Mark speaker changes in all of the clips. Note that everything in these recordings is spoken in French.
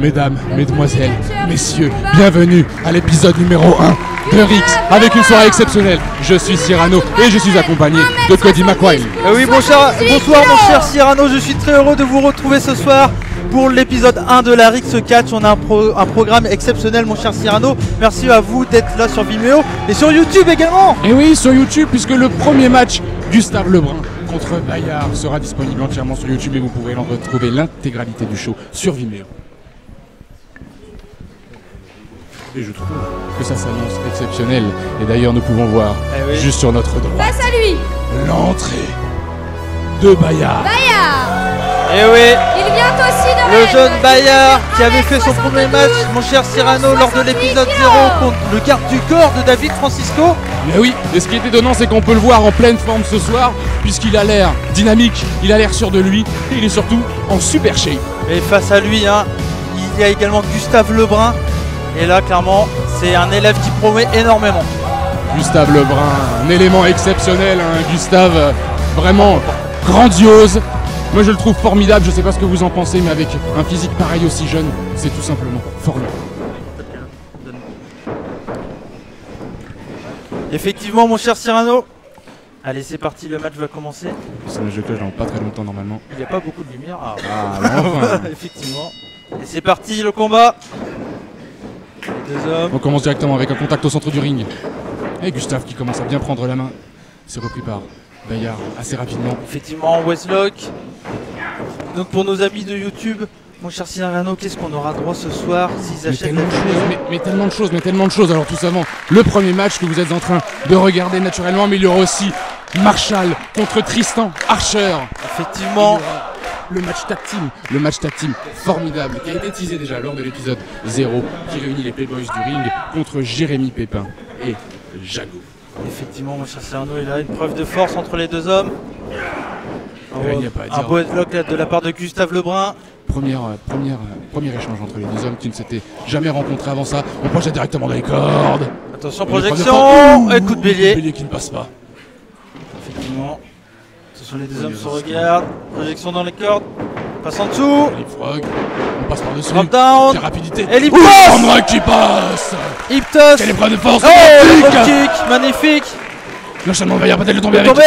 Speaker 1: Mesdames, mesdemoiselles, messieurs, bienvenue à l'épisode numéro 1 de Rix avec une soirée exceptionnelle. Je suis Cyrano et je suis accompagné de Cody McWine.
Speaker 2: Oui, bonsoir mon cher Cyrano, je suis très heureux de vous retrouver ce soir pour l'épisode 1 de la Rix Catch. On a un programme exceptionnel mon cher Cyrano. Merci à vous d'être là sur Vimeo et sur YouTube également.
Speaker 1: Et oui, sur YouTube, puisque le premier match Gustave Lebrun contre Bayard sera disponible entièrement sur YouTube et vous pourrez retrouver l'intégralité du show sur Vimeo. Et je trouve que ça s'annonce exceptionnel. Et d'ailleurs, nous pouvons voir, juste sur notre droite,
Speaker 3: face à lui,
Speaker 1: l'entrée de Bayard.
Speaker 2: Et oui,
Speaker 3: il vient aussi de
Speaker 2: le
Speaker 3: Rennes.
Speaker 2: jeune Bayard qui avait fait son premier match, mon cher Cyrano, lors de l'épisode 0 contre le garde du corps de David Francisco.
Speaker 1: Mais oui, et ce qui est étonnant, c'est qu'on peut le voir en pleine forme ce soir, puisqu'il a l'air dynamique, il a l'air sûr de lui, et il est surtout en super shape.
Speaker 2: Et face à lui, il y a également Gustave Lebrun. Et là, clairement, c'est un élève qui promet énormément.
Speaker 1: Gustave Lebrun, un élément exceptionnel, Gustave, vraiment grandiose. Moi, je le trouve formidable, je sais pas ce que vous en pensez, mais avec un physique pareil aussi jeune, c'est tout simplement formidable.
Speaker 2: Effectivement, mon cher Cyrano. Allez, c'est parti, le match va commencer.
Speaker 1: C'est un jeu que dans pas très longtemps normalement.
Speaker 2: Il n'y a pas beaucoup de lumière. Ah,
Speaker 1: enfin.
Speaker 2: effectivement. Et c'est parti, le combat. Les deux hommes.
Speaker 1: On commence directement avec un contact au centre du ring. Et Gustave qui commence à bien prendre la main. C'est repris par Bayard assez rapidement.
Speaker 2: Effectivement, Westlock. Donc pour nos amis de YouTube, mon cher Cyrano, qu'est-ce qu'on aura droit ce soir s'ils achètent la vidéo?
Speaker 1: mais tellement de choses. Alors tout avant, le premier match que vous êtes en train de regarder naturellement, mais il y aura aussi Marshall contre Tristan Archer.
Speaker 2: Effectivement.
Speaker 1: Le match tag team formidable qui a été teasé déjà lors de l'épisode 0 qui réunit les Playboys du ring contre Jérémy Pépin et Jago.
Speaker 2: Effectivement, mon cher Cyrano, il a une preuve de force entre les deux hommes. Un beau headlock de la part de Gustave Lebrun.
Speaker 1: Premier échange entre les deux hommes qui ne s'étaient jamais rencontrés avant ça. On projette directement dans les cordes.
Speaker 2: Attention, projection et coup de bélier.
Speaker 1: Bélier qui ne passe pas.
Speaker 2: Effectivement. Ce sont les deux hommes se regardent. Projection dans les cordes. Passe en dessous.
Speaker 1: Leapfrog. On passe par-dessus.
Speaker 2: Drop down.
Speaker 1: Quelle rapidité.
Speaker 2: Et l'Iptos.
Speaker 1: André qui passe.
Speaker 2: Iptos.
Speaker 1: Quelle épreuve de force.
Speaker 2: Oh, le drop kick. Magnifique.
Speaker 1: L'enchaînement va y peut-être le tomber avec.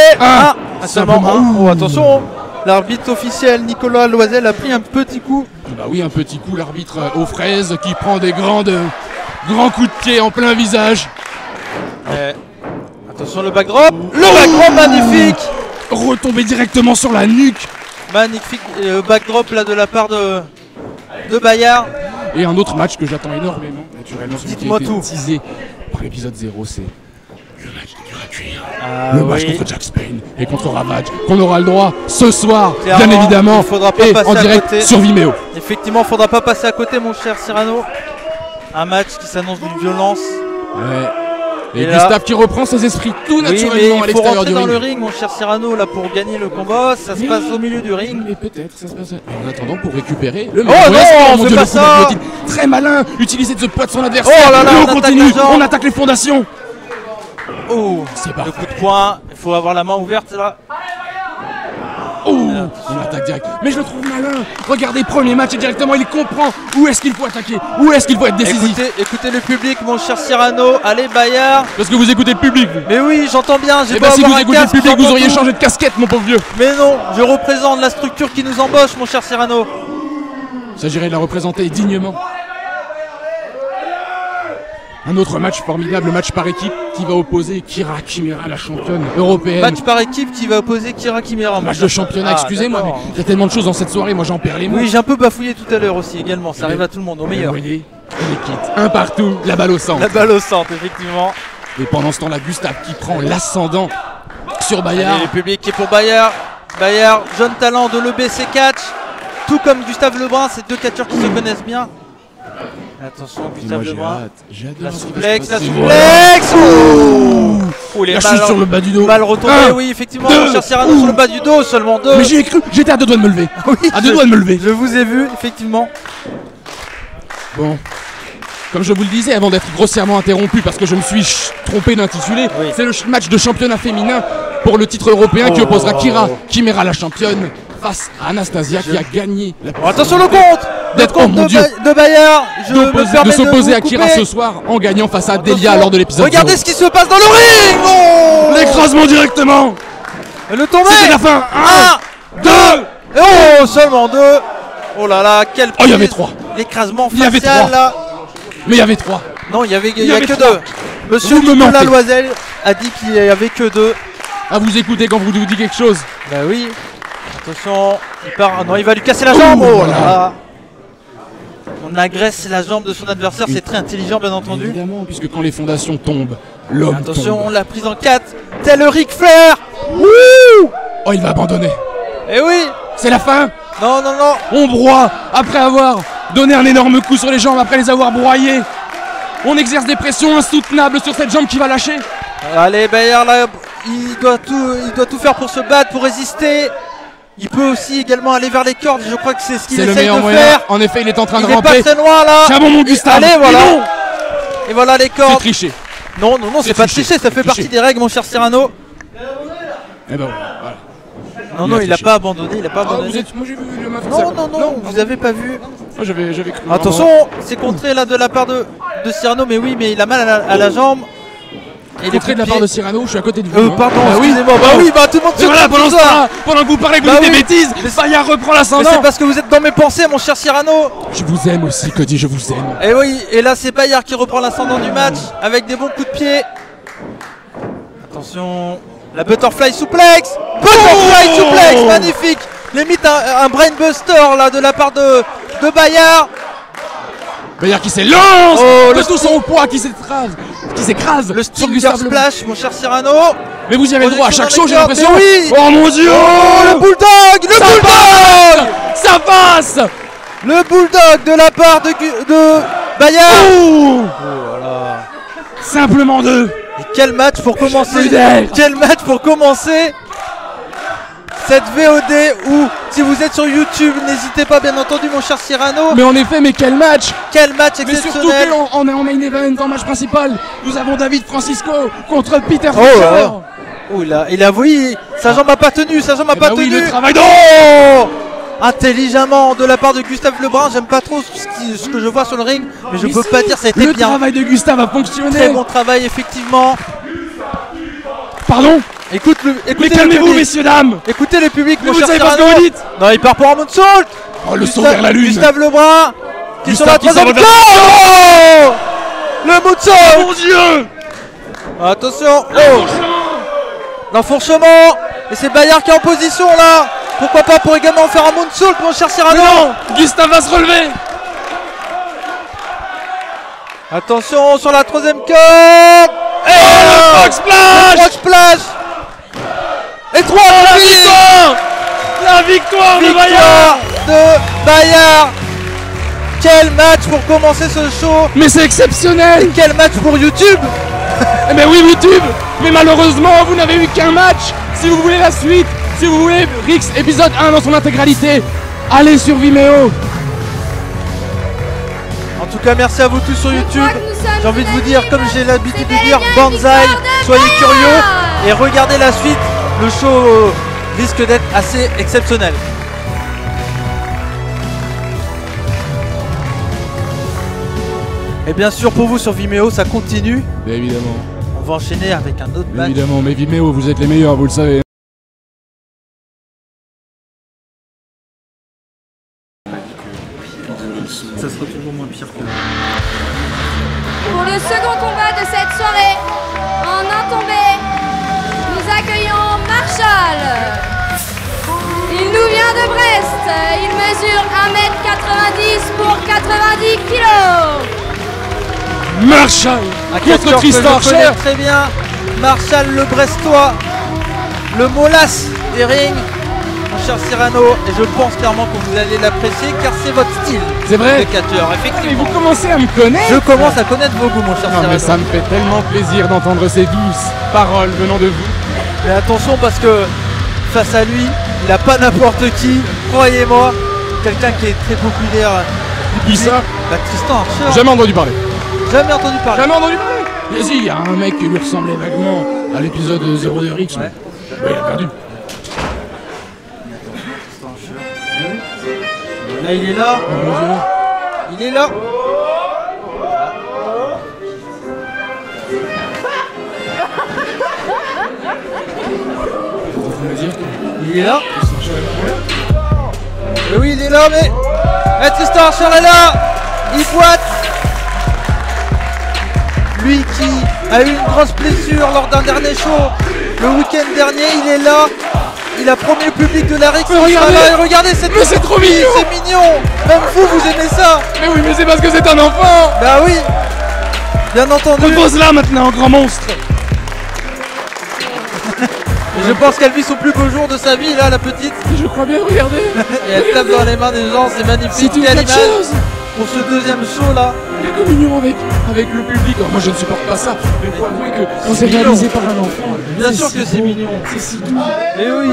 Speaker 2: Seulement un. Oh, attention. L'arbitre officiel Nicolas Loisel a pris un petit coup.
Speaker 1: Bah oui, un petit coup, l'arbitre aux fraises qui prend des grands coups de pied en plein visage.
Speaker 2: Attention le backdrop. Le backdrop magnifique.
Speaker 1: Retombé directement sur la nuque.
Speaker 2: Magnifique backdrop là de la part de Bayard.
Speaker 1: Et un autre match que j'attends énormément, naturellement, celui qui a été teasé par l'épisode 0, c'est le match de dur à cuire. Le match contre Jack Spain et contre Ravage, qu'on aura le droit ce soir,
Speaker 2: clairement,
Speaker 1: bien évidemment,
Speaker 2: faudra pas
Speaker 1: et
Speaker 2: passer
Speaker 1: en
Speaker 2: à
Speaker 1: direct
Speaker 2: côté.
Speaker 1: sur Vimeo.
Speaker 2: Effectivement, faudra pas passer à côté, mon cher Cyrano. Un match qui s'annonce d'une violence.
Speaker 1: Ouais. Et Gustave là, qui reprend ses esprits tout naturellement à l'extérieur du ring.
Speaker 2: Il faut rentrer dans le ring, mon cher Cyrano, là pour gagner le combat. Ça se passe au milieu du ring.
Speaker 1: Mais peut-être, ça se passe. En attendant, pour récupérer le
Speaker 2: oh non, on fait pas ça.
Speaker 1: Très malin, utiliser de ce poids de son adversaire.
Speaker 2: Oh là là,
Speaker 1: on continue, on attaque les fondations.
Speaker 2: Oh,
Speaker 1: c'est parfait.
Speaker 2: Le coup de poing, il faut avoir la main ouverte là.
Speaker 1: Oh, on attaque direct. Mais je le trouve malin. Regardez, premier match et directement il comprend où est-ce qu'il faut attaquer, où est-ce qu'il faut être décisif.
Speaker 2: Écoutez le public, mon cher Cyrano. Allez Bayard.
Speaker 1: Parce que vous écoutez le public.
Speaker 2: Mais oui, j'entends bien.
Speaker 1: Et bah si vous écoutez le public, vous auriez changé de casquette, mon pauvre vieux.
Speaker 2: Mais non, je représente la structure qui nous embauche, mon cher Cyrano.
Speaker 1: Il s'agirait de la représenter dignement. Un autre match formidable, le match par équipe qui va opposer Kira Kimera, la championne européenne.
Speaker 2: Match par équipe qui va opposer Kira Kimera.
Speaker 1: Match de championnat, excusez-moi, mais il y a tellement de choses dans cette soirée, moi j'en perds les mots.
Speaker 2: Oui, j'ai un peu bafouillé tout à l'heure aussi également, ça arrive à tout le monde, au meilleur.
Speaker 1: Vous voyez, il est quitte, un partout, la balle au centre.
Speaker 2: La balle au centre, effectivement.
Speaker 1: Et pendant ce temps-là, Gustave qui prend l'ascendant sur Bayard.
Speaker 2: Allez, le public qui est pour Bayard. Bayard, jeune talent de l'EBC Catch. Tout comme Gustave Lebrun, c'est deux catcheurs qui se connaissent bien. Attention, Gustave Lebrun. La souplex, la souplex. Oh, il est
Speaker 1: mal sur le bas du dos.
Speaker 2: Mal retombé, oui, effectivement. Mon cher Cyrano sur le bas du dos, seulement deux.
Speaker 1: Mais j'y ai cru, j'étais à deux doigts de me lever.
Speaker 2: Oui,
Speaker 1: à deux doigts de me lever.
Speaker 2: Je vous ai vu, effectivement.
Speaker 1: Bon. Comme je vous le disais avant d'être grossièrement interrompu parce que je me suis trompé d'intitulé, c'est le match de championnat féminin pour le titre européen qui opposera Kira Kimera, la championne, face à Anastasia qui a gagné.
Speaker 2: Attention le compte.
Speaker 1: d'être, oh mon Dieu,
Speaker 2: de Bayard.
Speaker 1: de s'opposer à Kira ce soir en gagnant face à Delia lors de l'épisode.
Speaker 2: Regardez ce qui se passe dans le ring. Oh,
Speaker 1: l'écrasement directement.
Speaker 2: Le tombé.
Speaker 1: C'était la fin. 1, 2.
Speaker 2: Oh, seulement 2. Oh là là, quel
Speaker 1: il y avait 3.
Speaker 2: L'écrasement facial là.
Speaker 1: Mais il y avait 3.
Speaker 2: Non, il y a que 2. Monsieur Nicolas Loisel a dit qu'il n'y avait que 2.
Speaker 1: Ah, vous écoutez quand vous dit quelque chose.
Speaker 2: Bah oui. Attention, il part. Non, il va lui casser la jambe. Oh là là. On agresse la jambe de son adversaire, c'est très intelligent bien entendu.
Speaker 1: Évidemment, puisque quand les fondations tombent, l'homme tombe.
Speaker 2: Attention, on l'a prise en 4, tel le Ric Flair.
Speaker 1: Wouh. Oh, il va abandonner.
Speaker 2: Eh oui.
Speaker 1: C'est la fin.
Speaker 2: Non, non, non.
Speaker 1: On broie après avoir donné un énorme coup sur les jambes, après les avoir broyées. On exerce des pressions insoutenables sur cette jambe qui va lâcher.
Speaker 2: Allez, Bayard là, il doit tout faire pour se battre, pour résister. Il peut aussi également aller vers les cordes, je crois que c'est ce qu'il essaye de faire.
Speaker 1: En effet, il est en train de
Speaker 2: ramper.
Speaker 1: Il
Speaker 2: est pas très loin là.
Speaker 1: Tiens bon mon Gustave.
Speaker 2: Allez, voilà. Et voilà les cordes.
Speaker 1: C'est triché.
Speaker 2: Non, non, non, c'est pas triché, ça fait partie des règles, mon cher Cyrano.
Speaker 1: Eh ben voilà.
Speaker 2: Non, non, il a pas abandonné, il a pas abandonné.
Speaker 1: Moi j'ai vu le match.
Speaker 2: Non, non, non, vous avez pas vu.
Speaker 1: Moi j'avais cru.
Speaker 2: Attention, c'est contré là de la part de Cyrano, mais oui, mais il a mal à la jambe.
Speaker 1: Et contré de la part de Cyrano, je suis à côté de vous.
Speaker 2: Pardon, excusez-moi. Bah oui, bah tout le monde se
Speaker 1: voilà, pendant ce temps-là, pendant que vous parlez, vous dites des bêtises. Bayard reprend l'ascendant.
Speaker 2: C'est parce que vous êtes dans mes pensées, mon cher Cyrano.
Speaker 1: Je vous aime aussi, Cody, je vous aime.
Speaker 2: Et oui, et là c'est Bayard qui reprend l'ascendant du match avec des bons coups de pied. Attention, la butterfly suplex. Butterfly suplex, magnifique. Limite un brainbuster là de la part de Bayard.
Speaker 1: Bayard qui s'élance de tout son poids, qui s'écrase
Speaker 2: le Stinger Splash, mon cher Cyrano.
Speaker 1: Mais vous y avez le droit à chaque show, j'ai l'impression.
Speaker 2: Oui.
Speaker 1: Oh mon Dieu.
Speaker 2: Oh, le bulldog, le bulldog.
Speaker 1: Ça passe.
Speaker 2: Le bulldog de la part de Bayard.
Speaker 1: Oh voilà. Simplement 2.
Speaker 2: Et quel match pour commencer. Quel match pour commencer cette VOD où, si vous êtes sur YouTube, n'hésitez pas bien entendu mon cher Cyrano.
Speaker 1: Mais en effet, mais quel match.
Speaker 2: Quel match exceptionnel.
Speaker 1: Mais surtout qu'on est en main event, en match principal. Nous avons David Francisco contre Peter
Speaker 2: Fischer. Oh il a oui, sa jambe n'a pas tenu, sa jambe n'a pas tenu.
Speaker 1: Oui, le travail
Speaker 2: intelligemment de la part de Gustave Lebrun, j'aime pas trop ce que je vois sur le ring, mais je peux pas dire ça a été bien.
Speaker 1: Le travail de Gustave a fonctionné.
Speaker 2: Très bon travail effectivement.
Speaker 1: Pardon.
Speaker 2: Écoutez,
Speaker 1: mais calmez-vous, messieurs, dames.
Speaker 2: Écoutez le public, mon
Speaker 1: cher
Speaker 2: Cyrano.
Speaker 1: Vous savez pas ce que vous dites.
Speaker 2: Non, il part pour un moonsault.
Speaker 1: Oh, le saut vers la lune.
Speaker 2: Gustave Lebrun qui sur la troisième.
Speaker 1: Oh,
Speaker 2: le moonsault.
Speaker 1: Mon Dieu.
Speaker 2: Attention. L'enfourchement. Et c'est Bayard qui est en position là. Pourquoi pas pour également faire un moonsault, mon cher Cyrano.
Speaker 1: Non, Gustave va se relever.
Speaker 2: Attention sur la troisième corde.
Speaker 1: Et le frog splash.
Speaker 2: Le frog splash. Et 3
Speaker 1: la victoire de
Speaker 2: Bayard. Quel match pour commencer ce show.
Speaker 1: Mais c'est exceptionnel.
Speaker 2: Et quel match pour YouTube.
Speaker 1: Eh ben oui, YouTube. Mais malheureusement, vous n'avez eu qu'un match. Si vous voulez la suite, si vous voulez Rix épisode 1 dans son intégralité, allez sur Vimeo.
Speaker 2: En tout cas, merci à vous tous sur YouTube. J'ai envie de vous dire, comme j'ai l'habitude de dire, Banzai, soyez curieux et regardez la suite. Le show risque d'être assez exceptionnel. Et bien sûr, pour vous sur Vimeo, ça continue.
Speaker 1: Bien évidemment.
Speaker 2: On va enchaîner avec un autre match.
Speaker 1: Évidemment, mais Vimeo, vous êtes les meilleurs, vous le savez.
Speaker 2: Ça sera toujours moins pire que...
Speaker 3: Pour le second combat de cette soirée, en un tombé, nous accueillons Marshall. Il nous vient de Brest, il mesure 1m90 pour 90 kg.
Speaker 1: Marshall contre Tristan Archer.
Speaker 2: Très bien, Marshall le Brestois, le molasse des rings. Mon cher Cyrano, et je pense clairement que vous allez l'apprécier car c'est votre style.
Speaker 1: C'est vrai.
Speaker 2: De catcheur, effectivement.
Speaker 1: Mais vous commencez à me connaître.
Speaker 2: Je commence à connaître vos goûts, mon cher Cyrano.
Speaker 1: Mais ça me fait tellement plaisir d'entendre ces douces paroles venant de vous.
Speaker 2: Mais attention parce que face à lui, il n'a pas n'importe qui, croyez-moi. Quelqu'un qui est très populaire.
Speaker 1: Qui ça?
Speaker 2: Tristan Archer.
Speaker 1: Jamais entendu parler.
Speaker 2: Jamais entendu parler.
Speaker 1: Jamais entendu parler. Vas-y, il y a un mec qui lui ressemblait vaguement à l'épisode 0 de Rix. Ouais. Il a perdu.
Speaker 2: Là, il est là. Il est là. Il est là. Mais oui, il est là, mais... Tristan Archer est là. Il boite. Lui qui a eu une grosse blessure lors d'un dernier show le week-end dernier, il est là. Il a promis le public de la Rix. Regardez cette
Speaker 1: mais c'est trop mignon.
Speaker 2: C'est mignon. Même vous aimez ça.
Speaker 1: Mais oui, mais c'est parce que c'est un enfant.
Speaker 2: Bah oui. Bien entendu.
Speaker 1: Repose là maintenant, grand monstre.
Speaker 2: Je pense qu'elle vit son plus beau jour de sa vie, là, la petite.
Speaker 1: Je crois bien, regardez.
Speaker 2: Et elle tape dans les mains des gens, c'est magnifique.
Speaker 1: C'est une
Speaker 2: Quelle image
Speaker 1: chose.
Speaker 2: pour ce deuxième show, là.
Speaker 1: La communion avec le public. Alors, moi, je ne supporte pas ça. Mais faut avouer que quand c'est réalisé par un enfant...
Speaker 2: Bien sûr que c'est mignon.
Speaker 1: C'est si doux.
Speaker 2: Mais oui.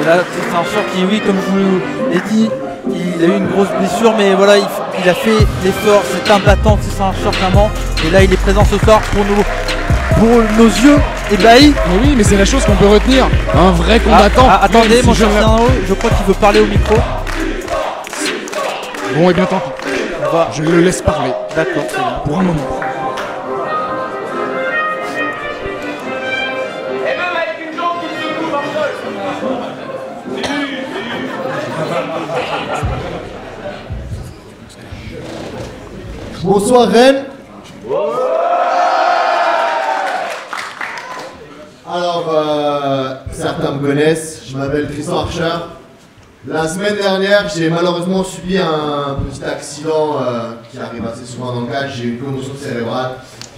Speaker 2: Et là, c'est un short qui, oui, comme je vous l'ai dit, il a eu une grosse blessure, mais voilà, il a fait l'effort, c'est un battant, c'est un short vraiment. Et là, il est présent ce soir pour nos yeux ébahis.
Speaker 1: Mais oui, mais c'est la chose qu'on peut retenir. Un vrai combattant.
Speaker 2: Attendez, mon cher Fernando, je crois qu'il veut parler au micro.
Speaker 1: Bon, et bien tant pis. Je le laisse parler.
Speaker 2: D'accord, c'est bien.
Speaker 1: Pour un moment.
Speaker 4: Bonsoir Rennes. Alors, certains me connaissent, je m'appelle Tristan Archer. La semaine dernière, j'ai malheureusement subi un petit accident qui arrive assez souvent dans le cas. J'ai eu une commotion cérébrale.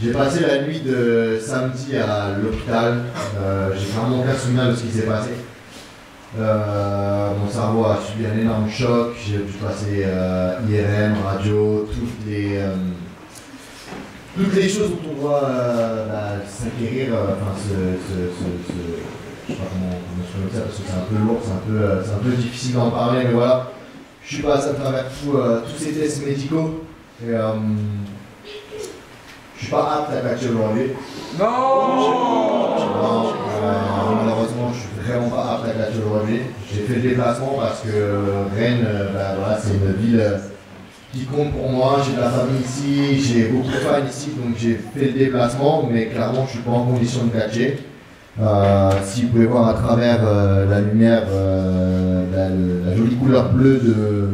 Speaker 4: J'ai passé la nuit de samedi à l'hôpital. J'ai vraiment aucun souvenir de ce qui s'est passé. Mon cerveau a subi un énorme choc. J'ai dû passer IRM, radio, toutes les choses dont on doit s'acquérir, je sais pas comment je peux dire parce que c'est un peu lourd, c'est un peu difficile d'en parler, mais voilà, je suis passé à travers tous ces tests médicaux et je suis pas apte à catcher aujourd'hui. Non, malheureusement, je suis vraiment pas apte à catcher aujourd'hui. J'ai fait le déplacement parce que Rennes, voilà, c'est une ville qui compte pour moi. J'ai de la famille ici, j'ai beaucoup de fans ici, donc j'ai fait le déplacement, mais clairement, je suis pas en condition de catcher. Si vous pouvez voir à travers la lumière, la jolie couleur bleue de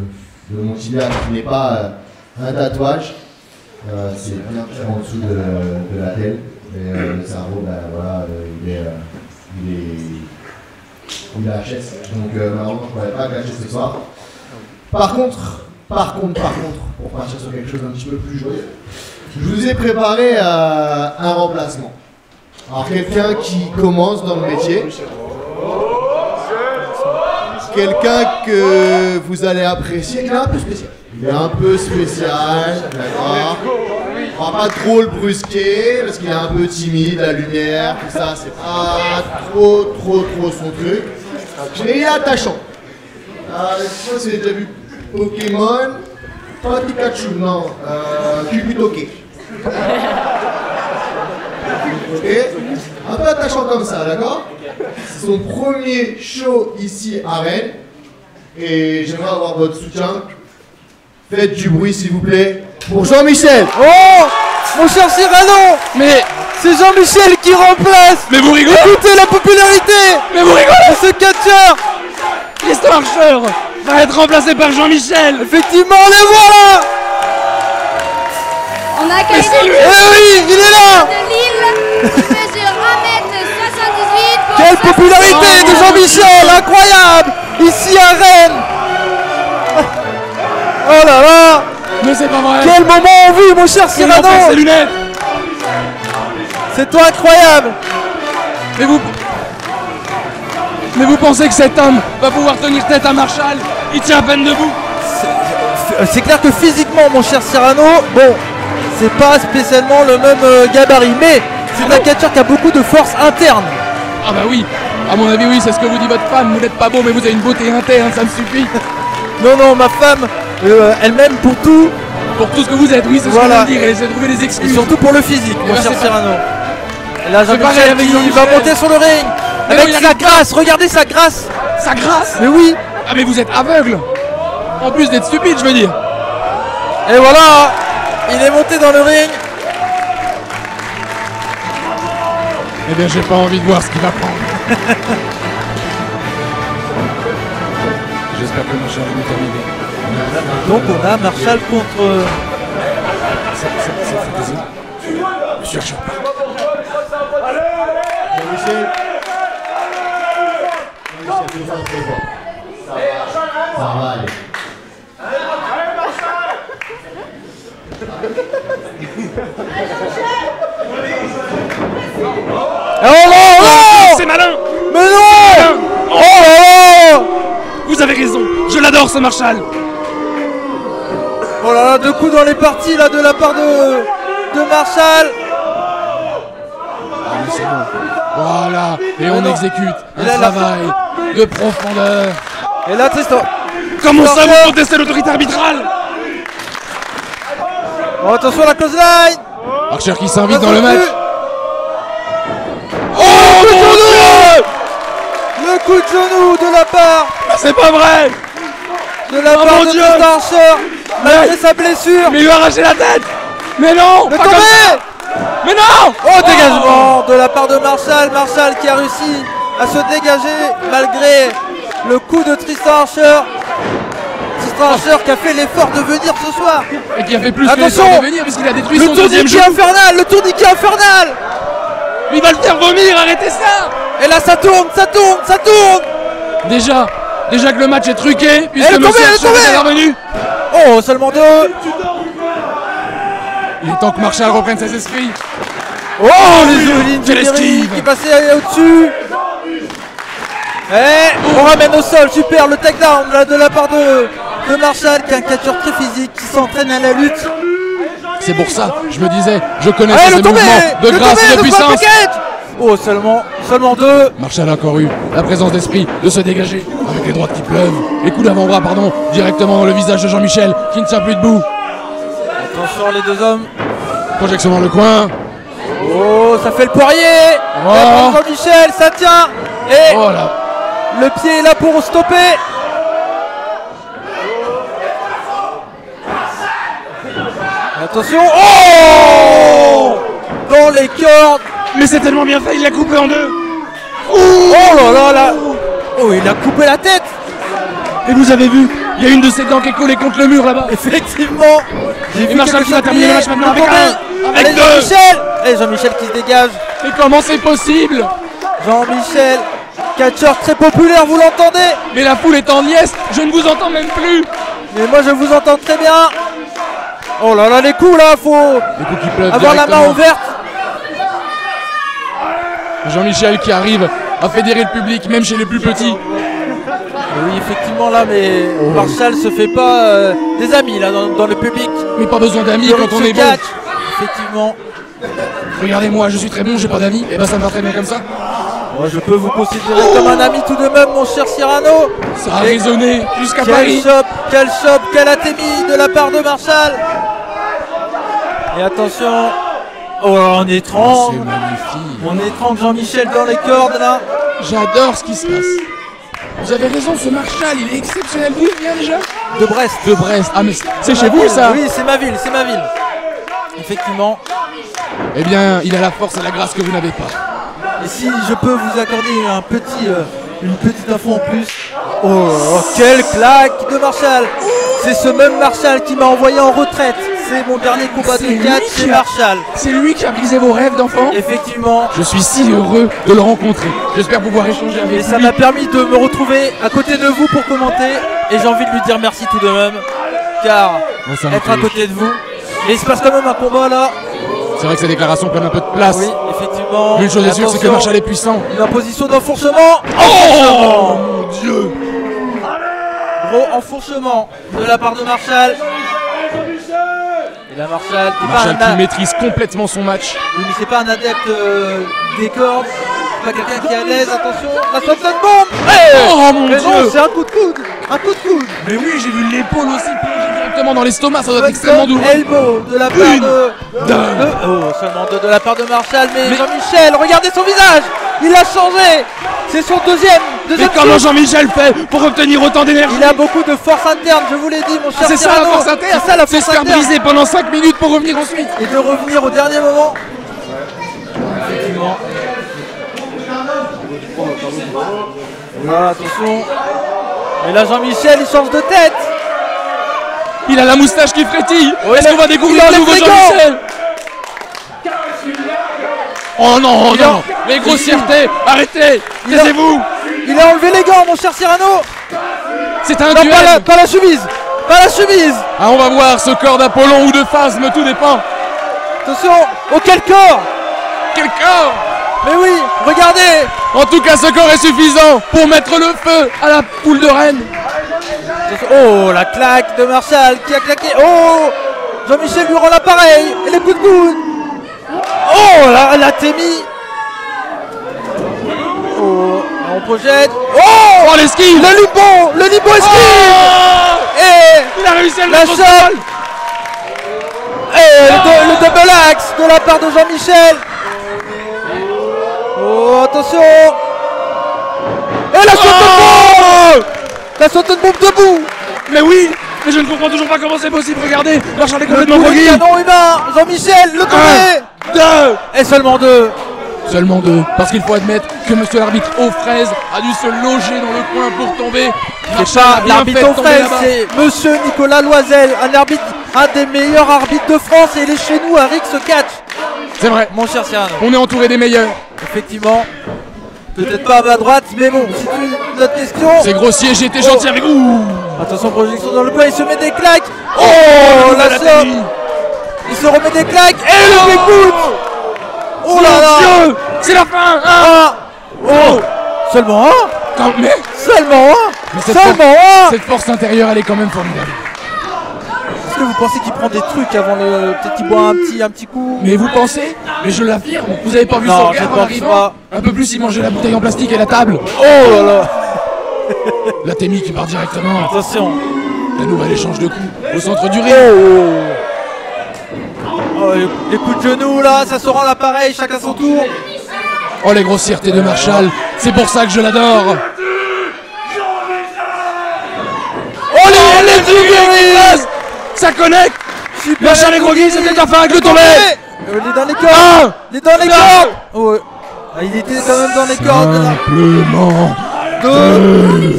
Speaker 4: mon tibia, qui n'est pas un tatouage, c'est bien en dessous de la tête. Et le cerveau, voilà, il est HS, donc malheureusement je ne pourrais pas cacher ce soir. Par contre, pour partir sur quelque chose d'un petit peu plus joyeux, je vous ai préparé un remplacement. Alors quelqu'un qui commence dans le métier, quelqu'un que vous allez apprécier, il est un peu spécial. Il est un peu spécial, d'accord. On va pas trop le brusquer parce qu'il est un peu timide, la lumière, tout ça, c'est pas trop son truc. Mais il est attachant. Je sais pas si vous avez déjà vu Pokémon, pas Pikachu, non, Kubutoke. Ok, un peu attachant comme ça, d'accord. C'est son premier show ici à Rennes et j'aimerais avoir votre soutien. Faites du bruit s'il vous plaît pour Jean-Michel.
Speaker 2: Oh, mon cher Cyrano,
Speaker 1: mais
Speaker 2: c'est Jean-Michel qui remplace.
Speaker 1: Mais vous rigolez.
Speaker 2: Écoutez la popularité.
Speaker 1: Mais vous rigolez.
Speaker 2: De ce catcheur.
Speaker 1: Tristan Archer va être remplacé par Jean-Michel.
Speaker 2: Effectivement, le voilà.
Speaker 3: On accueille
Speaker 2: Eh oui, il est là.
Speaker 3: de Lille, qui mesure 1m78.
Speaker 2: Quelle popularité de Jean-Michel, incroyable. Ici à Rennes. Oh là là.
Speaker 1: Mais c'est pas vrai.
Speaker 2: Quel moment on vit, mon cher Cyrano.
Speaker 1: Ses lunettes.
Speaker 2: C'est toi incroyable.
Speaker 1: Mais vous pensez que cet homme va pouvoir tenir tête à Marshall? Il tient à peine debout.
Speaker 2: C'est clair que physiquement, mon cher Cyrano, bon, c'est pas spécialement le même gabarit, mais c'est un catcheur qui a beaucoup de force interne.
Speaker 1: Ah bah oui, à mon avis oui, c'est ce que vous dit votre femme. Vous n'êtes pas beau mais vous avez une beauté interne, ça me suffit.
Speaker 2: Non, ma femme, elle m'aime pour tout.
Speaker 1: Pour tout ce que vous êtes, oui, c'est ce que je veux dire. Elle essaie de trouver des
Speaker 2: Et
Speaker 1: excuses.
Speaker 2: surtout pour le physique, mon
Speaker 1: ben,
Speaker 2: cher
Speaker 1: c'est
Speaker 2: Cyrano. Et là,
Speaker 1: pareil
Speaker 2: Jean-Michel
Speaker 1: avec
Speaker 2: qui
Speaker 1: Jean-Michel.
Speaker 2: va monter sur le ring. Avec sa grâce, regardez sa grâce.
Speaker 1: Sa grâce.
Speaker 2: Mais oui.
Speaker 1: Ah mais vous êtes aveugle. En plus d'être stupide, je veux dire.
Speaker 2: Et voilà, il est monté dans le ring.
Speaker 1: Eh bien, j'ai pas envie de voir ce qu'il va prendre. J'espère que Marshall est terminé.
Speaker 2: Donc on a Marshall contre...
Speaker 1: Monsieur Archer.
Speaker 4: Ça va aller.
Speaker 2: Oh non,
Speaker 1: C'est malin.
Speaker 2: mais non. Oh,
Speaker 1: Vous avez raison. Je l'adore, ce Marshall.
Speaker 2: oh là là, 2 coups dans les parties là de la part de Marshall.
Speaker 1: Voilà. Et on
Speaker 2: non.
Speaker 1: exécute
Speaker 2: Il
Speaker 1: un
Speaker 2: a la-
Speaker 1: travail de profondeur.
Speaker 2: Et là Tristan.
Speaker 1: Comment ça,
Speaker 2: Archer.
Speaker 1: vous contestez l'autorité arbitrale?
Speaker 2: Oh, attention à la close line.
Speaker 1: Archer qui s'invite dans le match.
Speaker 2: Oh mon Dieu. Le coup de genou de la part
Speaker 1: C'est pas vrai.
Speaker 2: de la
Speaker 1: Oh
Speaker 2: part
Speaker 1: mon
Speaker 2: de
Speaker 1: Dieu.
Speaker 2: Tristan Archer. Malgré sa blessure.
Speaker 1: Mais il lui a arraché la tête. Mais non.
Speaker 2: Le
Speaker 1: pas comme
Speaker 2: tombé.
Speaker 1: ça. Mais non.
Speaker 2: Oh, dégagement de la part de Marshall. Marshall qui a réussi à se dégager malgré le coup de Tristan Archer. Tristan Archer qui a fait l'effort de venir ce soir.
Speaker 1: Et qui a fait plus que
Speaker 2: Attention.
Speaker 1: l'effort de venir puisqu'il a détruit son
Speaker 2: Le
Speaker 1: deuxième
Speaker 2: tourniquet
Speaker 1: jeu.
Speaker 2: infernal. Le tourniquet infernal.
Speaker 1: Il va le faire vomir. Arrêtez ça.
Speaker 2: Et là ça tourne, ça tourne, ça tourne.
Speaker 1: Déjà que le match est truqué puisque
Speaker 2: Elle est tombée,
Speaker 1: Monsieur
Speaker 2: elle est
Speaker 1: Archer
Speaker 2: tombée.
Speaker 1: est revenu.
Speaker 2: Oh, seulement 2.
Speaker 1: Il est temps que Marshall reprenne ses esprits.
Speaker 2: Oh, les
Speaker 1: quelle esquive.
Speaker 2: qui passait au-dessus. Et on ramène au sol, super, le takedown là, de la part de Marshall qui est un catcheur très physique, qui s'entraîne à la lutte.
Speaker 1: C'est pour ça, je me disais, je connais
Speaker 2: Allez,
Speaker 1: ces
Speaker 2: le tombé,
Speaker 1: mouvements de
Speaker 2: le
Speaker 1: grâce
Speaker 2: tombé,
Speaker 1: et de
Speaker 2: le
Speaker 1: puissance.
Speaker 2: front package. Oh, seulement 2.
Speaker 1: Marshall a encore eu la présence d'esprit de se dégager avec les droites qui pleuvent. Les coups d'avant-bras, pardon, directement dans le visage de Jean-Michel qui ne tient plus debout.
Speaker 2: Attention les 2 hommes.
Speaker 1: Projection dans le coin.
Speaker 2: Oh, ça fait le poirier.
Speaker 1: Oh.
Speaker 2: La part de Jean-Michel, ça tient. Et
Speaker 1: Oh là.
Speaker 2: le pied est là pour stopper. Attention. Oh, dans les cordes.
Speaker 1: Mais c'est tellement bien fait, il l'a coupé en deux.
Speaker 2: Oh là là là. Oh, il a coupé la tête.
Speaker 1: Et vous avez vu, il y a une de ses dents qui est collée contre le mur là-bas.
Speaker 2: Effectivement. J'ai
Speaker 1: Et
Speaker 2: vu
Speaker 1: Marshall
Speaker 2: quelque
Speaker 1: qui va
Speaker 2: chose
Speaker 1: terminer le match
Speaker 2: plier.
Speaker 1: maintenant avec un, avec
Speaker 2: Allez,
Speaker 1: 2.
Speaker 2: Jean-Michel. Et Jean-Michel qui se dégage.
Speaker 1: Mais comment c'est possible?
Speaker 2: Jean-Michel, catcheur très populaire, vous l'entendez?
Speaker 1: Mais la foule est en liesse, je ne vous entends même plus.
Speaker 2: Mais moi je vous entends très bien. Oh là là, les coups là, faut
Speaker 1: Les coups qui pleuvent
Speaker 2: avoir la main
Speaker 1: directement.
Speaker 2: ouverte.
Speaker 1: Jean-Michel qui arrive à fédérer le public, même chez les plus petits.
Speaker 2: Oui, effectivement là, mais Marshall se fait pas des amis là dans le public.
Speaker 1: Mais pas besoin d'amis quand on est bon.
Speaker 2: catch. Effectivement.
Speaker 1: Regardez-moi, je suis très bon, j'ai pas d'amis. Et ben ça me va très bien comme ça.
Speaker 2: Moi je peux vous considérer comme un ami tout de même, mon cher Cyrano.
Speaker 1: Ça a résonné jusqu'à
Speaker 2: Quel
Speaker 1: Paris.
Speaker 2: shop, quel atémie de la part de Marshall. Et attention. Oh, on
Speaker 1: C'est
Speaker 2: étrangle.
Speaker 1: magnifique.
Speaker 2: On étrangle Jean-Michel dans les cordes là.
Speaker 1: J'adore ce qui se passe. Vous avez raison, ce Marshall, il est exceptionnel. D'où il vient déjà?
Speaker 2: De Brest.
Speaker 1: De Brest. Ah mais c'est chez vous ça?
Speaker 2: Oui, c'est ma ville, c'est ma ville. Effectivement.
Speaker 1: Eh bien, il a la force et la grâce que vous n'avez pas.
Speaker 2: Et si je peux vous accorder une petite info en plus. Oh, quelle claque de Marshall. C'est ce même Marshall qui m'a envoyé en retraite. C'est mon dernier combat de
Speaker 1: C'est lui
Speaker 2: catch,
Speaker 1: qui
Speaker 2: c'est
Speaker 1: a-
Speaker 2: Marshall.
Speaker 1: C'est lui qui a brisé vos rêves d'enfant?
Speaker 2: Effectivement.
Speaker 1: Je suis si heureux de le rencontrer. J'espère pouvoir échanger avec
Speaker 2: Et ça
Speaker 1: lui.
Speaker 2: m'a permis de me retrouver à côté de vous pour commenter. Et j'ai envie de lui dire merci tout de même. Car
Speaker 1: Ouais, ça me
Speaker 2: être à
Speaker 1: touche.
Speaker 2: côté de vous. Et il se passe quand même un combat là.
Speaker 1: C'est vrai que ces déclarations prennent un peu de place.
Speaker 2: Oui, effectivement.
Speaker 1: Mais une chose est sûre, c'est que
Speaker 2: Attention,
Speaker 1: Marshall est puissant.
Speaker 2: une imposition d'enfourchement.
Speaker 1: Oh mon Dieu!
Speaker 2: Gros enfourchement de la part de Marshall. Et là Marshall qui
Speaker 1: Marshall
Speaker 2: est pas
Speaker 1: qui
Speaker 2: un,
Speaker 1: maîtrise complètement son match.
Speaker 2: oui, mais c'est pas un adepte des cordes. C'est pas quelqu'un qui est à l'aise. Attention, la Swanson Bomb.
Speaker 1: Oh mon
Speaker 2: Mais non,
Speaker 1: Dieu!
Speaker 2: c'est un coup de coude. Un coup de coude.
Speaker 1: Mais oui, j'ai vu l'épaule aussi plonger directement dans l'estomac, ça doit être extrêmement
Speaker 2: Swanson
Speaker 1: douloureux.
Speaker 2: elbow de la part
Speaker 1: Une,
Speaker 2: de
Speaker 1: deux.
Speaker 2: oh, seulement deux de la part de Marshall. Mais
Speaker 1: Mais-
Speaker 2: Jean-Michel, regardez son visage. Il a changé. C'est son deuxième
Speaker 1: Mais comment
Speaker 2: souffle.
Speaker 1: Jean-Michel fait pour obtenir autant d'énergie?
Speaker 2: Il a beaucoup de force interne, je vous l'ai dit, mon cher
Speaker 1: C'est ça la
Speaker 2: Cyrano.
Speaker 1: force interne.
Speaker 2: C'est ça la
Speaker 1: C'est se
Speaker 2: force
Speaker 1: faire
Speaker 2: interne.
Speaker 1: briser pendant 5 minutes pour revenir ensuite.
Speaker 2: Et de revenir au dernier moment. Effectivement. Là, attention. Et là, Jean-Michel, il change de tête.
Speaker 1: Il a la moustache qui frétille.
Speaker 2: Ouais,
Speaker 1: Est-ce qu'on va découvrir
Speaker 2: il
Speaker 1: un nouveau
Speaker 2: enlève les
Speaker 1: Jean-Michel? Oh non,
Speaker 2: Il
Speaker 1: non, mais grossièreté, arrêtez, taisez-vous.
Speaker 2: Il a enlevé les gants, mon cher Cyrano.
Speaker 1: C'est un
Speaker 2: Non,
Speaker 1: duel.
Speaker 2: pas la chemise. Pas la chemise.
Speaker 1: Ah, on va voir ce corps d'Apollon ou de Phasme, tout dépend.
Speaker 2: Attention. Oh, quel corps.
Speaker 1: Quel corps!
Speaker 2: Mais oui, regardez.
Speaker 1: En tout cas, ce corps est suffisant pour mettre le feu à la poule de Rennes.
Speaker 2: Oh, la claque de Marshall qui a claqué. Oh, Jean-Michel lui rend l'appareil. Et les coups de coude. Oh, la Témi. Oh, on projette. Oh,
Speaker 1: Oh, l'esquive!
Speaker 2: le Libo esquive.
Speaker 1: Oh,
Speaker 2: Et
Speaker 1: il a réussi à le
Speaker 2: la
Speaker 1: mettre au
Speaker 2: chope.
Speaker 1: sol.
Speaker 2: Et le double axe de la part de Jean-Michel. Oh, attention. Et la saute de bombe. La saute de bombe debout.
Speaker 1: Mais oui, mais je ne comprends toujours pas comment c'est possible. Regardez, Marshall est
Speaker 2: Le
Speaker 1: complètement
Speaker 2: coup de
Speaker 1: groggy.
Speaker 2: canon humain. Jean-Michel, le tourné.
Speaker 1: 2.
Speaker 2: Et seulement 2.
Speaker 1: Seulement 2, parce qu'il faut admettre que monsieur l'arbitre aux fraises a dû se loger dans le coin pour tomber.
Speaker 2: C'est
Speaker 1: Marshall
Speaker 2: pas
Speaker 1: a bien
Speaker 2: l'arbitre
Speaker 1: fait de
Speaker 2: aux
Speaker 1: tomber
Speaker 2: fraises,
Speaker 1: là-bas.
Speaker 2: c'est monsieur Nicolas Loisel, un des meilleurs arbitres de France et il est chez nous à Rix Catch.
Speaker 1: C'est vrai,
Speaker 2: Mon cher Cyrano.
Speaker 1: on est entouré des meilleurs.
Speaker 2: Effectivement. Peut-être pas à ma droite, mais bon, c'est une autre question.
Speaker 1: C'est grossier, j'ai été gentil avec vous.
Speaker 2: Attention, projection dans le coin, il se met des claques. Oh,
Speaker 1: la
Speaker 2: la somme.
Speaker 1: Témi.
Speaker 2: Il se remet des claques et le écoute. Oh là là.
Speaker 1: Dieu, c'est la fin.
Speaker 2: Ah. Oh. Seulement un.
Speaker 1: Mais
Speaker 2: Seulement un.
Speaker 1: Mais cette
Speaker 2: Seulement un.
Speaker 1: cette force intérieure, elle est quand même formidable.
Speaker 2: Est-ce que vous pensez qu'il prend des trucs avant le... Peut-être qu'il boit un petit coup.
Speaker 1: Mais vous pensez? Mais je l'affirme, vous avez pas vu
Speaker 2: Non,
Speaker 1: son
Speaker 2: je
Speaker 1: regard en
Speaker 2: pense
Speaker 1: arrivant?
Speaker 2: pas.
Speaker 1: Un peu plus, il mangeait la bouteille en plastique et la table.
Speaker 2: Oh là là.
Speaker 1: La Témi qui part directement.
Speaker 2: Attention.
Speaker 1: La nouvelle échange de coups au centre du ring.
Speaker 2: Oh, les coups de genoux là, ça se rend l'appareil, chacun son tour.
Speaker 1: Oh, les grossièretés de Marshall, c'est pour ça que je l'adore. Oh, les groggy, ça connecte.
Speaker 2: Super
Speaker 1: Marshall est groggy, c'est peut-être la fin avec le tombé.
Speaker 2: Il est dans les cordes. Il est dans les cordes. Oh, ouais. Ah, il était quand même dans les cordes.
Speaker 1: Simplement.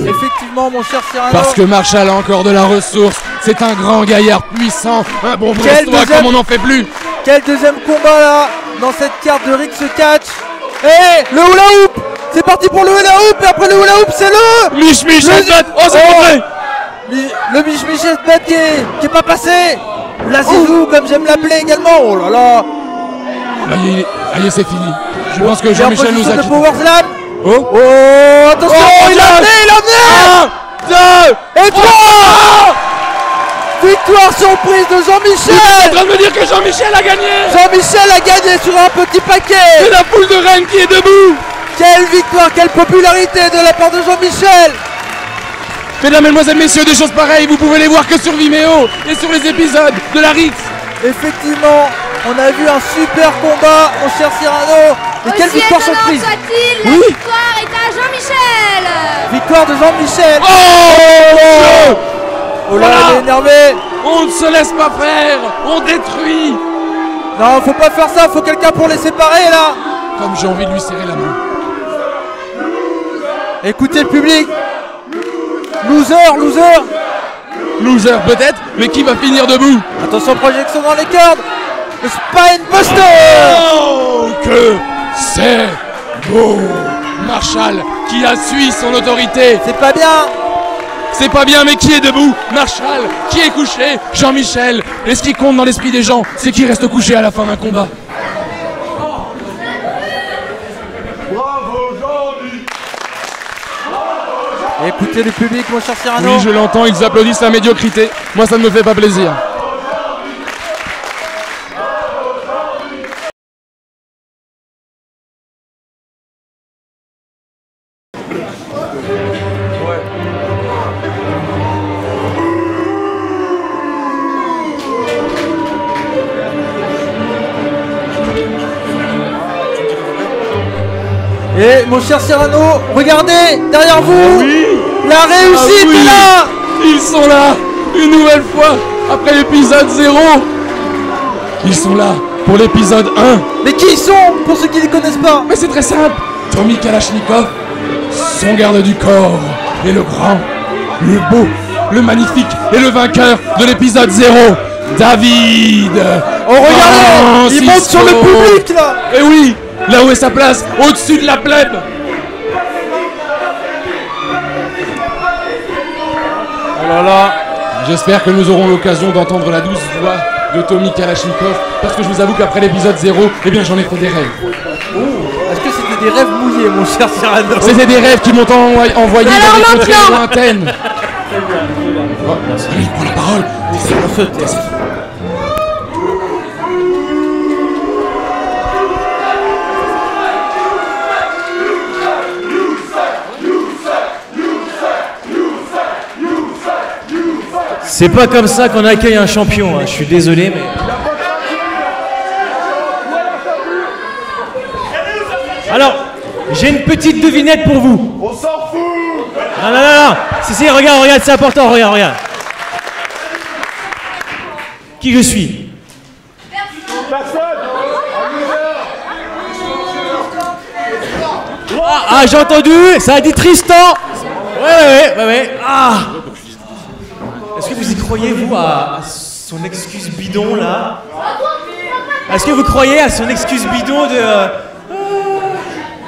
Speaker 2: Effectivement, mon cher Cyrano.
Speaker 1: Parce que Marshall a encore de la ressource. C'est un grand gaillard puissant. Un bon
Speaker 2: Quel
Speaker 1: brestois
Speaker 2: deuxième-
Speaker 1: comme on n'en fait plus.
Speaker 2: Quel deuxième combat là dans cette carte de Rix Catch. Et le hula hoop. C'est parti pour le hula hoop. Et après le hula hoop, c'est le
Speaker 1: Mich, oh, c'est compris.
Speaker 2: Le Michel Bête qui est pas passé. La Zizou, comme j'aime l'appeler également. Oh là là.
Speaker 1: Allez, c'est fini. Je pense que
Speaker 2: Et en
Speaker 1: Jean-Michel nous
Speaker 2: position
Speaker 1: a
Speaker 2: de
Speaker 1: quittés.
Speaker 2: Power Slam.
Speaker 1: Oh,
Speaker 2: Oh, attention,
Speaker 1: Oh,
Speaker 2: il a amené, il a amené.
Speaker 1: 2.
Speaker 2: Et 3. Victoire surprise de
Speaker 1: Vous êtes en
Speaker 2: Jean-Michel.
Speaker 1: train de me dire que Jean-Michel a gagné.
Speaker 2: Jean-Michel a gagné sur un petit
Speaker 1: C'est
Speaker 2: paquet.
Speaker 1: la poule de Rennes qui est debout.
Speaker 2: Quelle victoire, quelle popularité de la part de Jean-Michel.
Speaker 1: Mesdames, Mesdemoiselles, Messieurs, des choses pareilles, vous pouvez les voir que sur Vimeo et sur les épisodes de la Rix.
Speaker 2: Effectivement, on a vu un super combat, mon cher Cyrano. Et quelle
Speaker 3: Aussi
Speaker 2: victoire
Speaker 3: étonnante
Speaker 2: surprise.
Speaker 3: soit-il,
Speaker 1: Oui.
Speaker 3: la victoire est à Jean-Michel.
Speaker 2: Victoire de Jean-Michel.
Speaker 1: Oh,
Speaker 2: Oh là,
Speaker 1: Voilà.
Speaker 2: il est énervé.
Speaker 1: on ne se laisse pas faire, on détruit.
Speaker 2: Non, faut pas faire ça, faut quelqu'un pour les séparer là.
Speaker 1: Comme j'ai envie de lui serrer la main.
Speaker 2: Écoutez le public. Loser.
Speaker 1: Loser peut-être, mais qui va finir debout?
Speaker 2: Attention, projection dans les cordes. Le Spine Buster.
Speaker 1: Oh, que c'est beau. Marshall qui a suivi son autorité.
Speaker 2: C'est pas bien.
Speaker 1: C'est pas bien, mais qui est debout? Marshall. Qui est couché? Jean-Michel. Et ce qui compte dans l'esprit des gens, c'est qui reste couché à la fin d'un combat.
Speaker 2: Écoutez le public, mon cher Cyrano.
Speaker 1: Oui, je l'entends, ils applaudissent la médiocrité. Moi, ça ne me fait pas plaisir.
Speaker 2: Et mon cher Cyrano, regardez derrière vous,
Speaker 1: oui.
Speaker 2: La réussite
Speaker 1: oui.
Speaker 2: est là.
Speaker 1: Ils sont là, une nouvelle fois, après l'épisode 0. Ils sont là pour l'épisode 1.
Speaker 2: Mais qui ils sont, pour ceux qui ne les connaissent pas?
Speaker 1: Mais c'est très simple. Tommy Kalachnikov, son garde du corps, et le grand, le beau, le magnifique et le vainqueur de l'épisode 0, David.
Speaker 2: Oh regardez, il monte sur le public là.
Speaker 1: Et oui, là où est sa place, au-dessus de la plèbe. Oh là là. J'espère que nous aurons l'occasion d'entendre la douce voix de Tommy Kalachnikov, parce que je vous avoue qu'après l'épisode 0, eh bien j'en ai fait des rêves.
Speaker 2: Oh, est-ce que c'était des rêves mouillés, mon cher Cyrano?
Speaker 1: C'était des rêves qui m'ont envoyé dans des contrées lointaines. Oh, il prend la parole.
Speaker 5: C'est pas comme ça qu'on accueille un champion, hein. Je suis désolé, mais... Alors, j'ai une petite devinette pour vous.
Speaker 6: On s'en fout.
Speaker 5: Non, non, non, non. Si, regarde, c'est important, regarde. Qui je suis?
Speaker 6: Personne.
Speaker 5: Ah, j'ai entendu, ça a dit Tristan. Ouais. Ah. Est-ce que vous y croyez, vous, à son excuse bidon, là? Est-ce que vous croyez à son excuse bidon de...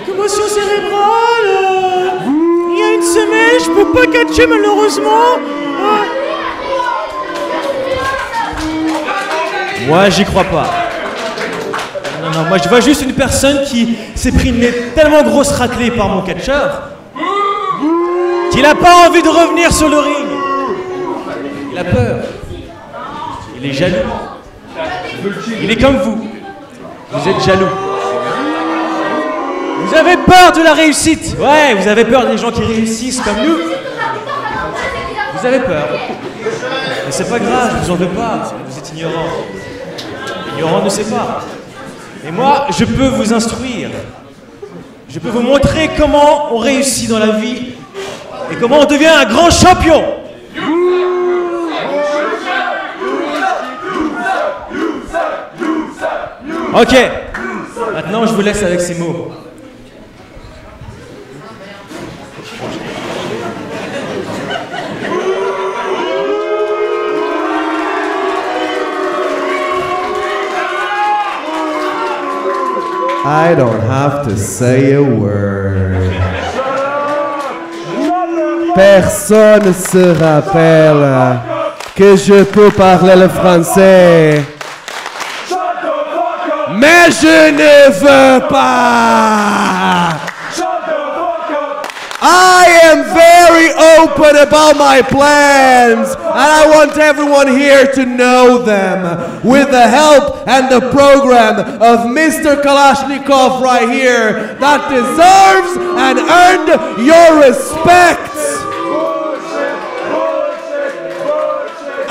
Speaker 5: commotion cérébrale, il y a une semaine, je peux pas catcher, malheureusement. Moi, j'y crois pas. Non, moi, je vois juste une personne qui s'est pris une tellement grosse raclée par mon catcheur qu'il a pas envie de revenir sur le ring. Il a peur. Il est jaloux. Il est comme vous. Vous êtes jaloux. Vous avez peur de la réussite. Ouais, vous avez peur des gens qui réussissent comme nous. Vous avez peur. Mais c'est pas grave, je vous en veux pas. Vous êtes ignorant. L'ignorant ne sait pas. Et moi, je peux vous instruire. Je peux vous montrer comment on réussit dans la vie et comment on devient un grand champion. Ok. Maintenant, je vous laisse avec ces mots.
Speaker 7: I don't have to say a word. Personne se rappelle que je peux parler le français. Mais je ne veux pas. I am very open about my plans, and I want everyone here to know them. With the help and the program of Mr. Kalashnikov right here, that deserves and earned your respect.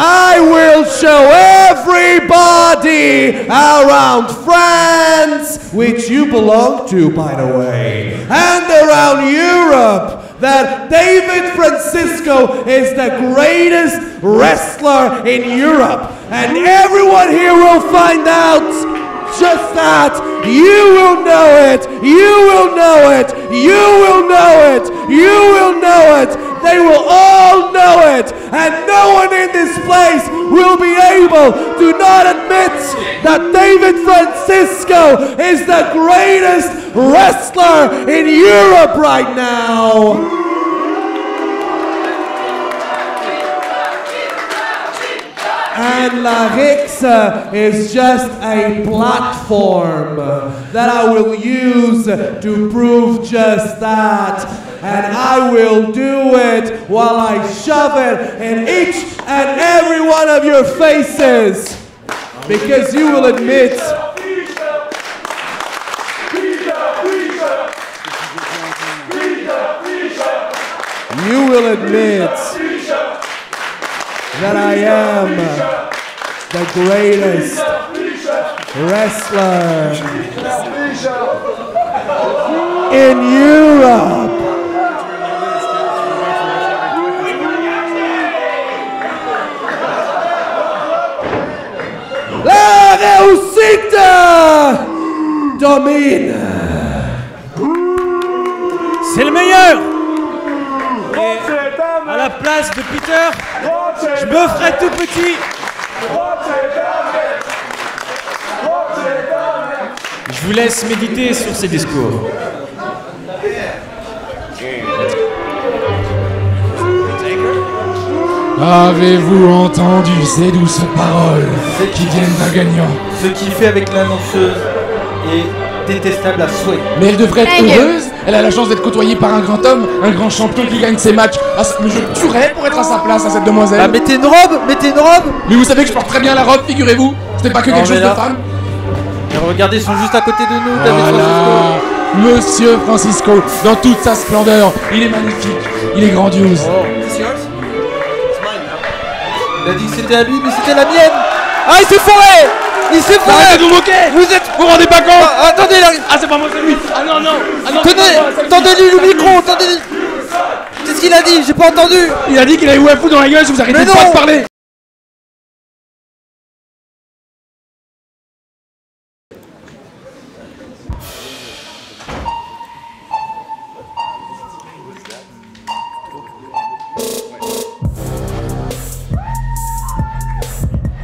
Speaker 7: I will show everybody around France, which you belong to, by the way, and around Europe, that David Francisco is the greatest wrestler in Europe. And everyone here will find out just that. You will know it. You will know it. You will know it. You will know it. They will all know it, and no one in this place will be able to not admit that David Francisco is the greatest wrestler in Europe right now. And La Rixa is just a platform that I will use to prove just that. And I will do it while I shove it in each and every one of your faces. Because you will admit that I am the greatest wrestler in Europe. La réussite domine.
Speaker 5: C'est le meilleur. Et à la place de Peter, je me ferai tout petit. Je vous laisse méditer sur ces discours.
Speaker 1: Avez-vous entendu ces douces paroles qui viennent d'un gagnant?
Speaker 2: Ce qu'il fait avec l'annonceuse est détestable à souhait.
Speaker 1: Mais elle devrait être
Speaker 3: Thank you.
Speaker 1: heureuse. Elle a la chance d'être côtoyée par un grand homme, un grand champion qui gagne ses matchs. Ah, mais je tuerais pour être à sa place, à cette demoiselle.
Speaker 2: Bah mettez une robe, mettez une robe.
Speaker 1: Mais vous savez que je porte très bien la robe, figurez-vous. C'était pas que
Speaker 2: Non,
Speaker 1: quelque
Speaker 2: mais
Speaker 1: chose de
Speaker 2: là-
Speaker 1: femme.
Speaker 2: Et regardez, ils sont juste à côté de nous, David
Speaker 1: Voilà,
Speaker 2: Francisco.
Speaker 1: Monsieur Francisco, dans toute sa splendeur. Il est magnifique, il est grandiose.
Speaker 2: Oh. Il a dit que c'était à lui, mais c'était la mienne. Ah, il s'est foiré. Il s'est foiré.
Speaker 1: Arrêtez de vous moquer.
Speaker 2: Vous êtes...
Speaker 1: Vous vous rendez pas compte?
Speaker 2: Ah, attendez, il arrive.
Speaker 1: Ah, c'est pas moi, c'est lui. Ah non, non. Ah, non,
Speaker 2: Tenez,
Speaker 1: c'est pas moi, c'est lui.
Speaker 2: tendez-lui le micro, tendez-lui. Qu'est-ce qu'il a dit? J'ai pas entendu.
Speaker 1: Il a dit qu'il allait vous foutre dans la gueule si vous arrêtez
Speaker 2: Mais
Speaker 1: pas
Speaker 2: non.
Speaker 1: de parler.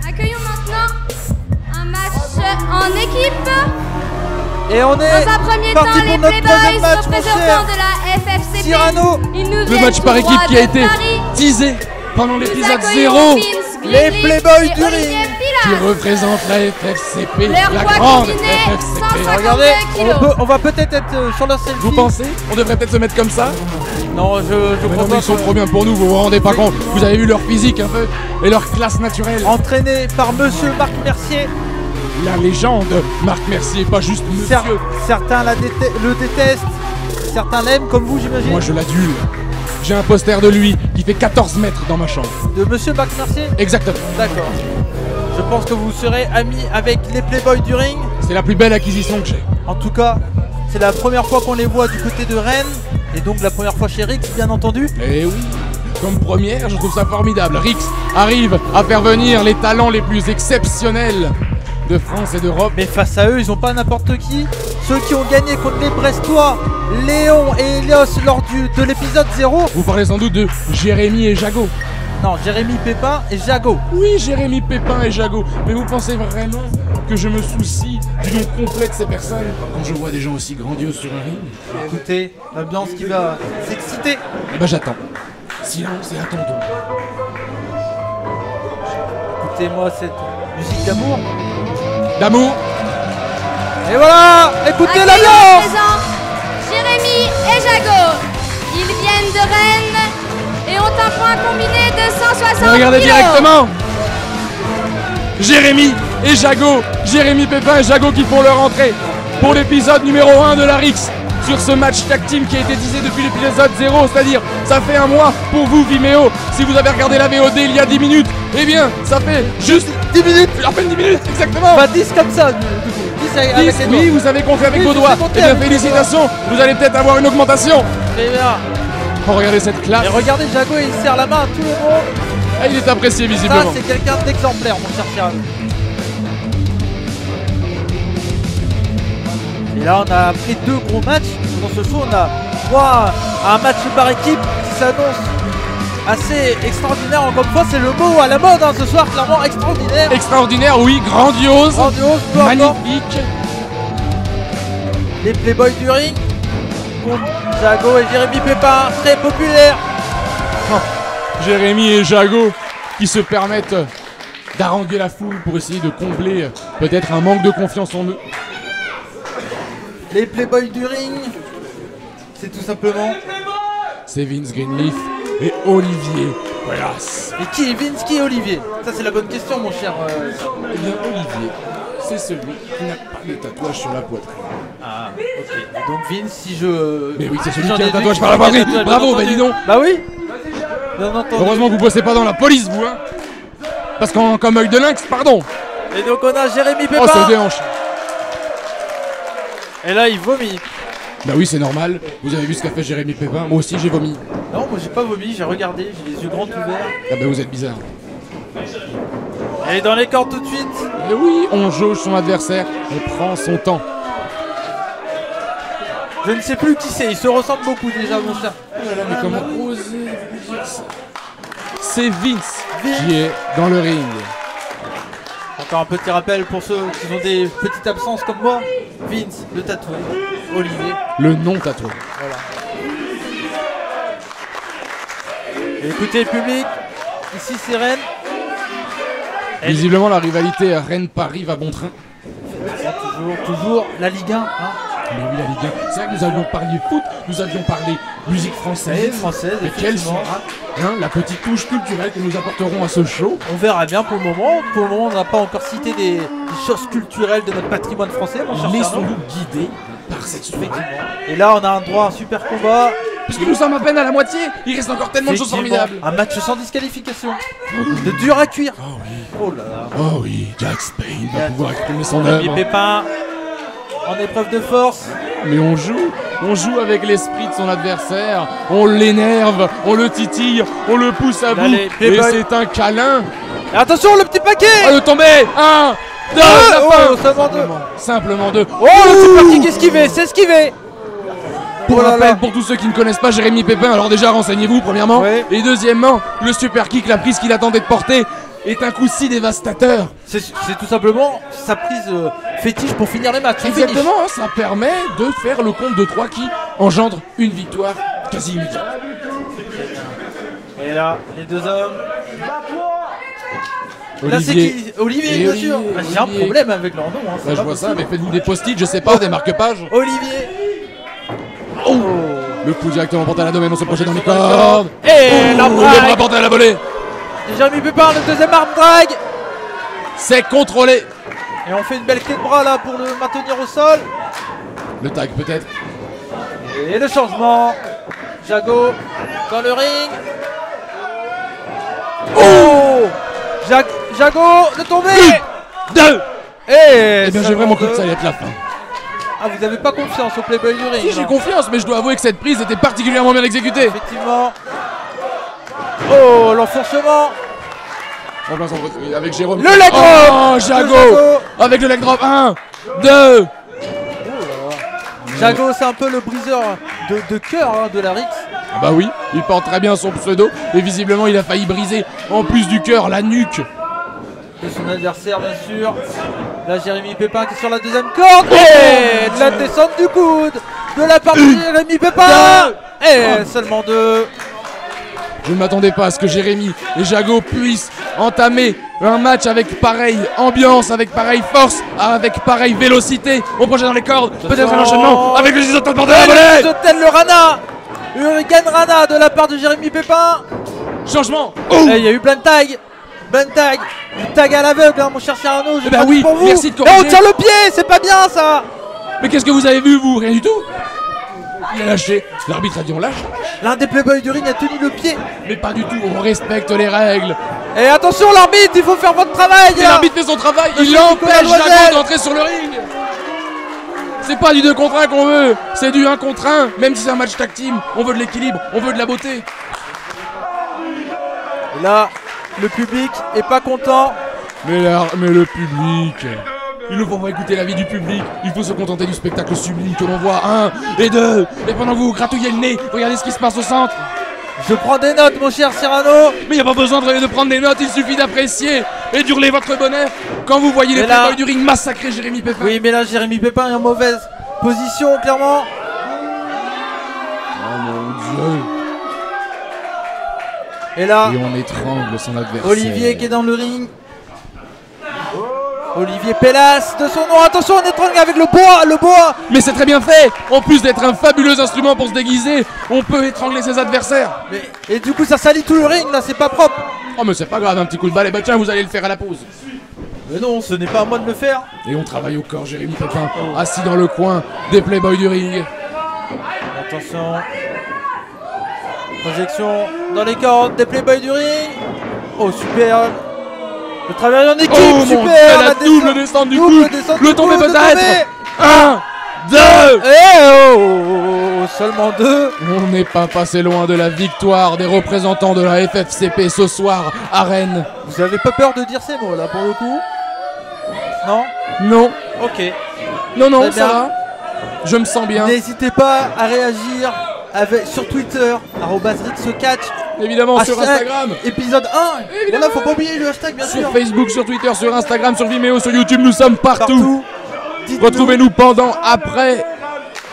Speaker 3: Accueillons maintenant un match en équipe.
Speaker 2: Et on est
Speaker 3: Dans un premier
Speaker 2: parti
Speaker 3: temps,
Speaker 2: pour
Speaker 3: les
Speaker 2: notre troisième
Speaker 3: Playboys,
Speaker 2: match, mon
Speaker 3: représentants
Speaker 2: cher.
Speaker 3: de la FFCP.
Speaker 2: Cyrano.
Speaker 3: Ils nous
Speaker 1: Le
Speaker 3: viennent
Speaker 1: match
Speaker 3: tout
Speaker 1: par équipe
Speaker 3: droit
Speaker 1: qui a
Speaker 3: de
Speaker 1: été
Speaker 3: Paris.
Speaker 1: teasé pendant
Speaker 3: Nous
Speaker 1: l'épisode
Speaker 3: accueillons
Speaker 1: 0,
Speaker 3: Vince
Speaker 2: Les
Speaker 3: Greenleaf
Speaker 2: Playboys
Speaker 3: et
Speaker 2: du
Speaker 3: Olivier
Speaker 2: ring.
Speaker 1: qui
Speaker 3: Pilar.
Speaker 1: représente la FFCP,
Speaker 3: Leur
Speaker 1: la
Speaker 3: poids
Speaker 1: grande
Speaker 3: combiné,
Speaker 1: FFCP.
Speaker 3: 152
Speaker 2: Regardez,
Speaker 3: kilos.
Speaker 2: on va peut-être être sur leur selfie.
Speaker 1: Vous pensez? On devrait peut-être se mettre comme ça?
Speaker 2: Non, je
Speaker 1: Mais
Speaker 2: crois
Speaker 1: non, mais
Speaker 2: pas
Speaker 1: ils sont
Speaker 2: que-
Speaker 1: trop bien pour nous, vous vous rendez pas compte. Vous avez vu leur physique un peu et leur classe naturelle.
Speaker 2: Entraîné par monsieur Marc Mercier.
Speaker 1: La légende, Marc Mercier, pas juste
Speaker 2: Cer-
Speaker 1: monsieur.
Speaker 2: certains le détestent, certains l'aiment, comme vous, j'imagine.
Speaker 1: Moi je l'adule. J'ai un poster de lui qui fait 14 mètres dans ma chambre.
Speaker 2: De monsieur Marc Mercier.
Speaker 1: Exactement.
Speaker 2: D'accord. Je pense que vous serez amis avec les Playboys du ring.
Speaker 1: C'est la plus belle acquisition que j'ai.
Speaker 2: En tout cas, c'est la première fois qu'on les voit du côté de Rennes. Et donc la première fois chez Rix, bien entendu.
Speaker 1: Eh oui, comme première, je trouve ça formidable. Rix arrive à faire venir les talents les plus exceptionnels de France et d'Europe.
Speaker 2: Mais face à eux, ils ont pas n'importe qui. Ceux qui ont gagné contre les Brestois, Léon et Elios lors de l'épisode 0.
Speaker 1: Vous parlez sans doute de Jérémy et Jago.
Speaker 2: Non, Jérémy Pépin et Jago.
Speaker 1: Oui, Jérémy Pépin et Jago. Mais vous pensez vraiment que je me soucie du nom complet de ces personnes quand je vois des gens aussi grandioses sur un ring?
Speaker 2: Écoutez, l'ambiance qui va s'exciter.
Speaker 1: Eh ben j'attends. Silence et attendons.
Speaker 2: Écoutez-moi cette musique d'amour.
Speaker 1: D'amour.
Speaker 2: Et voilà, écoutez
Speaker 3: Accueillons à
Speaker 2: l'ambiance.
Speaker 3: présent Jérémy et Jago. Ils viennent de Rennes et ont un point combiné de 160
Speaker 1: Regardez
Speaker 3: kilos.
Speaker 1: directement. Jérémy et Jago. Jérémy Pépin et Jago qui font leur entrée pour l'épisode numéro 1 de la Rix. Sur ce match tag team qui a été teasé depuis l'épisode 0, c'est-à-dire ça fait un mois pour vous Vimeo. Si vous avez regardé la VOD il y a 10 minutes, eh bien ça fait juste 10 minutes, à peine 10 minutes exactement.
Speaker 2: Bah 10 comme ça, du coup. 10 avec
Speaker 1: 10,
Speaker 2: les
Speaker 1: oui,
Speaker 2: doigts.
Speaker 1: vous savez compter avec
Speaker 2: Oui,
Speaker 1: vos
Speaker 2: je
Speaker 1: doigts.
Speaker 2: sais compter
Speaker 1: Eh bien
Speaker 2: avec mes
Speaker 1: félicitations, vous allez peut-être avoir une augmentation.
Speaker 2: Très bien.
Speaker 1: Oh, regardez cette classe.
Speaker 2: Et regardez Jago, il serre la main à tout le monde.
Speaker 1: Ah, il est apprécié
Speaker 2: Ça,
Speaker 1: visiblement.
Speaker 2: c'est quelqu'un d'exemplaire, mon cher Cyrano. Et là, on a pris 2 gros matchs. Dans ce show, on a droit à un match par équipe qui s'annonce assez extraordinaire. Encore une fois, c'est le mot à la mode hein, ce soir, clairement extraordinaire.
Speaker 1: Extraordinaire, oui, grandiose,
Speaker 2: Grandiose, peu importe.
Speaker 1: magnifique.
Speaker 2: Les Playboys du ring contre Jago et Jérémy Pépin, très populaire.
Speaker 1: Jérémy et Jago qui se permettent d'haranguer la foule pour essayer de combler peut-être un manque de confiance en eux.
Speaker 2: Les Playboys du ring, c'est tout simplement.
Speaker 1: C'est Vince Greenleaf et Olivier Plas.
Speaker 2: Et qui est Vince, qui est Olivier? Ça, c'est la bonne question, mon cher.
Speaker 1: Eh bien, Olivier, c'est celui qui n'a pas de tatouage sur la poitrine.
Speaker 2: Ah, ok. Donc Vince, si je.
Speaker 1: Mais oui, c'est celui
Speaker 2: J'en
Speaker 1: qui a
Speaker 2: ai
Speaker 1: un tatouage
Speaker 2: vu
Speaker 1: par la
Speaker 2: qui a un
Speaker 1: poitrine.
Speaker 2: tatouage,
Speaker 1: Bravo,
Speaker 2: bien
Speaker 1: bah
Speaker 2: entendu.
Speaker 1: dis donc.
Speaker 2: Bah oui. Bien entendu.
Speaker 1: Heureusement que vous bossez pas dans la police, vous, hein. Parce qu'en comme œil de lynx, pardon.
Speaker 2: Et donc on a Jérémy Pépin.
Speaker 1: Oh, ça déhanche.
Speaker 2: Et là, il vomit.
Speaker 1: Bah oui, c'est normal. Vous avez vu ce qu'a fait Jérémy Pépin? Moi aussi, j'ai vomi.
Speaker 2: Non, moi j'ai pas vomi, j'ai regardé, j'ai les yeux grands ouverts.
Speaker 1: Ah bah vous êtes bizarre.
Speaker 2: Et dans les cordes tout de suite.
Speaker 1: Et oui, on jauge son adversaire et prend son temps.
Speaker 2: Je ne sais plus qui c'est, ils se ressemblent beaucoup déjà, mon cher.
Speaker 1: Mais comment oser dire ça? C'est Vince qui est dans le ring.
Speaker 2: Encore un petit rappel pour ceux qui ont des petites absences comme moi. Vince, le tatoué. Olivier.
Speaker 1: Le non tatoué.
Speaker 2: Voilà. Et écoutez le public, ici c'est Rennes.
Speaker 1: Visiblement la rivalité Rennes-Paris va bon train.
Speaker 2: Toujours la Ligue 1. Hein.
Speaker 1: Mais oui, la Ligue 1. C'est vrai que nous avions parlé foot, nous avions parlé musique française.
Speaker 2: Et
Speaker 1: quelle sera la petite touche culturelle que nous apporterons à ce show?
Speaker 2: On verra bien pour le moment. Pour le moment, on n'a pas encore cité des choses culturelles de notre patrimoine français, mon cher.
Speaker 1: Laissons-nous guider par cette soirée.
Speaker 2: Et là, on a un droit à un super combat.
Speaker 1: Puisque nous sommes à peine à la moitié, il reste encore tellement de choses formidables.
Speaker 2: Un match sans disqualification. De dur à cuire.
Speaker 1: Oh oui.
Speaker 2: Oh là là.
Speaker 1: Oh oui, Jack Spain va pouvoir exprimer son
Speaker 2: Jérémy
Speaker 1: œuvre.
Speaker 2: Pépin en épreuve de force.
Speaker 1: Mais on joue avec l'esprit de son adversaire. On l'énerve, on le titille, on le pousse à bout.
Speaker 2: Allez,
Speaker 1: et c'est un câlin.
Speaker 2: Et attention, le petit paquet.
Speaker 1: Oh, le tombé. 1, 2, simplement 2.
Speaker 2: Oh, le super kick esquivé, c'est esquivé.
Speaker 1: Pour rappel, pour tous ceux qui ne connaissent pas Jérémy Pépin, alors déjà renseignez-vous premièrement.
Speaker 2: Ouais.
Speaker 1: Et deuxièmement, le super kick, la prise qu'il attendait de porter, est un coup si dévastateur.
Speaker 2: C'est tout simplement sa prise fétiche pour finir les matchs.
Speaker 1: Exactement, hein, ça permet de faire le compte de 3 qui engendre une victoire quasi immédiate.
Speaker 2: Et là, les deux hommes.
Speaker 1: Olivier.
Speaker 2: Là, c'est qui? Olivier, bien sûr. Ah, j'ai un problème avec leur nom. Hein,
Speaker 1: je vois ça, mais faites-vous des post-it, je sais pas, des marque-pages.
Speaker 2: Olivier.
Speaker 1: Oh. Le coup directement porté à la domaine, on se projette dans les cordes.
Speaker 2: Et
Speaker 1: le bras porté à la volée.
Speaker 2: Jérémy Pépin, le deuxième arm drag.
Speaker 1: C'est contrôlé.
Speaker 2: Et on fait une belle clé de bras là pour le maintenir au sol.
Speaker 1: Le tag peut-être.
Speaker 2: Et le changement. Jago dans le ring. Oh, Jago de tomber.
Speaker 1: 2.
Speaker 2: Et
Speaker 1: bien j'ai vraiment cru que ça allait être la fin.
Speaker 2: Ah, vous avez pas confiance au Playboy du ring?
Speaker 1: Si, j'ai confiance, mais je dois avouer que cette prise était particulièrement bien exécutée.
Speaker 2: Effectivement. Oh, l'enfoncement.
Speaker 1: Avec Jérôme.
Speaker 2: Le leg drop.
Speaker 1: Oh, Jago. Avec le leg drop. 1, 2.
Speaker 2: Jago, c'est un peu le briseur de cœur hein, de la Rix.
Speaker 1: Ah bah oui, il porte très bien son pseudo. Et visiblement, il a failli briser, en plus du cœur, la nuque
Speaker 2: de son adversaire, bien sûr. Là, Jérémy Pépin qui est sur la deuxième corde. Et de la descente du coude de la part de Jérémy Pépin. Et seulement 2.
Speaker 1: Je ne m'attendais pas à ce que Jérémy et Jago puissent entamer un match avec pareille ambiance, avec pareille force, avec pareille vélocité. On projette dans les cordes, peut-être un enchaînement avec le Gisotel porté à la volée.
Speaker 2: Gisotel, le Rana. Hurricane Rana de la part de Jérémy Pépin.
Speaker 1: Changement.
Speaker 2: Il y a eu plein de tags. Plein de tags. Le tag à l'aveugle, hein, mon cher Cyrano.
Speaker 1: Bah oui,
Speaker 2: pour vous.
Speaker 1: merci de corriger.
Speaker 2: Et on tire le pied, c'est pas bien ça.
Speaker 1: Mais qu'est-ce que vous avez vu, vous? Rien du tout. Il a lâché. L'arbitre a dit on lâche.
Speaker 2: L'un des playboys du ring a tenu le pied.
Speaker 1: Mais pas du tout, on respecte les règles.
Speaker 2: Et attention l'arbitre, il faut faire votre travail.
Speaker 1: L'arbitre fait son travail, il empêche Jago d'entrer sur le ring. C'est pas du 2 contre 1 qu'on veut, c'est du 1 contre 1. Même si c'est un match tag team, on veut de l'équilibre, on veut de la beauté.
Speaker 2: Et là, le public est pas content.
Speaker 1: Mais le public... Il ne faut pas écouter l'avis du public, il faut se contenter du spectacle sublime que l'on voit. 1 et 2. Et pendant que vous gratouillez le nez, regardez ce qui se passe au centre.
Speaker 2: Je prends des notes, mon cher Cyrano.
Speaker 1: Mais il n'y a pas besoin de prendre des notes, il suffit d'apprécier et d'hurler votre bonheur quand vous voyez les playboys du ring massacrer Jérémy Pépin.
Speaker 2: Oui, mais là, Jérémy Pépin est en mauvaise position, clairement.
Speaker 1: Oh mon Dieu.
Speaker 2: Et là,
Speaker 1: et on étrangle son adversaire.
Speaker 2: Olivier qui est dans le ring. Olivier Pélas de son nom, attention on étrangle avec le bois.
Speaker 1: Mais c'est très bien fait. En plus d'être un fabuleux instrument pour se déguiser, on peut étrangler ses adversaires.
Speaker 2: Et du coup ça salit tout le ring là, c'est pas propre.
Speaker 1: Oh mais c'est pas grave, un petit coup de balai, bah tiens vous allez le faire à la pause.
Speaker 2: Mais non, ce n'est pas à moi de le faire.
Speaker 1: Et on travaille au corps, Jérémy Pépin, assis dans le coin des playboys du ring.
Speaker 2: Attention. Projection dans les cordes des playboys du ring. Oh super. Le travail en équipe, super.
Speaker 1: La double descente du coude. Le tombé peut-être. 1, 2.
Speaker 2: Et seulement 2.
Speaker 1: On n'est pas passé loin de la victoire des représentants de la FFCP ce soir à Rennes.
Speaker 2: Vous avez pas peur de dire ces mots là pour le coup? Non?
Speaker 1: Non.
Speaker 2: Ok.
Speaker 1: Non,
Speaker 2: Très
Speaker 1: ça
Speaker 2: bien.
Speaker 1: va. Je me sens bien.
Speaker 2: N'hésitez pas à réagir sur Twitter, @RixCatch.
Speaker 1: Évidemment sur
Speaker 2: Hashtag
Speaker 1: Instagram.
Speaker 2: Épisode 1.
Speaker 1: Évidemment.
Speaker 2: Voilà, faut pas oublier le hashtag bien
Speaker 1: Sur
Speaker 2: sûr.
Speaker 1: Facebook, sur Twitter, sur Instagram, sur Vimeo, sur YouTube, nous sommes partout.
Speaker 2: Partout. Dites-nous.
Speaker 1: Retrouvez-nous pendant, après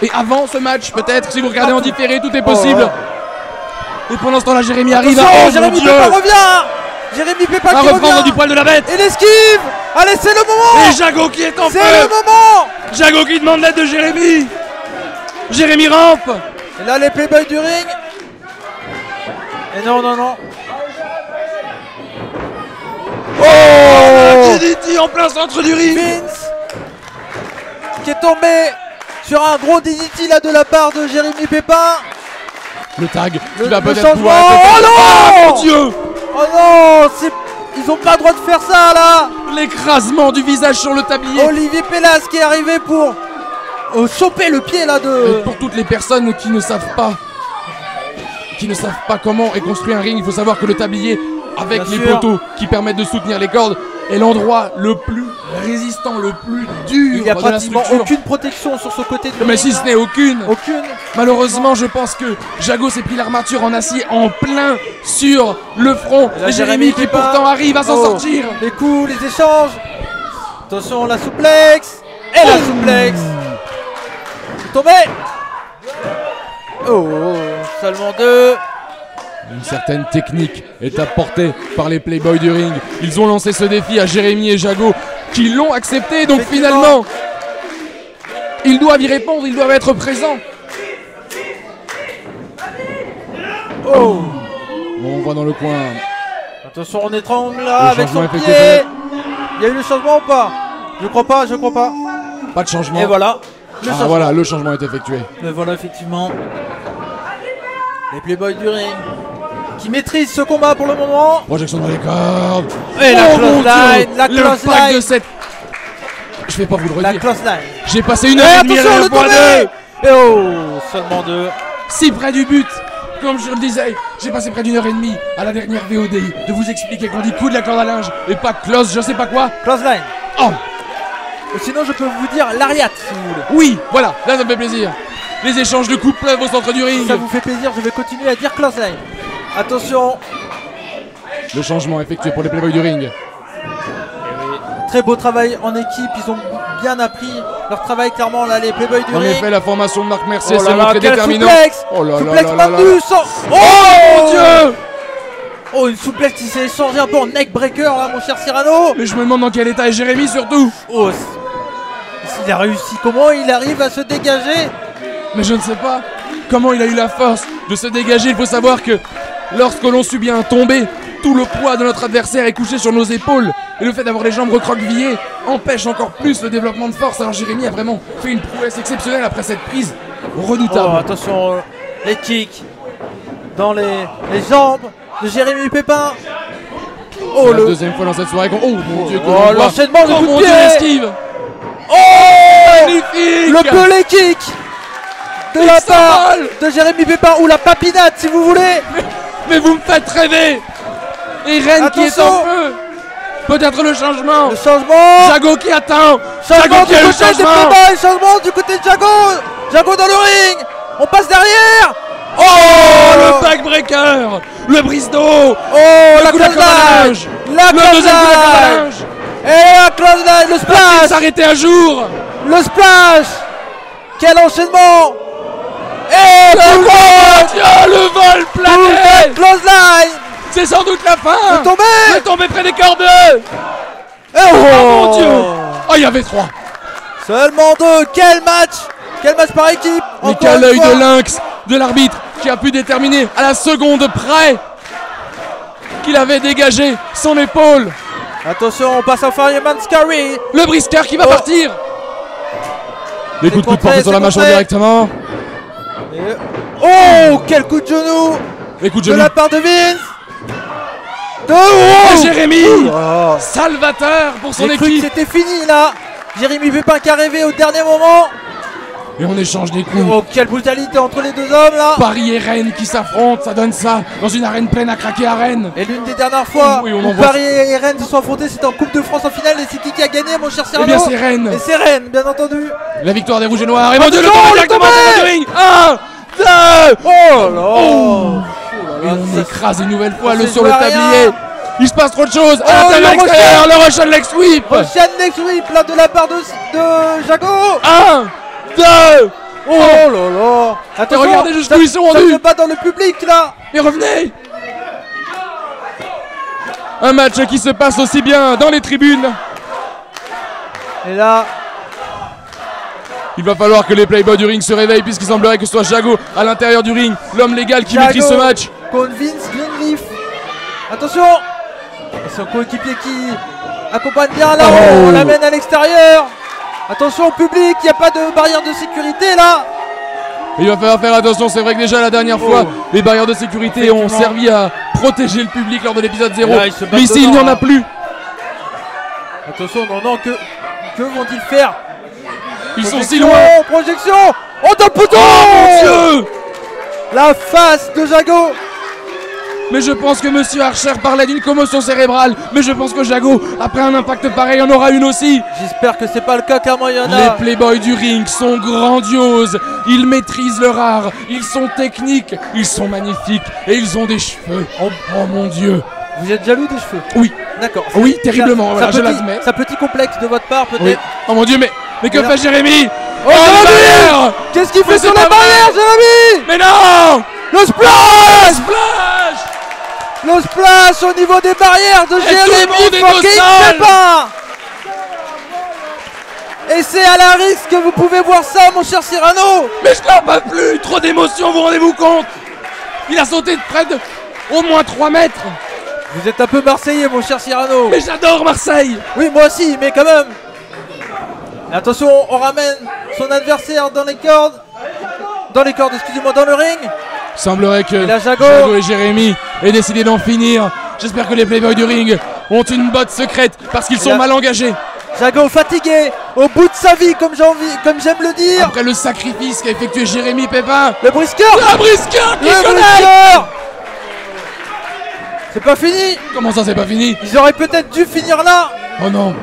Speaker 1: et avant ce match peut-être. Si vous regardez en différé, tout est possible. Et pendant ce temps-là, Jérémy arrive à
Speaker 2: Attention,
Speaker 1: mon
Speaker 2: Jérémy
Speaker 1: Dieu,
Speaker 2: Pépin revient. Jérémy Pépin
Speaker 1: à
Speaker 2: qui
Speaker 1: reprendre
Speaker 2: revient.
Speaker 1: du poil de la bête.
Speaker 2: Il esquive. Allez, c'est le moment.
Speaker 1: Et Jago qui est en feu.
Speaker 2: C'est le moment.
Speaker 1: Jago qui demande l'aide de Jérémy. Jérémy rampe.
Speaker 2: Et là, les playboys du ring. Et non.
Speaker 1: Oh, DDT en plein centre du ring.
Speaker 2: Vince qui est tombé sur un gros DDT là de la part de Jérémy Pépin.
Speaker 1: Le tag
Speaker 2: Le-
Speaker 1: qui va
Speaker 2: le
Speaker 1: peut-être
Speaker 2: changement.
Speaker 1: pouvoir être...
Speaker 2: Oh non.
Speaker 1: Ah, mon Dieu.
Speaker 2: Oh non, ils ont pas le droit de faire ça là.
Speaker 1: L'écrasement du visage sur le tablier.
Speaker 2: Olivier Pélas qui est arrivé pour choper le pied là
Speaker 1: Et
Speaker 2: de...
Speaker 1: pour toutes les personnes qui ne savent pas comment est construit un ring, il faut savoir que le tablier avec
Speaker 2: Bien
Speaker 1: les
Speaker 2: sûr.
Speaker 1: poteaux qui permettent de soutenir les cordes est l'endroit le plus résistant, le plus dur
Speaker 2: Il n'y a
Speaker 1: de la
Speaker 2: pratiquement
Speaker 1: structure.
Speaker 2: aucune protection sur ce côté de
Speaker 1: Mais si ce n'est aucune.
Speaker 2: Aucune.
Speaker 1: Malheureusement, je pense que Jago s'est pris l'armature en acier en plein sur le front.
Speaker 2: Et là,
Speaker 1: Et Jérémy qui
Speaker 2: Pépin.
Speaker 1: pourtant arrive à s'en
Speaker 2: Oh,
Speaker 1: sortir.
Speaker 2: Les coups, les échanges. Attention, la souplex. Et la souplex. Tombé. Oh, seulement 2.
Speaker 1: Une certaine technique est apportée par les Playboys du ring. Ils ont lancé ce défi à Jérémy et Jago qui l'ont accepté. Donc
Speaker 2: Effectivement.
Speaker 1: finalement, ils doivent y répondre, ils doivent être présents.
Speaker 2: Oh.
Speaker 1: On voit dans le coin.
Speaker 2: Attention, on étrangle là
Speaker 1: Le
Speaker 2: avec
Speaker 1: changement
Speaker 2: son
Speaker 1: effectué.
Speaker 2: pied. Il y a eu le changement ou pas? Je crois pas.
Speaker 1: Pas de changement.
Speaker 2: Et voilà. Le
Speaker 1: Ah
Speaker 2: changement.
Speaker 1: voilà, le changement est effectué.
Speaker 2: Mais voilà, effectivement. Les Playboys du ring qui maîtrisent ce combat pour le moment.
Speaker 1: Projection dans les cordes.
Speaker 2: Et la
Speaker 1: Oh
Speaker 2: close
Speaker 1: mon Dieu,
Speaker 2: line, la
Speaker 1: le
Speaker 2: close
Speaker 1: pack
Speaker 2: line.
Speaker 1: de cette... Je vais pas vous le
Speaker 2: La
Speaker 1: redire.
Speaker 2: close line.
Speaker 1: J'ai passé une
Speaker 2: Et
Speaker 1: heure et demie à
Speaker 2: attention,
Speaker 1: la
Speaker 2: le
Speaker 1: fois
Speaker 2: tombé.
Speaker 1: deux.
Speaker 2: Et oh, seulement 2.
Speaker 1: Si près du but. Comme je le disais, j'ai passé près d'une heure et demie à la dernière VOD de vous expliquer qu'on dit coup de la corde à linge et pas close, je sais pas quoi.
Speaker 2: Close line.
Speaker 1: Oh,
Speaker 2: Ou sinon, je peux vous dire l'Ariat si vous voulez.
Speaker 1: oui, voilà, là ça me fait plaisir. Les échanges de coups pleuvent au centre du
Speaker 2: Si
Speaker 1: ring.
Speaker 2: ça vous fait plaisir, je vais continuer à dire close line. Attention.
Speaker 1: Le changement effectué pour les Playboys du ring.
Speaker 2: Très beau travail en équipe. Ils ont bien appris leur travail clairement là, les Playboys du
Speaker 1: En
Speaker 2: ring.
Speaker 1: effet, la formation de Marc Mercier
Speaker 2: Oh là
Speaker 1: s'est
Speaker 2: là,
Speaker 1: montrée
Speaker 2: quel
Speaker 1: déterminante.
Speaker 2: souplex.
Speaker 1: Oh là là
Speaker 2: Souplex
Speaker 1: là là là.
Speaker 2: maintenu sans...
Speaker 1: Oh mon Dieu!
Speaker 2: Oh, une souplex qui s'est échangée un peu en neck breaker là, mon cher Cyrano.
Speaker 1: Mais je me demande dans quel état est Jérémy surtout.
Speaker 2: Oh, il a réussi. Comment il arrive à se dégager?
Speaker 1: Mais je ne sais pas comment il a eu la force de se dégager. Il faut savoir que lorsque l'on subit un tombé, tout le poids de notre adversaire est couché sur nos épaules. Et le fait d'avoir les jambes recroquevillées empêche encore plus le développement de force. Alors Jérémy a vraiment fait une prouesse exceptionnelle après cette prise redoutable.
Speaker 2: Oh, attention, les kicks dans les jambes de Jérémy Pépin. Oh,
Speaker 1: C'est la deuxième fois dans cette soirée qu'on... Oh mon Dieu, que l'on voit.
Speaker 2: l'enchaînement de
Speaker 1: Oh
Speaker 2: coups de
Speaker 1: mon Dieu,
Speaker 2: pied.
Speaker 1: l'esquive.
Speaker 2: Oh,
Speaker 1: Magnifique.
Speaker 2: le pelé kick de la
Speaker 1: Il
Speaker 2: part
Speaker 1: s'envole.
Speaker 2: de Jérémy Pépin ou la papinade si vous voulez.
Speaker 1: Mais vous me faites rêver. Et Rennes qui est en
Speaker 2: Attention.
Speaker 1: feu. Peut-être le changement.
Speaker 2: Le changement.
Speaker 1: Jago qui attend.
Speaker 2: Changement
Speaker 1: Jago
Speaker 2: du
Speaker 1: qui a eu le
Speaker 2: côté des
Speaker 1: changement.
Speaker 2: Playboys, changement du côté de Jago. Jago dans le ring. On passe derrière.
Speaker 1: Oh, le backbreaker. Le brise-dos.
Speaker 2: Oh,
Speaker 1: Le
Speaker 2: la
Speaker 1: coup de la
Speaker 2: close
Speaker 1: corde à
Speaker 2: line.
Speaker 1: linge.
Speaker 2: La
Speaker 1: Le
Speaker 2: close
Speaker 1: deuxième coup de la corde à
Speaker 2: line.
Speaker 1: linge.
Speaker 2: Et la close line, le
Speaker 1: Va-t-il
Speaker 2: splash.
Speaker 1: s'arrêter un jour?
Speaker 2: Le splash. Quel enchaînement. Et
Speaker 1: Oh mon Dieu, le vol plané.
Speaker 2: close line.
Speaker 1: C'est sans doute la fin.
Speaker 2: Le tombé.
Speaker 1: Le tombé près des cordes.
Speaker 2: Oh,
Speaker 1: Oh mon Dieu. Oh, il y avait 3.
Speaker 2: Seulement 2. Quel match par équipe.
Speaker 1: Mais
Speaker 2: Encore
Speaker 1: quel
Speaker 2: une
Speaker 1: œil
Speaker 2: fois.
Speaker 1: de lynx de l'arbitre qui a pu déterminer à la seconde près qu'il avait dégagé son épaule.
Speaker 2: Attention, on passe à Fireman Scary.
Speaker 1: Le brisqueur qui va
Speaker 2: Oh.
Speaker 1: partir. Les coups de coude
Speaker 2: contré,
Speaker 1: portés sur la
Speaker 2: c'est
Speaker 1: mâchoire
Speaker 2: contré.
Speaker 1: directement.
Speaker 2: Oh, quel coup de genou
Speaker 1: Les coups de
Speaker 2: de
Speaker 1: genou.
Speaker 2: la part de Vince. De
Speaker 1: Et Jérémy,
Speaker 2: Oh.
Speaker 1: salvateur pour son
Speaker 2: J'ai cru que
Speaker 1: équipe.
Speaker 2: c'était fini là. Jérémy Pépin qui est arrivé au dernier moment.
Speaker 1: et on échange des coups.
Speaker 2: Oh, quelle brutalité entre les deux hommes là.
Speaker 1: Paris et Rennes qui s'affrontent, ça donne ça dans une arène pleine à craquer à Rennes.
Speaker 2: Et l'une des dernières fois
Speaker 1: Oui, on
Speaker 2: où
Speaker 1: en voit.
Speaker 2: Paris et Rennes se sont affrontés, c'était en Coupe de France en finale et c'est qui a gagné, mon cher Cyrano?
Speaker 1: Eh bien c'est Rennes.
Speaker 2: Et c'est Rennes, bien entendu.
Speaker 1: La victoire des Rouges et Noirs. Et mon Dieu, le
Speaker 2: Attention,
Speaker 1: combat
Speaker 2: le
Speaker 1: directement
Speaker 2: tombé.
Speaker 1: sur le ring. 1, 2.
Speaker 2: Oh là.
Speaker 1: Oh.
Speaker 2: Oh
Speaker 1: Et
Speaker 2: là,
Speaker 1: on
Speaker 2: ça-
Speaker 1: écrase une nouvelle fois
Speaker 2: ça
Speaker 1: le
Speaker 2: se
Speaker 1: sur le
Speaker 2: voit
Speaker 1: tablier.
Speaker 2: rien.
Speaker 1: Il se passe trop de choses.
Speaker 2: Oh,
Speaker 1: À l'intérieur, à
Speaker 2: le
Speaker 1: l'extérieur, le Russian leg sweep.
Speaker 2: Ocean Next Sweep là de la part de Jago.
Speaker 1: 1, 2.
Speaker 2: Oh là là. Attention,
Speaker 1: regardez jusqu'où
Speaker 2: ça-
Speaker 1: ils sont
Speaker 2: ça
Speaker 1: rendus.
Speaker 2: se bat dans le public là.
Speaker 1: Et revenez. Un match qui se passe aussi bien dans les tribunes.
Speaker 2: Et là,
Speaker 1: Il va falloir que les playboys du ring se réveillent puisqu'il semblerait que ce soit Jago à l'intérieur du ring, l'homme légal qui
Speaker 2: Jago
Speaker 1: maîtrise ce match.
Speaker 2: contre Vince Greenleaf. Attention. Et son coéquipier qui accompagne bien là.
Speaker 1: Oh.
Speaker 2: On l'amène à l'extérieur. Attention au public, il n'y a pas de barrière de sécurité là.
Speaker 1: Et il va falloir faire attention, c'est vrai que déjà la dernière fois, les barrières de sécurité ont
Speaker 2: Effectivement.
Speaker 1: servi à protéger le public lors de l'épisode 0.
Speaker 2: Et là, ils se battent
Speaker 1: Mais ici, il n'y en a
Speaker 2: dedans,
Speaker 1: plus.
Speaker 2: Attention, non, que vont-ils faire?
Speaker 1: Ils sont
Speaker 2: Projection,
Speaker 1: si loin.
Speaker 2: Projection. Oh, dans le poteau.
Speaker 1: Oh mon Dieu!
Speaker 2: La face de Jago.
Speaker 1: Mais je pense que Monsieur Archer parlait d'une commotion cérébrale. Mais je pense que Jago, après un impact pareil, en aura une aussi.
Speaker 2: J'espère que c'est pas le cas, clairement il y en
Speaker 1: Les
Speaker 2: a.
Speaker 1: playboys du ring sont grandioses. Ils maîtrisent leur art. Ils sont techniques. Ils sont magnifiques. Et ils ont des cheveux. Oh mon Dieu.
Speaker 2: Vous êtes jaloux des cheveux?
Speaker 1: Oui.
Speaker 2: D'accord.
Speaker 1: Oui, terriblement, voilà, je
Speaker 2: petit,
Speaker 1: l'admets.
Speaker 2: C'est un petit complexe de votre part peut-être.
Speaker 1: Oui. Oh mon Dieu, mais que
Speaker 2: Voilà.
Speaker 1: fait Jérémy?
Speaker 2: Oh,
Speaker 1: les barrières.
Speaker 2: Qu'est-ce qu'il
Speaker 1: Mais
Speaker 2: fait
Speaker 1: c'est
Speaker 2: sur la
Speaker 1: pas
Speaker 2: barrière, Jérémy?
Speaker 1: Mais non!
Speaker 2: Le splash!
Speaker 1: Splash!
Speaker 2: Le splash au niveau des barrières de
Speaker 1: tout le
Speaker 2: Jérémy
Speaker 1: monde est au
Speaker 2: fucking
Speaker 1: sol.
Speaker 2: Pépin. Et c'est à la risque que vous pouvez voir ça, mon cher Cyrano.
Speaker 1: Mais je n'en peux plus! Trop d'émotions, vous rendez-vous compte? Il a sauté de près de au moins 3 mètres!
Speaker 2: Vous êtes un peu marseillais, mon cher Cyrano.
Speaker 1: Mais j'adore Marseille!
Speaker 2: Oui, moi aussi, mais quand même. Et attention, on ramène son adversaire dans les cordes. Dans les cordes, excusez-moi, dans le ring.
Speaker 1: Il semblerait que
Speaker 2: là, Jago.
Speaker 1: et Jérémy aient décidé d'en finir. J'espère que les playboys du ring ont une botte secrète parce qu'ils sont
Speaker 2: là-
Speaker 1: mal engagés.
Speaker 2: Jago fatigué, au bout de sa vie, comme j'aime le dire.
Speaker 1: Après le sacrifice qu'a effectué Jérémy Pépin.
Speaker 2: Le brisqueur.
Speaker 1: La brisqueur qui
Speaker 2: Le
Speaker 1: connaît!
Speaker 2: brisqueur. C'est pas fini.
Speaker 1: Comment ça, c'est pas fini?
Speaker 2: Ils auraient peut-être dû finir là.
Speaker 1: Oh non!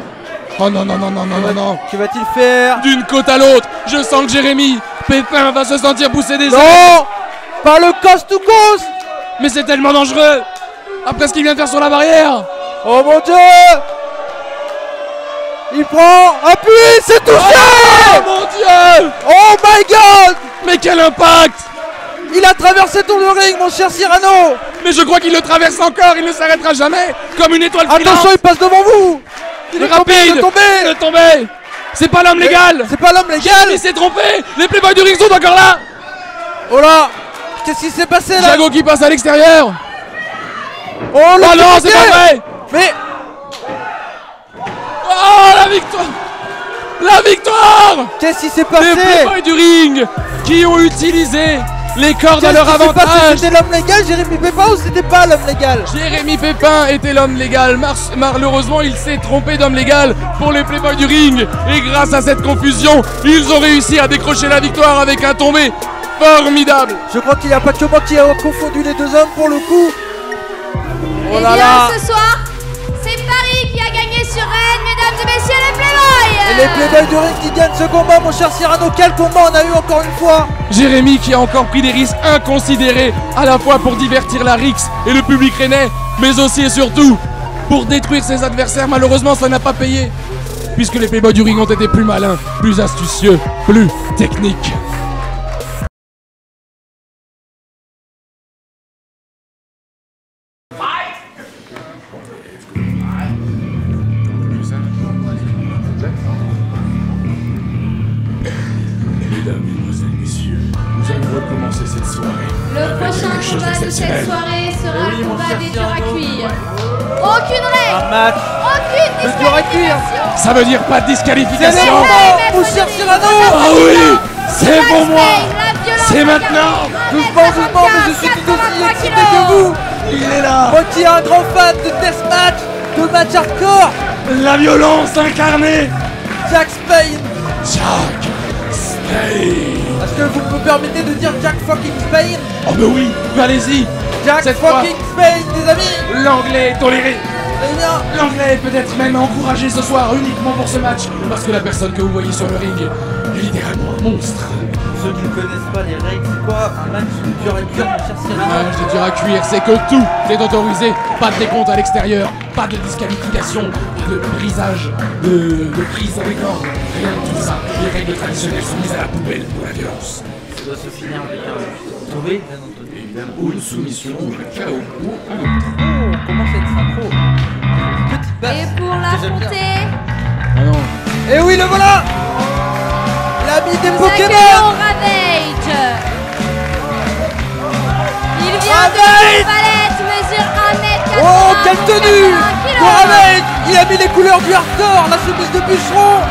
Speaker 1: Oh non, non, non, non, non, non, non!
Speaker 2: Que va-t-il faire?
Speaker 1: D'une côte à l'autre, je sens que Jérémy Pépin va se sentir pousser des ailes.
Speaker 2: Non. Par le coast to coast.
Speaker 1: Mais c'est tellement dangereux! Après ce qu'il vient de faire sur la barrière!
Speaker 2: Oh mon Dieu. Il prend. Appuie, c'est touché.
Speaker 1: Oh mon Dieu!
Speaker 2: Oh my god.
Speaker 1: Mais quel impact!
Speaker 2: Il a traversé tout le ring, mon cher Cyrano.
Speaker 1: Mais je crois qu'il le traverse encore, il ne s'arrêtera jamais! Comme une étoile filante!
Speaker 2: Attention, il passe devant vous.
Speaker 1: Il est
Speaker 2: tombé,
Speaker 1: rapide!
Speaker 2: il est tombé.
Speaker 1: Il est tombé! C'est pas l'homme légal!
Speaker 2: C'est pas l'homme légal.
Speaker 1: Il s'est trompé! Les playboys du ring sont encore là!
Speaker 2: Oh là. Qu'est-ce qui s'est passé là?
Speaker 1: Jago qui passe à l'extérieur!
Speaker 2: Oh, le
Speaker 1: Oh non, c'est
Speaker 2: piqué.
Speaker 1: pas vrai!
Speaker 2: Mais
Speaker 1: Oh la victoire! La victoire!
Speaker 2: qu'est-ce qui s'est
Speaker 1: Les
Speaker 2: passé?
Speaker 1: playboys du ring qui ont utilisé les cordes à
Speaker 2: Qu'est-ce
Speaker 1: leur
Speaker 2: qui s'est passé?
Speaker 1: avantage!
Speaker 2: C'était l'homme légal, Jérémy Pépin, ou c'était pas l'homme légal?
Speaker 1: Jérémy Pépin était l'homme légal. Malheureusement, il s'est trompé d'homme légal pour les playboys du ring. Et grâce à cette confusion, ils ont réussi à décrocher la victoire avec un tombé formidable.
Speaker 2: Je crois qu'il n'y a pas que moi qui a confondu les deux hommes pour le coup. Oh
Speaker 3: Eh
Speaker 2: là
Speaker 3: bien,
Speaker 2: là.
Speaker 3: ce soir, c'est Paris qui a gagné sur Rennes, mesdames et messieurs les Playboys.
Speaker 2: Et les playboys du ring qui gagnent ce combat, mon cher Cyrano. Quel combat on a eu encore une fois.
Speaker 1: Jérémy qui a encore pris des risques inconsidérés, à la fois pour divertir la Rix et le public rennais, mais aussi et surtout pour détruire ses adversaires. Malheureusement, ça n'a pas payé, puisque les playboys du ring ont été plus malins, plus astucieux, plus techniques. Mesdames, mesdemoiselles, messieurs, nous allons recommencer cette soirée.
Speaker 3: Le prochain
Speaker 1: quelque chose
Speaker 3: combat de
Speaker 1: d'exceptionnel.
Speaker 3: cette soirée sera
Speaker 2: Oui,
Speaker 3: le
Speaker 2: mon
Speaker 3: combat
Speaker 2: cher
Speaker 3: des durs à
Speaker 2: Cyrano.
Speaker 3: cuire. Aucune
Speaker 2: Un
Speaker 3: règle,
Speaker 2: match.
Speaker 3: aucune
Speaker 2: Le dur à cuire.
Speaker 3: disqualification.
Speaker 1: Ça veut dire pas de
Speaker 2: C'est le
Speaker 1: disqualification.
Speaker 2: moment, mon cher Cyrano.
Speaker 1: Ah oui, c'est pour moi.
Speaker 3: La violence
Speaker 1: C'est
Speaker 3: à
Speaker 1: maintenant.
Speaker 2: Doucement, doucement, mais je suis tout aussi
Speaker 3: 83
Speaker 2: excité
Speaker 3: kilos.
Speaker 2: que vous.
Speaker 1: Il est là.
Speaker 2: Moi qui est un grand fan de deathmatch, de match hardcore.
Speaker 1: La violence incarnée.
Speaker 2: Jack Spain.
Speaker 1: Jack
Speaker 2: Est-ce que vous me permettez de dire Jack fucking Spain?
Speaker 1: Oh bah oui, allez-y.
Speaker 2: Jack
Speaker 1: Cette
Speaker 2: fucking Spain, les amis.
Speaker 1: L'anglais est toléré.
Speaker 2: Eh bien,
Speaker 1: L'anglais est peut-être même encouragé ce soir uniquement pour ce match, parce que la personne que vous voyez sur le ring est littéralement un monstre.
Speaker 2: ceux qui ne connaissent pas les règles, c'est quoi un match de dur et dur, mon cher Cyrano?
Speaker 1: Un match de dur à cuire, c'est que tout est autorisé. Pas de décompte à l'extérieur, pas de disqualification, pas de brisage, de prise avec ordre, rien de tout ça. Les règles traditionnelles sont mises à la poubelle pour la violence.
Speaker 2: Ça doit se finir avec un tombé, bien entendu.
Speaker 1: Évidemment, ou une soumission, ou un chaos, ou un
Speaker 2: Oh, comment cette synchro? Petite basse.
Speaker 3: Et pour
Speaker 2: que j'aime bien.
Speaker 3: l'affronter,
Speaker 1: Ah non.
Speaker 2: Et oui, le voilà! L'ami des
Speaker 3: nous
Speaker 2: Pokémon!
Speaker 3: accueillons Ravage. Il vient de Palette, mesure 1m80.
Speaker 2: Oh, quelle tenue!
Speaker 3: 81 kilos.
Speaker 2: Mohamed, il a mis les couleurs du hardcore, la chemise de bûcheron!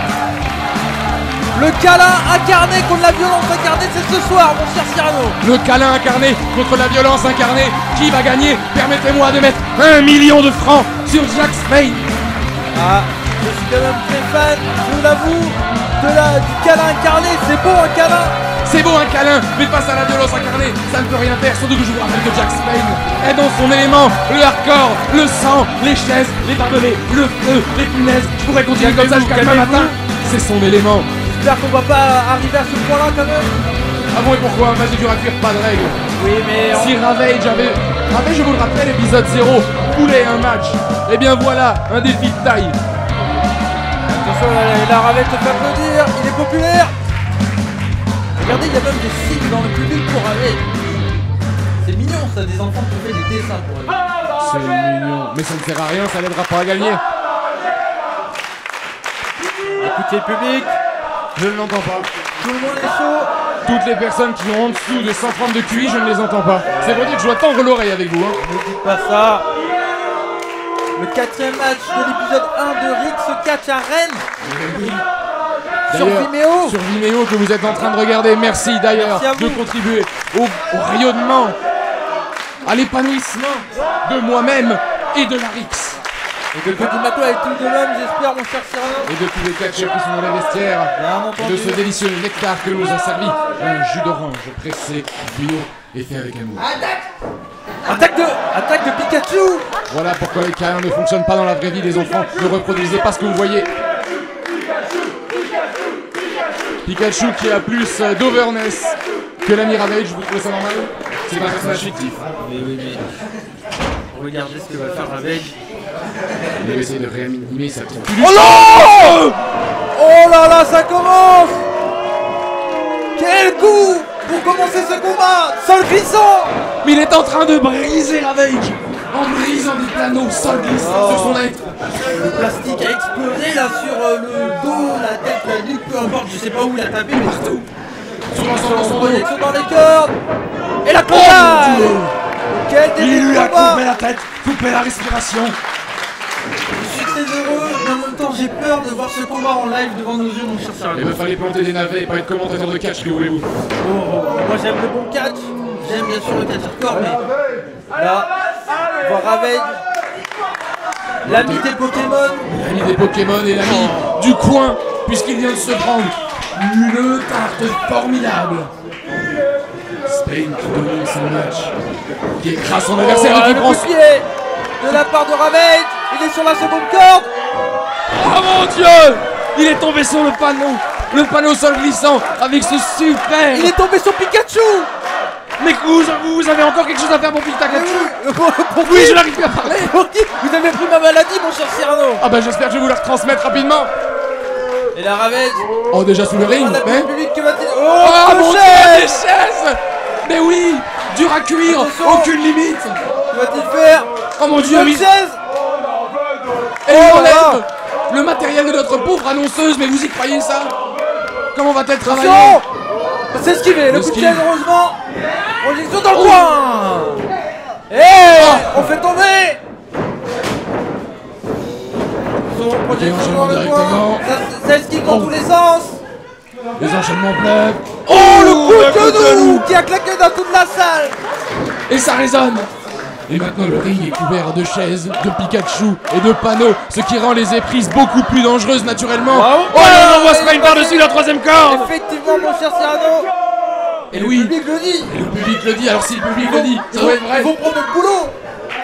Speaker 2: Le câlin incarné contre la violence incarnée, c'est ce soir, mon cher Cyrano!
Speaker 1: Le câlin incarné contre la violence incarnée. Qui va gagner? Permettez-moi de mettre 1 million de francs sur Jack Spain.
Speaker 2: Ah, je suis quand même très fan, je vous l'avoue, du câlin incarné, c'est beau un câlin!
Speaker 1: C'est beau un câlin, mais face à la violence incarnée, ça ne peut rien faire, surtout que je vous rappelle que Jack Spain est dans son élément, le hardcore, le sang, les chaises, les barbelés, le feu, les punaises, je pourrais continuer comme ça jusqu'à demain matin. C'est son élément.
Speaker 2: J'espère qu'on va pas arriver à ce point-là quand même.
Speaker 1: Ah bon, et pourquoi un match de dur à cuire, pas de règles?
Speaker 2: Oui, mais
Speaker 1: Si Ravage, je vous le rappelle, épisode 0, voulait un match, et bien voilà, un défi de taille.
Speaker 2: attention, la Ravette se fait applaudir, il est populaire. Regardez, il y a même des signes dans le public pour Ravette. C'est mignon ça, des enfants qui ont fait des dessins pour Ravette.
Speaker 1: C'est mignon, mais ça ne sert à rien, ça l'aidera pas à gagner.
Speaker 2: Écoutez le public,
Speaker 1: Je ne l'entends pas.
Speaker 2: tout le monde est chaud.
Speaker 1: Toutes les personnes qui ont en dessous de 130 de QI, je ne les entends pas. C'est pour dire que je dois tendre l'oreille avec vous. Hein.
Speaker 2: Ne dites pas ça. Le 4e match de l'épisode 1 de Rix Catch à Rennes. Sur
Speaker 1: D'ailleurs,
Speaker 2: Vimeo.
Speaker 1: Sur Vimeo que vous êtes en train de regarder. Merci d'ailleurs
Speaker 2: Merci à vous.
Speaker 1: de contribuer au rayonnement, à l'épanouissement de moi-même et de la Rix.
Speaker 2: Et de Petit Mato avec tout de l'homme, j'espère, mon cher Cyrano.
Speaker 1: Et de tous les catcheurs qui sont dans les vestiaires.
Speaker 2: Bien
Speaker 1: Et
Speaker 2: entendu.
Speaker 1: de ce délicieux nectar que nous a servi. Un jus d'orange pressé, bio et fait avec amour.
Speaker 2: Attaque de Pikachu.
Speaker 1: Voilà pourquoi les câlins ne fonctionnent pas dans la vraie vie des enfants. Ne reproduisez pas ce que vous voyez. Pikachu qui a plus d'overness que l'ami Ravage, vous trouvez ça normal? C'est pas un personnage fictif.
Speaker 2: Oui. Regardez ce que va faire Ravage.
Speaker 1: Il va essayer de réanimer sa petite.
Speaker 2: Oh non! Oh là là, ça commence! Quel coup pour commencer ce combat! Sol glissant!
Speaker 1: Mais il est en train de briser Ravage en brisant des panneaux, sol glisse sur son être.
Speaker 2: Le plastique a explosé là sur le dos, la tête, la nuque, peu importe, je sais pas où il a tapé, mais partout.
Speaker 1: Sur l'ensemble de son dos.
Speaker 2: Projection dans les cordes! Et la clôture! Quel début
Speaker 1: Il
Speaker 2: de
Speaker 1: lui a
Speaker 2: combat!
Speaker 1: coupé la tête, coupé la respiration.
Speaker 2: Je suis très heureux, mais en même temps j'ai peur de voir ce combat en live devant nos yeux, mon cher Cyrano.
Speaker 1: Il me fallait planter des navets et pas être commentateur de catch, que voulez-vous?
Speaker 2: Moi j'aime le bon catch, j'aime bien sûr le catch hardcore, mais là, voir Ravage, l'ami des Pokémon,
Speaker 1: L'ami des Pokémon et l'ami du coin, puisqu'il vient de se prendre une tarte formidable. Spain qui domine son match, qui écrase son adversaire et qui
Speaker 2: le
Speaker 1: prend...
Speaker 2: coup de pied de la part de Ravage, il est sur la seconde corde.
Speaker 1: Oh mon Dieu! Il est tombé sur le panneau sol glissant, avec ce super...
Speaker 2: Il est tombé sur Pikachu.
Speaker 1: Mais vous avez encore quelque chose à faire pour Pikachu?
Speaker 2: Pour
Speaker 1: Oui,
Speaker 2: qui
Speaker 1: je n'arrive plus à parler.
Speaker 2: Pour qui vous avez pris ma maladie, mon cher Cyrano.
Speaker 1: Ah bah j'espère que je vais vous la retransmettre rapidement.
Speaker 2: Et la Ravage,
Speaker 1: Oh déjà sous le ring,
Speaker 2: on a plus
Speaker 1: mais...
Speaker 2: le public que va-t-il...
Speaker 1: Oh mon Dieu,
Speaker 2: crochet.
Speaker 1: des chaises! Mais oui, dur à cuire,
Speaker 2: Attention.
Speaker 1: aucune limite.
Speaker 2: Que va-t-il faire?
Speaker 1: Oh mon Dieu,
Speaker 2: Une
Speaker 1: il
Speaker 2: chaise.
Speaker 1: et il
Speaker 2: Oh là
Speaker 1: enlève le matériel de notre pauvre annonceuse, mais vous y croyez ça? Comment va-t-elle travailler?
Speaker 2: Attention. C'est esquivé, le coup de
Speaker 1: Esquive.
Speaker 2: chaise, heureusement. Projection dans le coin. On fait tomber. Son projection dans le
Speaker 1: directement.
Speaker 2: coin. Ça esquive dans tous les sens.
Speaker 1: Les enchaînements pleuvent.
Speaker 2: Oh, le coup de genou qui a claqué dans toute la salle.
Speaker 1: Et ça résonne. Et maintenant le ring est couvert de chaises, de Pikachu et de panneaux, ce qui rend les éprises beaucoup plus dangereuses naturellement.
Speaker 2: Oh
Speaker 1: là, on voit Spine par-dessus la troisième corde.
Speaker 2: Effectivement, mon cher Cyrano.
Speaker 1: Et oui,
Speaker 2: le public le dit.
Speaker 1: et le public le dit, alors si le public le dit, ça doit être vrai.
Speaker 2: Ils vont prendre le boulot.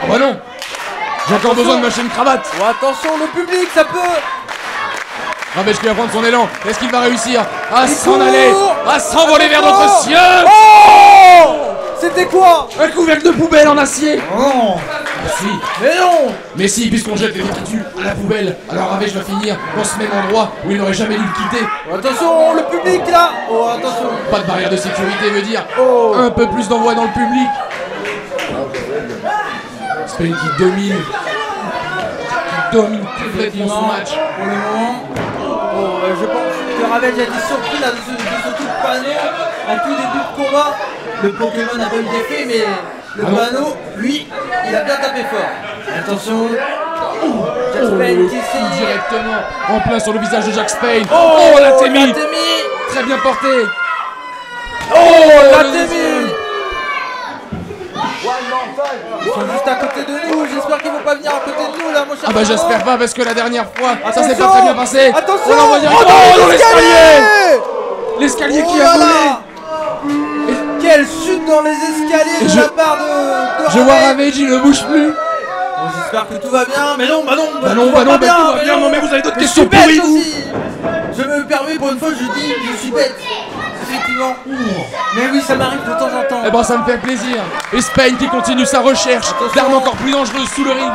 Speaker 1: Ah bah non, j'ai encore besoin de ma chaîne cravate.
Speaker 2: Oh, attention, le public, ça peut.
Speaker 1: Ravage qui va prendre son élan, est-ce qu'il va réussir à s'en
Speaker 2: court.
Speaker 1: aller, à s'envoler vers d'autres cieux?
Speaker 2: Oh, c'était quoi?
Speaker 1: Un couvercle de poubelle en acier.
Speaker 2: Non.
Speaker 1: Si.
Speaker 2: Mais non.
Speaker 1: Mais si, puisqu'on jette les détritus à la poubelle, alors Ravage va finir dans ce même endroit où il n'aurait jamais dû le quitter.
Speaker 2: Oh, attention, le public là. Oh, attention.
Speaker 1: Pas de barrière de sécurité veut dire
Speaker 2: Oh.
Speaker 1: un peu plus d'envoi dans le public. Spane qui domine complètement son match.
Speaker 2: Pour le moment. Oh, je pense que Ravage a été surpris là de ce coup de panneau en tout début de combat. Le Pokémon n'a pas eu d'effet, mais le panneau, lui, il a bien tapé fort. Attention. Jack Spane qui essaye
Speaker 1: Directement en plein sur le visage de Jack Spane.
Speaker 2: Oh,
Speaker 1: la Témi. Très bien porté.
Speaker 2: La
Speaker 1: le
Speaker 2: Témi.
Speaker 1: deuxième.
Speaker 2: Ils sont juste à côté de nous, j'espère qu'ils vont pas venir à côté de nous là, mon cher.
Speaker 1: Ah bah
Speaker 2: Cyrano.
Speaker 1: j'espère pas parce que la dernière fois ça s'est
Speaker 2: Attention.
Speaker 1: pas très bien passé.
Speaker 2: Attention.
Speaker 1: On l'envoie directement dans l'escalier. L'escalier qui a volé.
Speaker 2: Quelle chute dans les escaliers
Speaker 1: Et
Speaker 2: de
Speaker 1: je-
Speaker 2: la part de
Speaker 1: Je vois
Speaker 2: Ravage.
Speaker 1: Ravage, il ne bouge plus.
Speaker 2: Bon, j'espère que tout va bien, mais non,
Speaker 1: Bah non,
Speaker 2: tout
Speaker 1: bah
Speaker 2: va
Speaker 1: non,
Speaker 2: pas
Speaker 1: bah tout va bien. Non mais vous avez d'autres
Speaker 2: Mais je
Speaker 1: questions
Speaker 2: suis bête
Speaker 1: pourries vous.
Speaker 2: aussi. Je me permets pour une fois, je dis, je suis bête. Effectivement. Mais oui, ça m'arrive de temps en temps.
Speaker 1: Eh ben ça me fait plaisir. Et Spane qui continue sa recherche
Speaker 2: Attention.
Speaker 1: d'armes encore plus dangereuses sous le ring.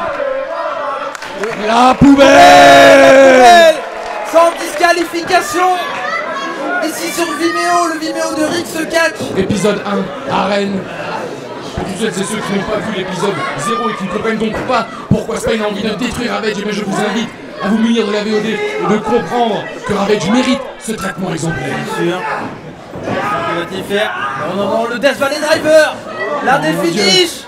Speaker 1: La
Speaker 2: La
Speaker 1: poubelle.
Speaker 2: poubelle. Sans disqualification. Ici sur Vimeo, le Vimeo de Rick se catch.
Speaker 1: Épisode 1, Arène. Pour tous celles et ceux qui n'ont pas vu l'épisode 0 et qui ne comprennent donc pas pourquoi Spane a envie de détruire Ravage, eh bien je vous invite à vous munir de la VOD et de comprendre que Ravage mérite ce traitement exemplaire.
Speaker 2: Bien sûr. Que va-t-il faire? Non, non, non, le Death Valley Driver. L'un des
Speaker 1: mon Dieu.
Speaker 2: finishes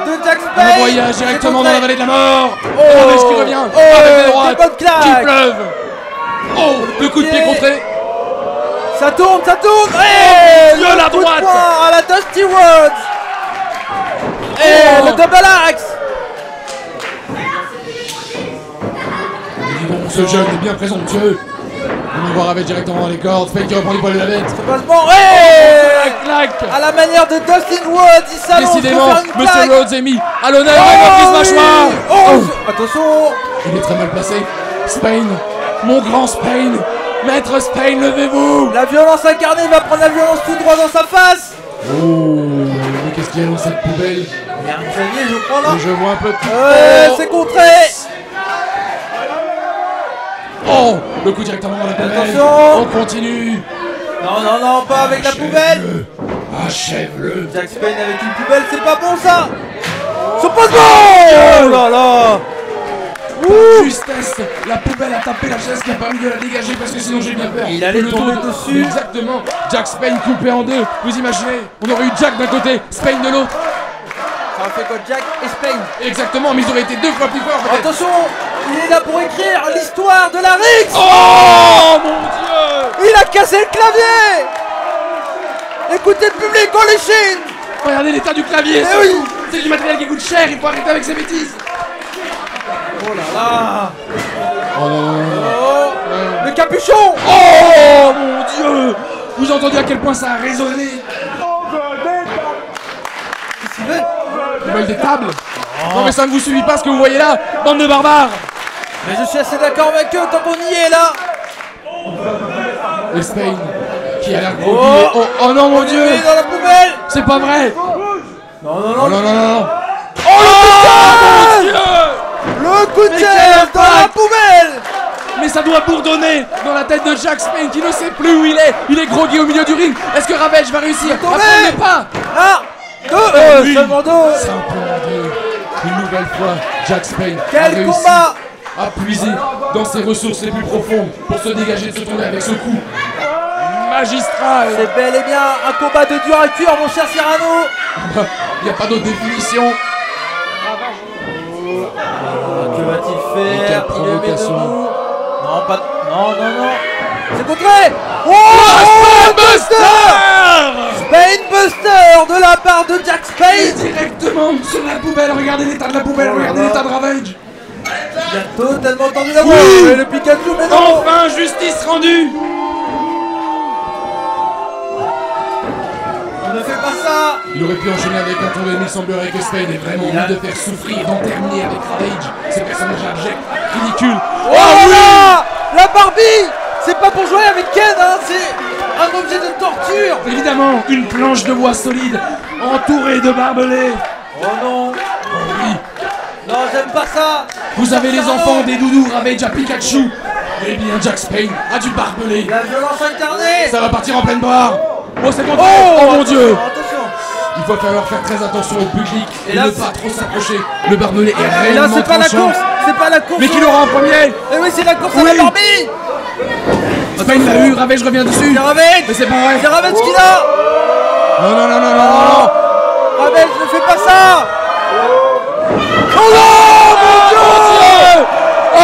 Speaker 2: de Jack
Speaker 1: Un
Speaker 2: Spade.
Speaker 1: voyage directement dans la vallée de la mort.
Speaker 2: Oh.
Speaker 1: Ravage qui revient
Speaker 2: Oh.
Speaker 1: avec les droites
Speaker 2: Des bonnes claques.
Speaker 1: qui pleuvent. Oh, le coup de pied
Speaker 2: pied.
Speaker 1: contré.
Speaker 2: Ça tourne, ça tourne. Et
Speaker 1: Dieu,
Speaker 2: le
Speaker 1: la
Speaker 2: coup de
Speaker 1: droite.
Speaker 2: poing à la Dusty Rhodes. Et
Speaker 1: Oh.
Speaker 2: le double axe.
Speaker 1: Dis donc, ce jeune est bien présomptueux. On va Ravage directement dans les cordes. Spane qui reprend les poils de la bête.
Speaker 2: Passement. Et
Speaker 1: Clac.
Speaker 2: à la manière de Dustin Rhodes, il s'annonce pour
Speaker 1: Décidément,
Speaker 2: faire une
Speaker 1: Monsieur
Speaker 2: claque.
Speaker 1: Rhodes est mis à l'honneur et il mâchoire.
Speaker 2: Oh,
Speaker 1: Oh.
Speaker 2: attention.
Speaker 1: Il est très mal placé. Spane, mon grand Spane. Maître Spane, levez-vous.
Speaker 2: La violence incarnée va prendre la violence tout droit dans sa face.
Speaker 1: Oh, mais qu'est-ce qu'il y a dans cette poubelle?
Speaker 2: Il y a un clavier, je crois là.
Speaker 1: Et je vois un peu de...
Speaker 2: Ouais, c'est contré.
Speaker 1: Oh, le coup directement dans la poubelle.
Speaker 2: Attention.
Speaker 1: On continue.
Speaker 2: Non, non, non, pas avec la poubelle.
Speaker 1: Achève-le.
Speaker 2: Jack Spane avec une poubelle, c'est pas bon ça. Son passement. Oh là là.
Speaker 1: Par justesse, la poubelle a tapé la chaise qui a permis de la dégager parce que sinon j'ai bien peur.
Speaker 2: Il allait
Speaker 1: Le
Speaker 2: tomber
Speaker 1: tour de-
Speaker 2: dessus.
Speaker 1: Exactement. Jack Spane coupé en deux. Vous imaginez? On aurait eu Jack d'un côté, Spane de l'autre.
Speaker 2: Ça a fait quoi, Jack et Spane?
Speaker 1: Exactement, mais ils auraient été deux fois plus forts peut-être.
Speaker 2: Attention, il est là pour écrire l'histoire de la Rix.
Speaker 1: Oh mon Dieu!
Speaker 2: Il a cassé le clavier. Écoutez le public, on les chine.
Speaker 1: Regardez l'état du clavier,
Speaker 2: Eh oui.
Speaker 1: c'est du matériel qui coûte cher, il faut arrêter avec ces bêtises.
Speaker 2: Oh là là.
Speaker 1: Oh non, non, non.
Speaker 2: Oh, le capuchon.
Speaker 1: Oh mon Dieu! Vous entendez à quel point ça a résonné?
Speaker 2: Qu'est-ce qu'il fait?
Speaker 1: Ils veulent des tables? Non mais ça ne vous suffit pas ce que vous voyez là, bande de barbares!
Speaker 2: Mais je suis assez d'accord avec eux tant qu'on y est là.
Speaker 1: Et Spane, qui a l'air groggy.
Speaker 2: Oh.
Speaker 1: Oh non mon Dieu!
Speaker 2: Il est dans la poubelle.
Speaker 1: C'est pas vrai!
Speaker 2: Non, non,
Speaker 1: Oh
Speaker 2: non.
Speaker 1: non non non non!
Speaker 2: Oh,
Speaker 1: Mon Dieu!
Speaker 2: le coup de
Speaker 1: Mais
Speaker 2: tête
Speaker 1: quel
Speaker 2: dans la
Speaker 1: impact.
Speaker 2: poubelle.
Speaker 1: Mais ça doit bourdonner dans la tête de Jack Spane qui ne sait plus où il est! Il est groggy au milieu du ring! Est-ce que Ravage va réussir à
Speaker 2: tombé.
Speaker 1: prendre les pas?
Speaker 2: Ah,
Speaker 1: Oui.
Speaker 2: seulement deux.
Speaker 1: Simplement deux. Une nouvelle fois, Jack Spane a
Speaker 2: Quel
Speaker 1: réussi
Speaker 2: combat.
Speaker 1: à puiser dans ses ressources les plus profondes pour se dégager de ce tournoi avec ce coup magistral.
Speaker 2: C'est bel et bien un combat de dur à cuire, mon cher Cyrano.
Speaker 1: Il n'y a pas d'autre définition.
Speaker 2: Que va-t-il
Speaker 1: Mais quelle
Speaker 2: faire?
Speaker 1: provocation.
Speaker 2: Non, pas. Non, non, non. C'est contré. Oh,
Speaker 1: Buster!
Speaker 2: Spane Buster de la part de Jack
Speaker 1: Et
Speaker 2: Spade.
Speaker 1: directement sur la poubelle, regardez l'état de la poubelle, regardez l'état de Ravage.
Speaker 2: Il a totalement tendu la voix.
Speaker 1: Oui.
Speaker 2: Et le Pikachu, mais non.
Speaker 1: Enfin, justice rendue.
Speaker 2: On ne fait pas ça.
Speaker 1: Il aurait pu enchaîner avec un tour de nuit, il semblerait que Spain ait vraiment envie de faire souffrir, d'en terminer avec Ravage. Ce personnage abject, ridicule.
Speaker 2: Oh là, la Barbie. C'est pas pour jouer avec Ken, hein, c'est un objet de torture.
Speaker 1: Évidemment, une planche de bois solide, entourée de barbelés.
Speaker 2: Oh non.
Speaker 1: Oui.
Speaker 2: Non, j'aime pas ça.
Speaker 1: Vous avez les enfants des doudous Ravage à Pikachu. Eh bien, Jack Spain a du barbelé.
Speaker 2: La violence incarnée.
Speaker 1: Ça va partir en pleine barre. Oh, c'est bon. Oh mon Dieu.
Speaker 2: Attention.
Speaker 1: Il va falloir faire très attention au public et
Speaker 2: là,
Speaker 1: ne pas trop s'approcher. Le barbelé est
Speaker 2: Et là,
Speaker 1: réellement
Speaker 2: c'est pas la
Speaker 1: tranchant.
Speaker 2: course. C'est pas la course.
Speaker 1: Mais qui l'aura en premier?
Speaker 2: Eh oui, c'est la course à
Speaker 1: Oui.
Speaker 2: la Barbie.
Speaker 1: Spain l'a eu, Ravage revient dessus.
Speaker 2: C'est Ravage.
Speaker 1: Mais c'est pas vrai.
Speaker 2: C'est Ravage qui l'a.
Speaker 1: Non, non, non, non, non, non.
Speaker 2: Ravage, ne fais pas ça.
Speaker 1: Oh non, mon Dieu. Oh,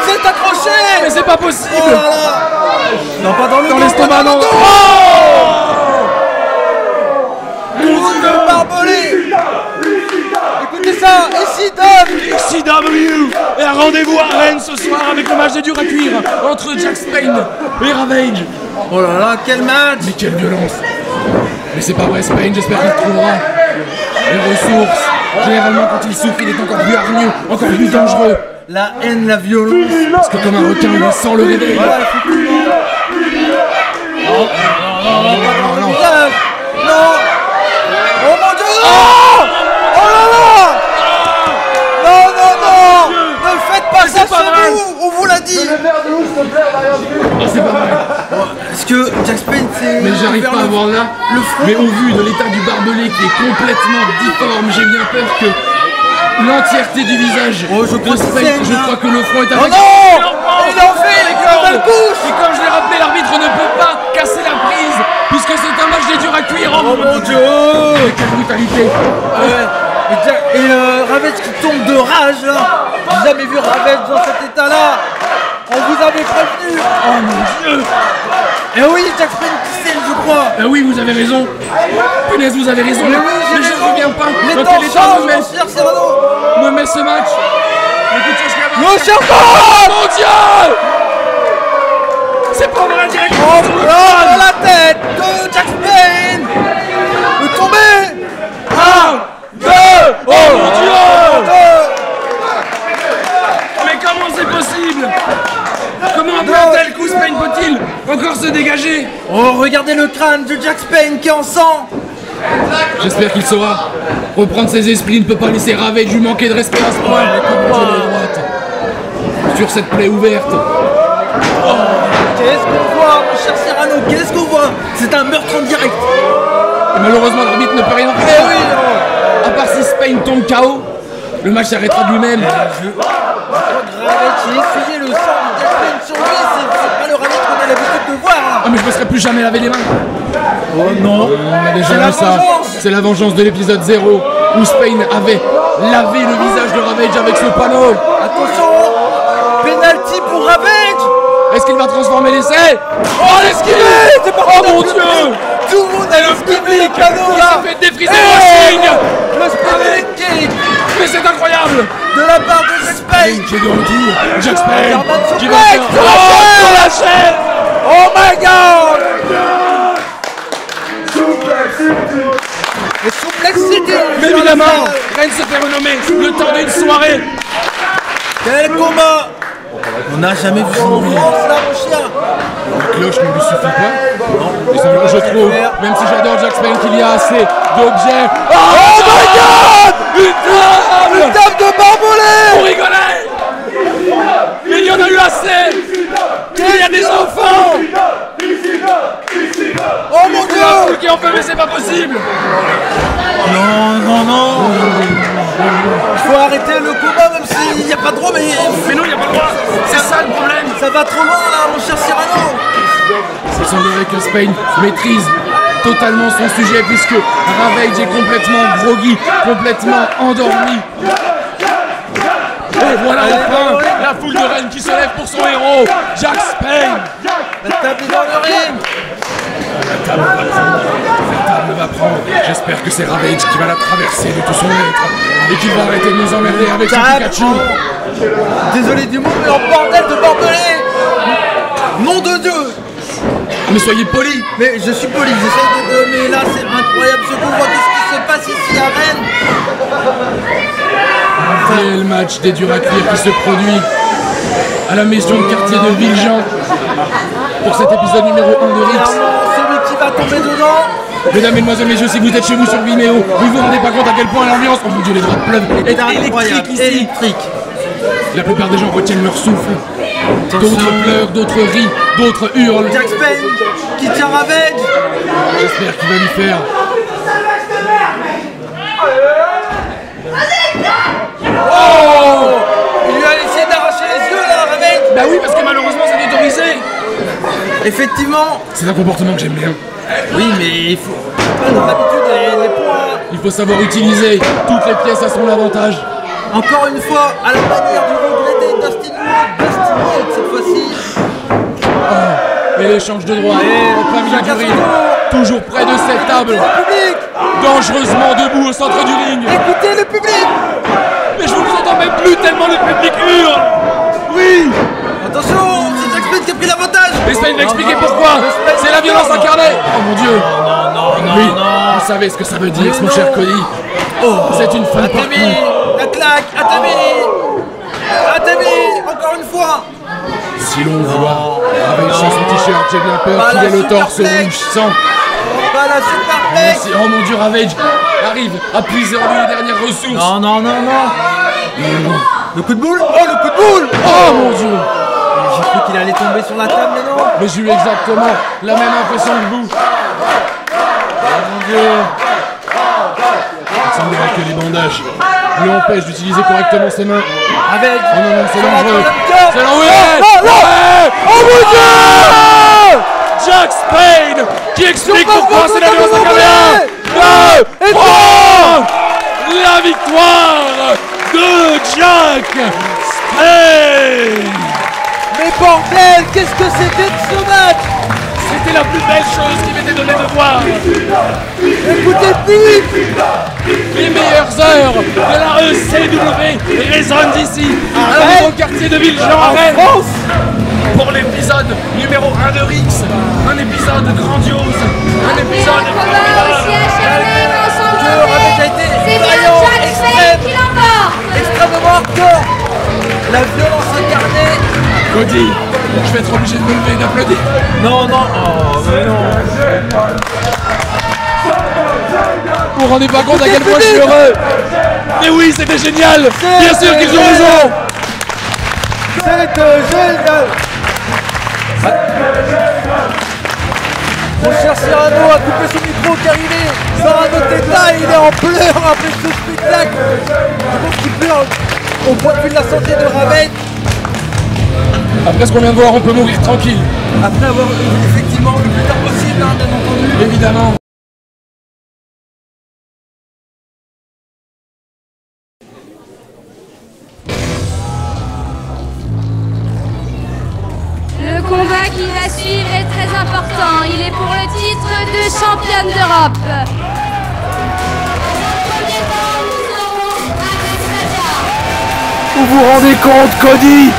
Speaker 2: C'est accroché.
Speaker 1: mais c'est pas possible.
Speaker 2: Oh là là. Non, pas dans le
Speaker 1: Dans
Speaker 2: dos,
Speaker 1: l'estomac,
Speaker 2: pas dans
Speaker 1: non.
Speaker 2: le dos.
Speaker 1: Oh,
Speaker 2: Coup de barbelé. Écoutez ça. Ici, Dom.
Speaker 1: CW et un rendez-vous à Rennes ce soir avec le match des durs à cuire entre Jack Spain et Ravage.
Speaker 2: Oh là là, quel match.
Speaker 1: Mais quelle violence. Mais c'est pas vrai, Spain, j'espère qu'il trouvera les ressources. Généralement quand il souffre il est encore plus hargneux, encore plus dangereux.
Speaker 2: La haine, la violence.
Speaker 1: Parce que comme un requin il sent le réveil.
Speaker 2: Voilà, effectivement. Non, non, non, pas dans le visage. Non. Oh mon Dieu, non. Oh là là. Non, non, non. Ne faites pas ça
Speaker 1: c'est pas
Speaker 2: sur
Speaker 1: vrai.
Speaker 2: nous. On vous l'a dit.
Speaker 1: Oh, c'est pas vrai.
Speaker 2: Est-ce que Jack Spain, c'est...
Speaker 1: Mais j'arrive pas à voir là.
Speaker 2: le front.
Speaker 1: Mais au vu de l'état du barbelé qui est complètement difforme, j'ai bien peur que l'entièreté du visage
Speaker 2: Oh, je crois
Speaker 1: de
Speaker 2: que
Speaker 1: Spain,
Speaker 2: c'est,
Speaker 1: je
Speaker 2: hein.
Speaker 1: crois que le front est
Speaker 2: Oh
Speaker 1: avec.
Speaker 2: non. Il en fait les nouvelles couches.
Speaker 1: Et comme je l'ai rappelé, l'arbitre ne peut pas casser la prise puisque c'est un match des durs à cuire.
Speaker 2: Oh mon Dieu.
Speaker 1: Quelle brutalité.
Speaker 2: Et Ravage qui tombe de rage là. J'ai jamais vu Ravage dans cet état là. On vous avait prévenu.
Speaker 1: Oh mon Dieu.
Speaker 2: Et oui, Jack Spain qui saigne, je crois.
Speaker 1: Ben oui, vous avez raison. Punaise, vous avez raison.
Speaker 2: Mais oui,
Speaker 1: Mais je
Speaker 2: raison.
Speaker 1: reviens pas.
Speaker 2: Les
Speaker 1: Dans
Speaker 2: temps
Speaker 1: quel état
Speaker 2: changent,
Speaker 1: me met,
Speaker 2: mon cher Cyrano.
Speaker 1: me met ce match? Écoute, je regarde.
Speaker 2: Mon cher
Speaker 1: Oh mon Dieu. C'est pas vrai, directement
Speaker 2: Oh
Speaker 1: sur le
Speaker 2: là
Speaker 1: crâne.
Speaker 2: dans la tête de Jack Spain. De tomber.
Speaker 1: 1, 2. Oh mon Dieu. Mais comment c'est possible? Comment après un tel coup, Spain peut-il encore se dégager?
Speaker 2: Oh, regardez le crâne de Jack Spain qui est en sang.
Speaker 1: J'espère qu'il saura reprendre ses esprits. Il ne peut pas laisser Ravage lui manquer de respect à ce point. Droite. Sur cette plaie ouverte.
Speaker 2: Qu'est-ce qu'on voit, mon cher Cyrano? Qu'est-ce qu'on voit? C'est un meurtre en direct.
Speaker 1: Et malheureusement, l'arbitre ne peut rien
Speaker 2: Eh
Speaker 1: faire.
Speaker 2: oui,
Speaker 1: À part si Spain tombe KO, le match s'arrêtera de lui-même.
Speaker 2: Ravage, j'ai essuyé le sang de Jack Spain sur lui. C'est pas le Ravage qu'on a l'habitude de voir. Hein.
Speaker 1: Ah mais je me serais plus jamais lavé les mains.
Speaker 2: Oh non.
Speaker 1: On a déjà
Speaker 2: C'est la
Speaker 1: vu ça.
Speaker 2: vengeance.
Speaker 1: C'est la vengeance de l'épisode 0 où Spain avait lavé le visage de Ravage avec ce panneau.
Speaker 2: Attention. Penalty pour Ravage.
Speaker 1: Est-ce qu'il va transformer l'essai? Oh l'esquive!
Speaker 2: C'est pas
Speaker 1: Oh mon
Speaker 2: possible.
Speaker 1: Dieu!
Speaker 2: Tout le monde a esquivé les canaux
Speaker 1: Il
Speaker 2: là.
Speaker 1: s'est fait défriser
Speaker 2: Eh,
Speaker 1: le wrestling!
Speaker 2: Le spinning kick
Speaker 1: Mais c'est incroyable!
Speaker 2: de la part de Jack Spain.
Speaker 1: Qui est de retour? Jack Spain
Speaker 2: German
Speaker 1: qui va
Speaker 2: suplex
Speaker 1: faire...
Speaker 2: sur la chaîne.
Speaker 1: sur la chaîne!
Speaker 2: Oh my god. Le suplex city.
Speaker 1: Mais évidemment, Rennes se fait renommer le temps d'une soirée.
Speaker 2: Quel combat. On n'a jamais vu ça en France là, mon chien.
Speaker 1: La cloche ne lui suffit pas. Et ça, je trouve, même si j'adore Jack Spain, qu'il y a assez d'objets. Oh my god! Une table!
Speaker 2: Table de barbelé.
Speaker 1: Pour rigoler! Mais il y en a eu assez! Il y a des enfants!
Speaker 2: Oh mon
Speaker 1: La
Speaker 2: dieu.
Speaker 1: foule qui en peut, mais c'est pas possible!
Speaker 2: Non, non, non. Il faut arrêter le combat même s'il n'y a pas de droit, mais
Speaker 1: Mais non, il n'y a pas le droit! C'est ça le problème!
Speaker 2: ça va trop loin là, mon cher Cyrano.
Speaker 1: Il semblerait que Spain maîtrise totalement son sujet puisque Ravage est complètement groggy, complètement endormi. Et voilà enfin la foule de Rennes qui se lève pour son héros, Jack Spain!
Speaker 2: La table est dans le ring.
Speaker 1: La table va prendre. J'espère que c'est Ravage qui va la traverser de tout son être. et qu'il va arrêter de nous emmerder avec son Pikachu.
Speaker 2: Désolé du mot, mais en bordel de bordelais. Nom de Dieu.
Speaker 1: Mais soyez polis.
Speaker 2: Mais je suis poli, j'essaie de... Mais là, c'est incroyable ce qu'on voit. Qu'est-ce qui se passe ici à Rennes?
Speaker 1: C'est le match des Duraclear qui se produit à la maison de quartier de Villejean pour cet épisode numéro 1 de Rix.
Speaker 2: Celui qui va tomber dedans.
Speaker 1: Mesdames, mesdemoiselles, messieurs, si vous êtes chez vous sur Vimeo, vous vous rendez pas compte à quel point l'ambiance, oh mon Dieu, les draps pleuvent, est électrique ici.
Speaker 2: Électrique.
Speaker 1: La plupart des gens retiennent leur souffle. D'autres pleurent, d'autres rient, d'autres hurlent.
Speaker 2: Jack Spain qui tient Ravage.
Speaker 1: J'espère qu'il va lui faire.
Speaker 2: Oh, il lui a essayé d'arracher les yeux là, Ravage.
Speaker 1: Bah oui, parce que malheureusement c'est autorisé.
Speaker 2: Effectivement.
Speaker 1: C'est un comportement que j'aime bien.
Speaker 2: Oui, mais il faut pas dans l'habitude les points.
Speaker 1: Il faut savoir utiliser toutes les pièces à son avantage.
Speaker 2: Encore une fois, à la manière du regretté Dustin Wood cette fois-ci.
Speaker 1: Oh, et l'échange de droits au plein milieu du ring. Toujours près de cette table.
Speaker 2: Public.
Speaker 1: Dangereusement debout au centre du ring.
Speaker 2: Écoutez le public.
Speaker 1: Mais je vous entends même plus tellement le public hurle. Oui.
Speaker 2: Attention, c'est Jack Spain qui a pris l'avantage.
Speaker 1: Et Spain va expliquer pourquoi. C'est la violence incarnée. Oh mon Dieu. Oui, vous savez ce que ça veut dire, mon cher Cody. C'est une fin de parcours.
Speaker 2: La claque, Atami, encore une fois.
Speaker 1: Si l'on voit avec son t-shirt, j'ai bien peur qu'il ait le torse rouge sang.
Speaker 2: La superplex.
Speaker 1: Oh mon Dieu, Ravage arrive à puiser en lui les dernières ressources.
Speaker 2: Non. Le coup de boule. Oh, le coup de boule.
Speaker 1: Oh mon Dieu.
Speaker 2: J'ai cru qu'il allait tomber sur la table, mais non.
Speaker 1: Mais j'ai eu exactement la même impression que vous.
Speaker 2: Oh mon Dieu.
Speaker 1: Il semblerait que les bandages lui empêchent d'utiliser correctement ses mains.
Speaker 2: Avec.
Speaker 1: Oh non, c'est dangereux. C'est dangereux.
Speaker 2: Ouais. Oh mon Dieu.
Speaker 1: Jack Spain qui explique pourquoi c'est la violence incarnée. 2, 3. La victoire de Jack Spain.
Speaker 2: Mais bordel, qu'est-ce que c'était de ce match?
Speaker 1: C'était la plus belle chose qui m'était donnée de voir.
Speaker 2: Écoutez le public.
Speaker 1: Les meilleures heures de la ECW résonnent ici, au quartier de Villejean à Rennes, pour l'épisode numéro 1 de Rix. Un épisode grandiose, un épisode
Speaker 3: C'est bien Jack Spain qui l'emporte.
Speaker 2: Extrêmement hardcore. La violence incarnée.
Speaker 1: Cody, je vais être obligé de me lever et d'applaudir.
Speaker 2: Non, oh, mais non.
Speaker 1: Vous vous rendez pas compte à quel point je suis heureux. Mais oui, c'était génial. Bien sûr qu'ils ont raison.
Speaker 2: C'est génial. Mon cher Cyrano a coupé son micro car il est dans un autre état, il est en pleurs après ce spectacle. Je pense qu'il pleure au point de vue de la santé de Ravage.
Speaker 1: Après ce qu'on vient de voir, on peut mourir tranquille.
Speaker 2: Après avoir effectivement le plus tard possible, hein, bien entendu.
Speaker 1: Évidemment.
Speaker 3: Le combat qui va suivre est très important. Il est pour le titre de championne d'Europe.
Speaker 7: Vous vous rendez compte, Cody?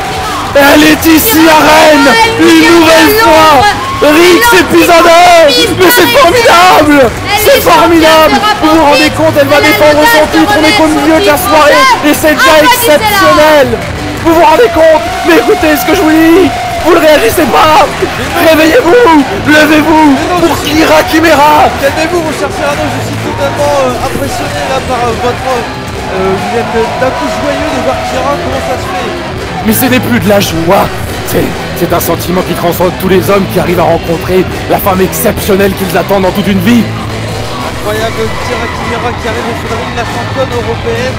Speaker 7: Elle est ici à Rennes, une nouvelle fois. Rix épisode 1. Mais c'est formidable. C'est formidable. Vous vous rendez compte, elle va défendre son titre. On est au milieu de la soirée et c'est déjà exceptionnel. Vous vous rendez compte? Mais écoutez ce que je vous dis. Vous ne réagissez pas. Réveillez-vous. Levez-vous pour Kira Chimera.
Speaker 2: Calmez-vous, mon cher Cyrano, je suis totalement impressionné là par votre... vous êtes d'un coup joyeux de voir Kira, comment ça se fait?
Speaker 7: Mais ce n'est plus de la joie. C'est un sentiment qui transcende tous les hommes qui arrivent à rencontrer la femme exceptionnelle qu'ils attendent dans toute une vie.
Speaker 2: Incroyable, Kira Chimera qui arrive sur le ring, la championne européenne,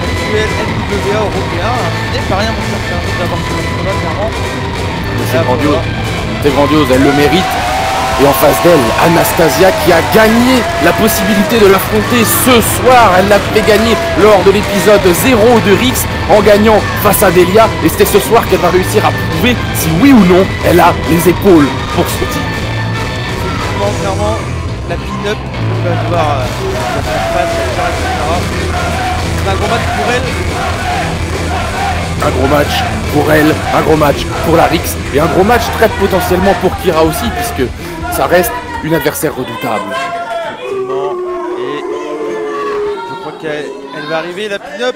Speaker 2: actuelle NWA européen. Ce n'est pas rien, mon cher Cyrano, d'avoir ce combat, clairement.
Speaker 7: C'est grandiose. C'est grandiose, elle le mérite. Et en face d'elle, Anastasia qui a gagné la possibilité de l'affronter ce soir. Elle l'a fait gagner lors de l'épisode 0 de Rix en gagnant face à Delia. Et c'est ce soir qu'elle va réussir à prouver si oui ou non elle a les épaules pour ce titre.
Speaker 2: Clairement, la pin-up va devoir faire face à Kira Chimera. un gros match pour elle.
Speaker 8: Un gros match pour elle, un gros match pour la Rix et un gros match très potentiellement pour Kyra aussi puisque ça reste une adversaire redoutable.
Speaker 2: Effectivement. Et je crois qu'elle va arriver, la pin-up.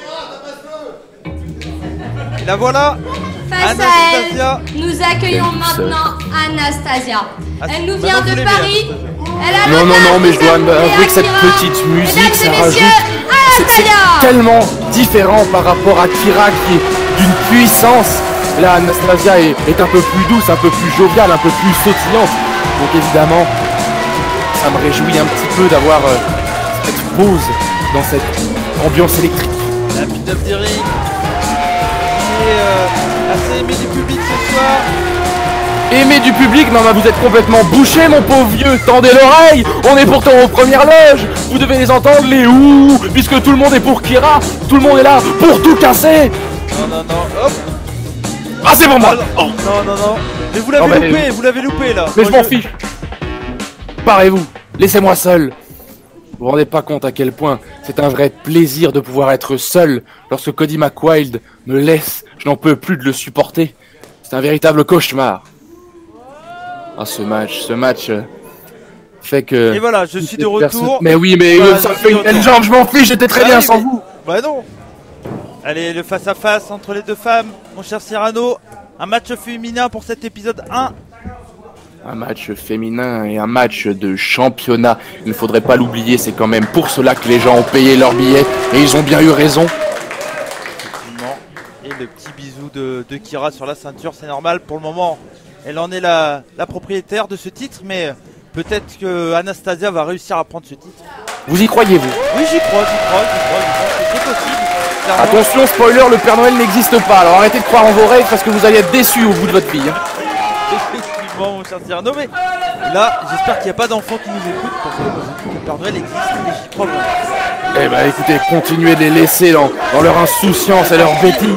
Speaker 2: Et la voilà.
Speaker 3: Face
Speaker 2: Anastasia.
Speaker 3: à elle, nous accueillons maintenant Anastasia. Elle nous vient de Paris. Elle a
Speaker 8: Non, mais je dois avouer que cette petite musique, ça rajoute. C'est tellement différent par rapport à Kyra qui est d'une puissance. Là, Anastasia est un peu plus douce, un peu plus joviale, un peu plus sautillante. Donc évidemment, ça me réjouit un petit peu d'avoir cette pause dans cette ambiance électrique.
Speaker 2: La pin-up d'Eric qui est assez aimée du public ce soir.
Speaker 8: Aimé du public, non mais vous êtes complètement bouché mon pauvre vieux, tendez l'oreille, on est pourtant aux premières loges, vous devez les entendre les ouh, puisque tout le monde est pour Kyra, tout le monde est là pour tout casser.
Speaker 2: Non, hop.
Speaker 8: Ah c'est pour moi.
Speaker 2: Non, mais vous l'avez loupé, vous l'avez loupé là.
Speaker 8: Mais je m'en fiche. Parez-vous, laissez-moi seul. Vous vous rendez pas compte à quel point c'est un vrai plaisir de pouvoir être seul lorsque Cody McWild me laisse, je n'en peux plus de le supporter. C'est un véritable cauchemar. Ah ce match fait que...
Speaker 2: Et voilà, je suis de retour.
Speaker 8: Mais oui, mais
Speaker 2: voilà,
Speaker 8: ça me fait une belle jambe, je m'en fiche, j'étais très bien sans vous.
Speaker 2: Bah non. Allez, le face-à-face entre les deux femmes, mon cher Cyrano. Un match féminin pour cet épisode 1.
Speaker 8: Un match féminin et un match de championnat. Il ne faudrait pas l'oublier, c'est quand même pour cela que les gens ont payé leur billet. Et ils ont bien eu raison.
Speaker 2: Effectivement. Et le petit bisou de Kyra sur la ceinture, c'est normal pour le moment. Elle en est la propriétaire de ce titre, mais peut-être que Anastasia va réussir à prendre ce titre.
Speaker 8: Vous y croyez-vous?
Speaker 2: Oui, j'y crois, c'est possible. Clairement.
Speaker 8: Attention, spoiler, le Père Noël n'existe pas, alors arrêtez de croire en vos rêves parce que vous allez être déçus au bout de votre vie. Hein.
Speaker 2: Effectivement, mon cher Cyrano, mais là, j'espère qu'il n'y a pas d'enfants qui nous écoutent parce que le Père Noël existe et j'y crois vraiment.
Speaker 8: Eh ben écoutez, continuez de les laisser dans leur insouciance et leur bêtise.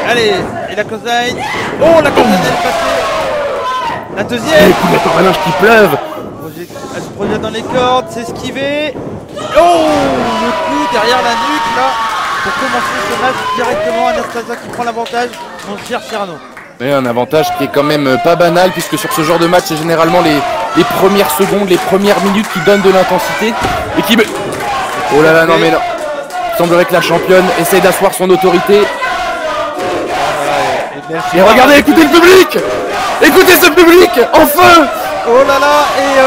Speaker 2: Allez, et la cosine. Oh, la cosine elle est passée. La deuxième.
Speaker 8: Les coups de tournage qui pleuvent.
Speaker 2: Elle se projette dans les cordes, c'est esquivé. Oh, le coup derrière la nuque là. Pour commencer ce match directement, Anastasia qui prend l'avantage, mon cher Cyrano.
Speaker 8: Mais un avantage qui est quand même pas banal puisque sur ce genre de match c'est généralement les premières secondes, les premières minutes qui donnent de l'intensité et qui... Oh là là, non mais non. Il semblerait que la championne essaye d'asseoir son autorité. Et regardez, écoutez le public! Écoutez ce public en feu!
Speaker 2: Oh là là, et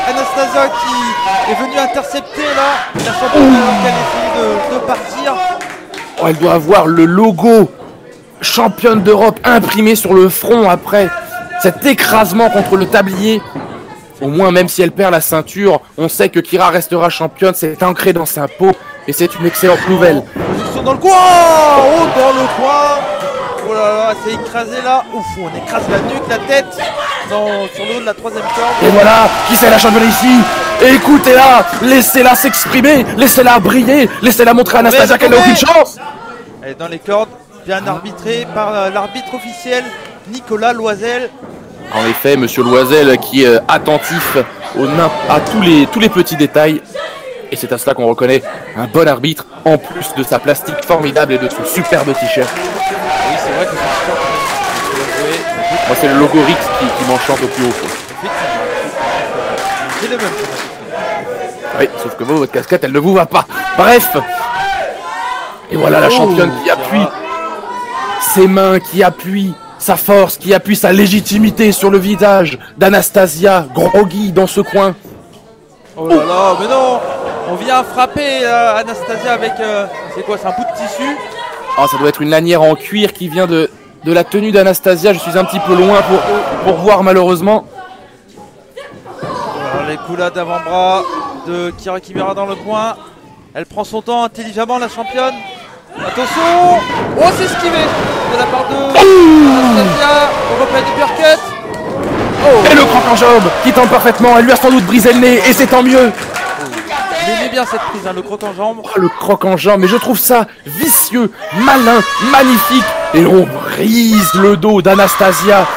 Speaker 2: Anastasia qui est venue intercepter là la championne alors qu'elle essayait de partir.
Speaker 8: Oh, elle doit avoir le logo championne d'Europe imprimé sur le front après cet écrasement contre le tablier. Au moins, même si elle perd la ceinture, on sait que Kyra restera championne, c'est ancré dans sa peau et c'est une excellente nouvelle.
Speaker 2: Ils sont dans le coin! Oh, dans le coin! Oh là là, c'est écrasé là. Ouf, on écrase la nuque, la tête sur le haut de la troisième corde.
Speaker 8: Et voilà, qui c'est la championne ici? Écoutez-la, laissez-la s'exprimer, laissez-la briller, laissez-la montrer à Anastasia qu'elle n'a aucune chance.
Speaker 2: Elle est dans les cordes, bien arbitrée par l'arbitre officiel Nicolas Loisel.
Speaker 8: En effet, monsieur Loisel qui est attentif à tous les petits détails. Et c'est à cela qu'on reconnaît un bon arbitre, en plus de sa plastique formidable et de son superbe t-shirt.
Speaker 2: Oui, c'est vrai que
Speaker 8: moi, c'est le logo Rix qui m'enchante au plus haut.
Speaker 2: C'est le même.
Speaker 8: Oui, sauf que vous, votre casquette, elle ne vous va pas. Bref. Et voilà la championne qui appuie ses mains, qui appuie sa force, qui appuie sa légitimité sur le visage d'Anastasia, groggy dans ce coin.
Speaker 2: Oh là là, mais non! On vient frapper Anastasia avec... c'est quoi, c'est un bout de tissu?
Speaker 8: Oh, ça doit être une lanière en cuir qui vient de la tenue d'Anastasia. Je suis un petit peu loin pour voir malheureusement.
Speaker 2: Alors, les coups là d'avant-bras de Kyra Kimura dans le coin. Elle prend son temps intelligemment, la championne. Attention! Oh, c'est esquivé de la part de Anastasia. On reprend du uppercut.
Speaker 8: Oh. Et le croc en jambe qui tente parfaitement. Elle lui a sans doute brisé le nez et c'est tant mieux.
Speaker 2: J'aimais bien cette prise, hein, le croc en jambe.
Speaker 8: Oh, le croc en jambe, mais je trouve ça vicieux, malin, magnifique. Et on brise le dos d'Anastasia.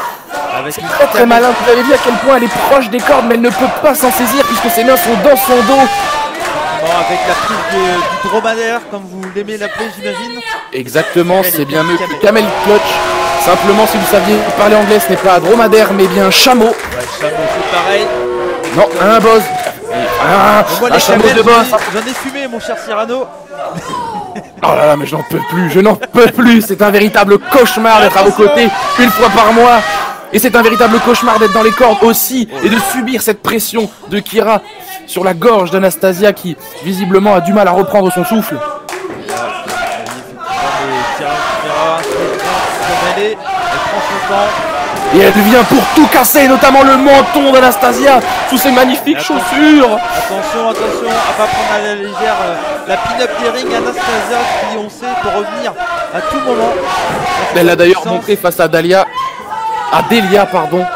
Speaker 8: C'est très très malin. Vous avez vu à quel point elle est proche des cordes, mais elle ne peut pas s'en saisir puisque ses mains sont dans son dos.
Speaker 2: Exactement, avec la prise du dromadaire, comme vous l'aimez l'appeler, j'imagine.
Speaker 8: Exactement, c'est bien mieux que camel clutch. Simplement, si vous saviez parler anglais, ce n'est pas un dromadaire, mais bien un chameau.
Speaker 2: Ouais, chameau, c'est pareil.
Speaker 8: Non, un boss. Un chameau de boss.
Speaker 2: J'en ai fumé, mon cher Cyrano.
Speaker 8: Oh là là, mais je n'en peux plus, je n'en peux plus. C'est un véritable cauchemar d'être à vos côtés une fois par mois. Et c'est un véritable cauchemar d'être dans les cordes aussi et de subir cette pression de Kira sur la gorge d'Anastasia qui visiblement a du mal à reprendre son souffle. Et elle vient pour tout casser, notamment le menton d'Anastasia sous ses magnifiques chaussures.
Speaker 2: Attention, attention à pas prendre à la légère la pin-up des rings. Anastasia qui, on sait, peut revenir à tout moment.
Speaker 8: Elle l'a d'ailleurs montré face à Delia, pardon.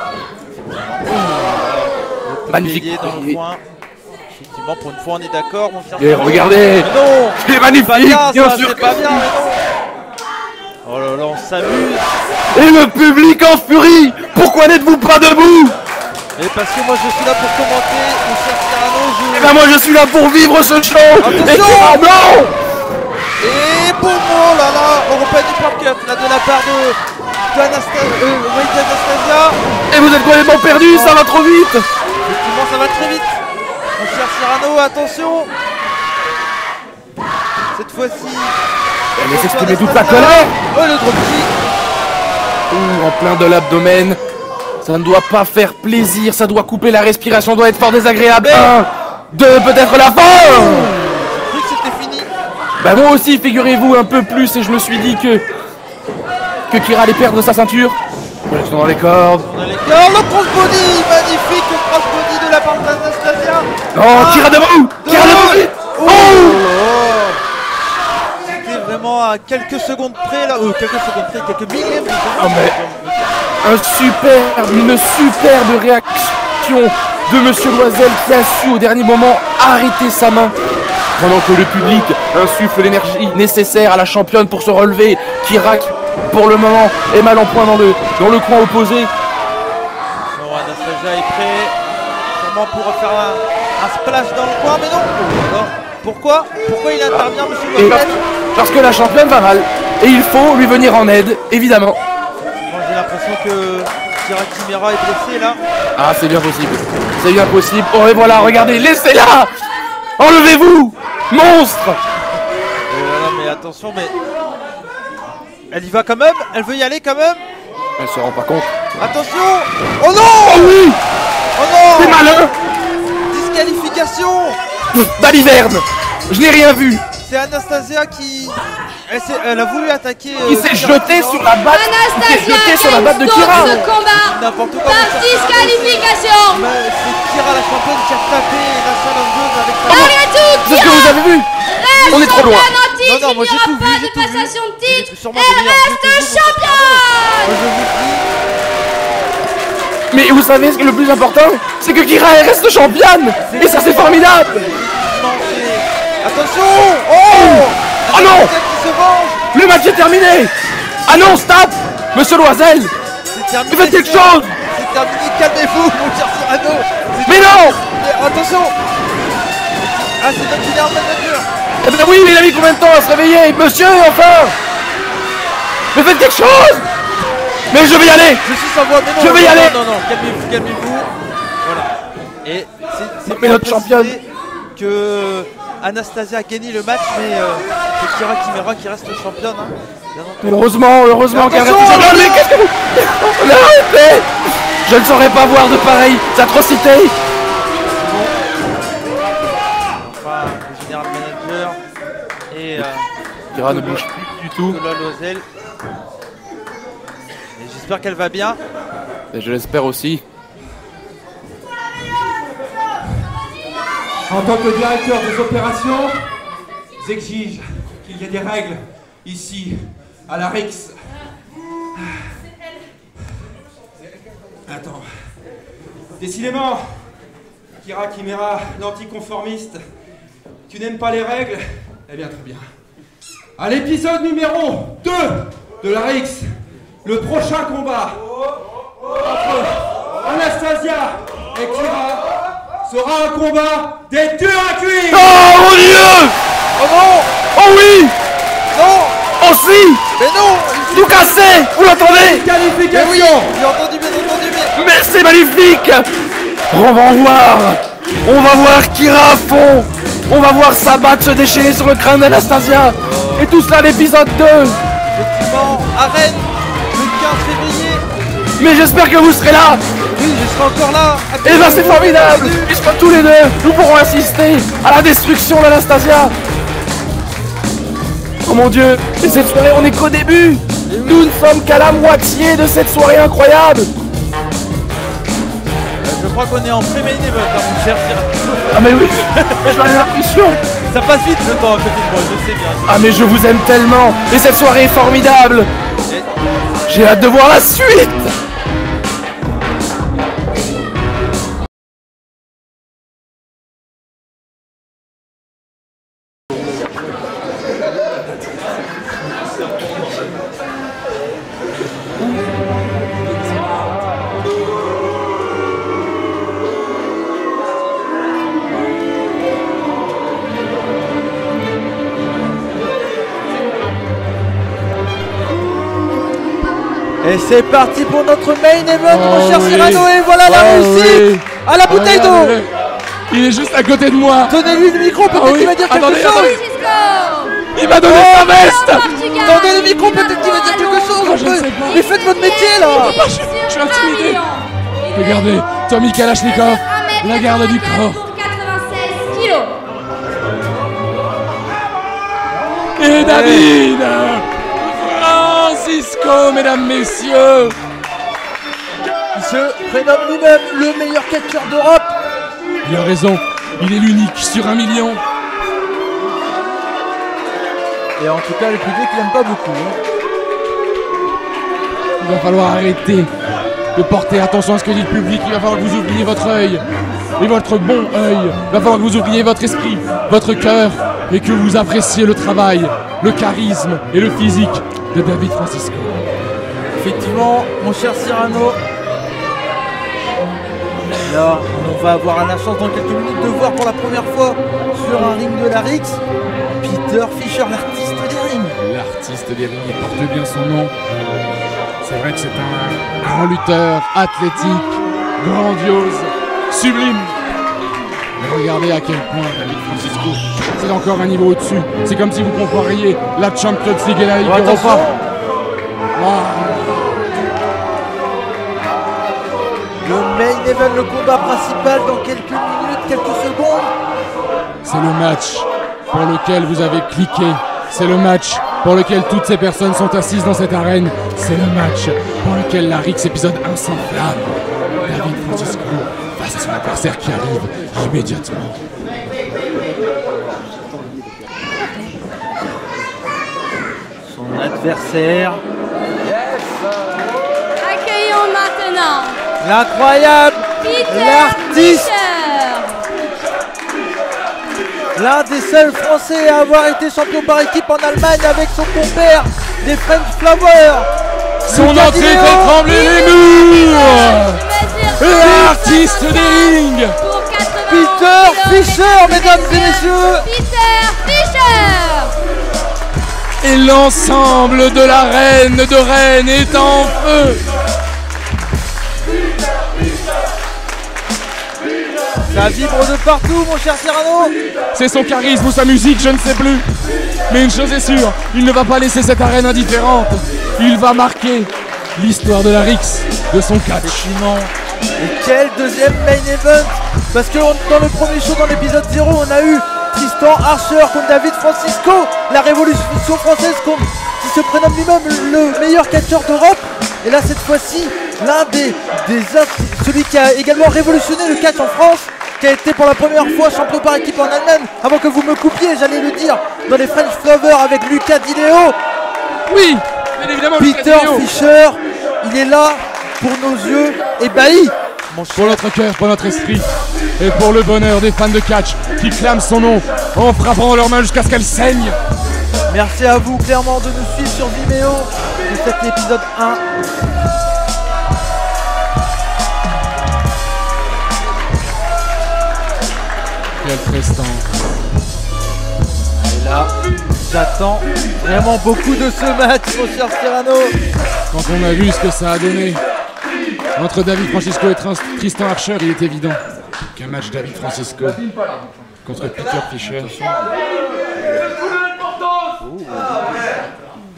Speaker 8: Magnifique.
Speaker 2: Dans le coin. Effectivement, pour une fois, on est d'accord, mon cher.
Speaker 8: Et regardez, c'est magnifique, bien sûr.
Speaker 2: C'est pas bien, mais non. Oh là là, on s'amuse.
Speaker 8: Et le public en furie. Pourquoi n'êtes-vous pas debout?
Speaker 2: Et parce que moi je suis là pour commenter, mon cher Cyrano.
Speaker 8: Et ben moi je suis là pour vivre ce show.
Speaker 2: Attention.
Speaker 8: Et blanc.
Speaker 2: Et boum, oh là là, European Uppercut là de la part de Anastasia.
Speaker 8: Et vous êtes complètement perdu, ça va trop vite.
Speaker 2: Effectivement, ça va très vite. Mon cher Cyrano, attention. Cette fois-ci.
Speaker 8: Elle laisse exprimer toute la colère.
Speaker 2: Oh, le dropkick.
Speaker 8: En plein de l'abdomen. Ça ne doit pas faire plaisir, ça doit couper la respiration, doit être fort désagréable. 1, 2, peut-être la fin.
Speaker 2: J'ai cru que c'était fini.
Speaker 8: Bah moi aussi, figurez-vous un peu plus, et je me suis dit que Kira allait perdre sa ceinture. Voilà, ils sont dans les cordes.
Speaker 2: Le crossbody, magnifique crossbody de la part d'Anastasia.
Speaker 8: Non, Kira debout. Kira debout. Oh.
Speaker 2: Vraiment à quelques secondes près là, quelques millièmes de secondes.
Speaker 8: Oh mais une superbe réaction de Monsieur Loisel qui a su au dernier moment arrêter sa main pendant que le public insuffle l'énergie nécessaire à la championne pour se relever. Kira pour le moment est mal en point dans le coin opposé.
Speaker 2: Bon, Anastasia est prêt sûrement pour faire un splash dans le coin, mais non. Alors, pourquoi il intervient, Monsieur Loisel?
Speaker 8: Parce que la championne va mal et il faut lui venir en aide, évidemment.
Speaker 2: Moi j'ai l'impression que Kira Chimera est blessée là.
Speaker 8: Ah, c'est bien possible. C'est bien possible. Oh et voilà, regardez, laissez-la. Enlevez-vous, monstre.
Speaker 2: Voilà, mais attention, mais elle y va quand même. Elle veut y aller quand même.
Speaker 8: Elle se rend pas compte.
Speaker 2: Attention. Oh non.
Speaker 8: Oh oui.
Speaker 2: Oh non.
Speaker 8: C'est malin.
Speaker 2: Disqualification.
Speaker 8: Baliverne. Je n'ai rien vu.
Speaker 2: C'est Anastasia qui... Elle a voulu attaquer...
Speaker 8: Il s'est jeté sur la batte. De Kira.
Speaker 3: N'importe quoi. Par disqualification.
Speaker 2: C'est Kira la championne qui a tapé la challengeuse avec sa...
Speaker 3: Malgré tout,
Speaker 8: c'est ce que vous avez vu. On est trop loin.
Speaker 2: Non, moi j'ai tout vu.
Speaker 3: Pas de passation de titre. Elle reste championne.
Speaker 8: Mais vous savez ce qui est le plus important? C'est que Kira elle reste championne. Et ça c'est formidable.
Speaker 2: Attention. Oh.
Speaker 8: Oh non.
Speaker 2: Qui se venge.
Speaker 8: Le match est terminé. Ah non, stop. Monsieur Loisel. Faites quelque chose.
Speaker 2: C'est terminé, calmez-vous, mon cher Cyrano.
Speaker 8: Mais non.
Speaker 2: Attention. Ah, c'est notre général manager.
Speaker 8: Eh ben oui, mais il a mis combien de temps à se réveiller? Monsieur, enfin. Mais faites quelque chose. Mais je vais y aller.
Speaker 2: Je suis sans voix, mais non.
Speaker 8: Je vais y aller.
Speaker 2: Non, calmez-vous. Voilà. Et
Speaker 8: c'est notre championne.
Speaker 2: Que Anastasia a gagné le match, mais c'est Kira Chimera qui reste championne. Hein.
Speaker 8: Heureusement qu'elle reste championne. Mais qu'est-ce que vous... Arrêtez. Je ne saurais pas voir de pareilles atrocités.
Speaker 2: Enfin, le général manager et
Speaker 8: Kira ne bouge plus du tout.
Speaker 2: Loisel. Et j'espère qu'elle va bien.
Speaker 8: Et je l'espère aussi.
Speaker 9: En tant que directeur des opérations, j'exige qu'il y ait des règles ici, à la RIX. Attends. Décidément, Kira Chimera, l'anticonformiste, tu n'aimes pas les règles? Eh bien, très bien. À l'épisode numéro 2 de la RIX, le prochain combat entre Anastasia et Kira sera un combat des tueurs à cuire.
Speaker 8: Oh mon Dieu!
Speaker 2: Oh non!
Speaker 8: Oh oui!
Speaker 2: Non!
Speaker 8: Oh si!
Speaker 2: Mais non!
Speaker 8: Tout cassé! Vous l'entendez?
Speaker 9: Qualification.
Speaker 2: J'ai entendu, bien entendu, mais...
Speaker 8: Mais c'est magnifique! On va voir! On va voir Kira à fond! On va voir sa batte se déchirer sur le crâne d'Anastasia! Et tout cela à l'épisode 2!
Speaker 2: Effectivement, à Rennes, le 15 février.
Speaker 8: Mais j'espère que vous serez là!
Speaker 2: Oui, je serai encore là.
Speaker 8: Et ben c'est formidable! Puisque tous les deux, nous pourrons assister à la destruction d'Anastasia! Oh mon Dieu! Et cette soirée, on n'est qu'au début! Nous ne sommes qu'à la moitié de cette soirée incroyable!
Speaker 2: Je crois qu'on est en pré-main event, là, mon cher Cyrano.
Speaker 8: Ah mais oui! J'en ai l'impression!
Speaker 2: Ça passe vite le temps à côté de moi, je sais bien.
Speaker 8: Ah mais je vous aime tellement! Et cette soirée est formidable! J'ai hâte de voir la suite!
Speaker 2: Et c'est parti pour notre main event, mon cher Cyrano, et voilà la réussite à la bouteille d'eau.
Speaker 1: Il est juste à côté de moi.
Speaker 2: Donnez-lui le micro, peut-être qu'il va dire quelque chose.
Speaker 1: Il m'a donné sa veste.
Speaker 2: Donnez le micro, peut-être qu'il va dire quelque chose. Mais faites votre métier là.
Speaker 1: Je suis intimidé. Regardez, Tommy Kalachnikov, la garde du corps.
Speaker 3: 96 kilos.
Speaker 1: Et David Francisco, mesdames, messieurs.
Speaker 2: Il se prénomme lui-même le meilleur catcheur d'Europe.
Speaker 1: Il a raison, il est l'unique sur 1 million.
Speaker 2: Et en tout cas, le public l'aime pas beaucoup.
Speaker 1: Il va falloir arrêter de porter attention à ce que dit le public. Il va falloir que vous ouvriez votre œil, et votre bon œil. Il va falloir que vous ouvriez votre esprit, votre cœur, et que vous appréciez le travail, le charisme et le physique de David Francisco.
Speaker 2: Effectivement, mon cher Cyrano, là, on va avoir la chance dans quelques minutes de voir pour la première fois sur un ring de la Rix Peter Fischer, l'artiste des rings.
Speaker 1: L'artiste des rings, il porte bien son nom. C'est vrai que c'est un grand lutteur, athlétique, grandiose, sublime. Mais regardez à quel point David Francisco, c'est encore un niveau au-dessus. C'est comme si vous compariez la Champions League et la Ligue Europa.
Speaker 2: Le main event, le combat principal dans quelques minutes, quelques secondes.
Speaker 1: C'est le match pour lequel vous avez cliqué. C'est le match pour lequel toutes ces personnes sont assises dans cette arène. C'est le match pour lequel la Rix épisode 1 s'enflamme. David Francisco face à son adversaire qui arrive immédiatement.
Speaker 2: Son adversaire.
Speaker 3: Accueillons maintenant
Speaker 2: L'incroyable, l'artiste, l'un des seuls Français à avoir été champion par équipe en Allemagne avec son compère des French Flowers.
Speaker 1: Son entrée fait trembler les murs. L'artiste des rings,
Speaker 2: Peter Fischer, mesdames et messieurs.
Speaker 3: Peter Fischer.
Speaker 1: Et l'ensemble de l'arène de Rennes est en feu.
Speaker 2: Ça vibre de partout, mon cher Cyrano.
Speaker 1: C'est son charisme ou sa musique, je ne sais plus. Mais une chose est sûre, il ne va pas laisser cette arène indifférente. Il va marquer l'histoire de la Rix, de son catch.
Speaker 2: Effectivement. Et quel deuxième main event. Parce que dans le premier show, dans l'épisode 0, on a eu Tristan Archer contre David Francisco. La révolution française qui se prénomme lui-même le meilleur catcheur d'Europe. Et là, cette fois-ci, celui qui a également révolutionné le catch en France, qui a été pour la première fois champion par équipe en Allemagne, avant que vous me coupiez, j'allais le dire, dans les French Flowers avec Lucas Di Leo.
Speaker 1: Oui, bien évidemment.
Speaker 2: Peter Fischer, il est là pour nos yeux ébahis.
Speaker 1: Pour notre cœur, pour notre esprit, et pour le bonheur des fans de catch qui clament son nom en frappant leurs mains jusqu'à ce qu'elles saignent.
Speaker 2: Merci à vous clairement de nous suivre sur Vimeo de cet épisode 1.
Speaker 1: Quel prestant.
Speaker 2: Et là, j'attends vraiment beaucoup de ce match, mon cher Cyrano.
Speaker 1: Quand on a vu ce que ça a donné entre David Francisco et Tristan Archer, il est évident qu'un match David Francisco contre Peter Fischer.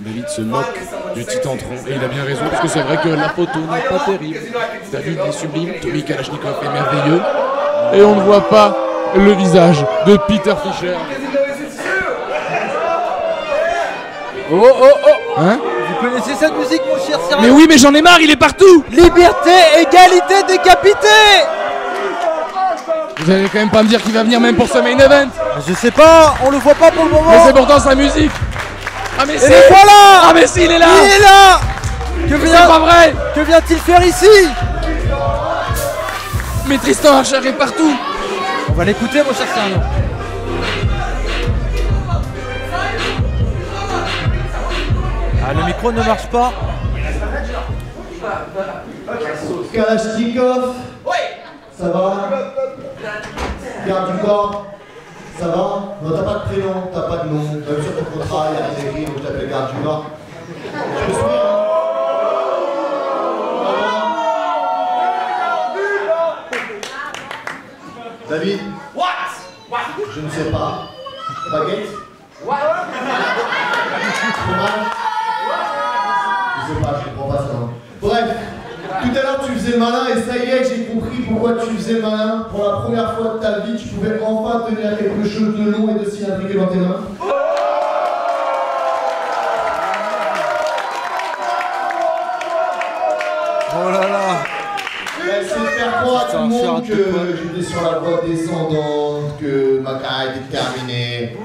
Speaker 1: David se moque du titantron et il a bien raison parce que c'est vrai que la photo n'est pas terrible. David est sublime, Tommy Kalachnikov est merveilleux et on ne voit pas le visage de Peter Fischer.
Speaker 2: Oh oh oh.
Speaker 1: Hein?
Speaker 2: Vous connaissez cette musique, mon cher Cyrano?
Speaker 1: Mais oui, mais j'en ai marre, il est partout.
Speaker 2: Liberté, égalité, décapité.
Speaker 1: Vous allez quand même pas me dire qu'il va venir même pour ce main event?
Speaker 2: Je sais pas, on le voit pas pour le moment.
Speaker 1: Mais c'est pourtant sa musique. Ah mais
Speaker 2: et voilà.
Speaker 1: Ah mais si, il est là.
Speaker 2: Il est là.
Speaker 1: C'est pas vrai.
Speaker 2: Que vient-il faire ici?
Speaker 1: Mais Tristan Archer est partout.
Speaker 2: On va l'écouter, mon cher Cyrano. Ah, le micro ne marche pas.
Speaker 4: Kalachnikov. Ça va? Garde du corps. Ça va? Non, t'as pas de prénom, t'as pas de nom. Même sur ton contrat, il y a rien écrit, donc t'appelles garde du corps. Je me suis. David? Je ne sais pas. Baguette? Fromage? Je sais pas, je comprends pas ça. Bref, tout à l'heure tu faisais le malin et ça y est, j'ai compris pourquoi tu faisais le malin. Pour la première fois de ta vie, tu pouvais enfin tenir quelque chose de long et de cylindrique dans tes mains.
Speaker 2: Oh là là.
Speaker 4: C'est de faire croire à tout le monde que j'étais sur la voie descendante, que ma carrière était terminée.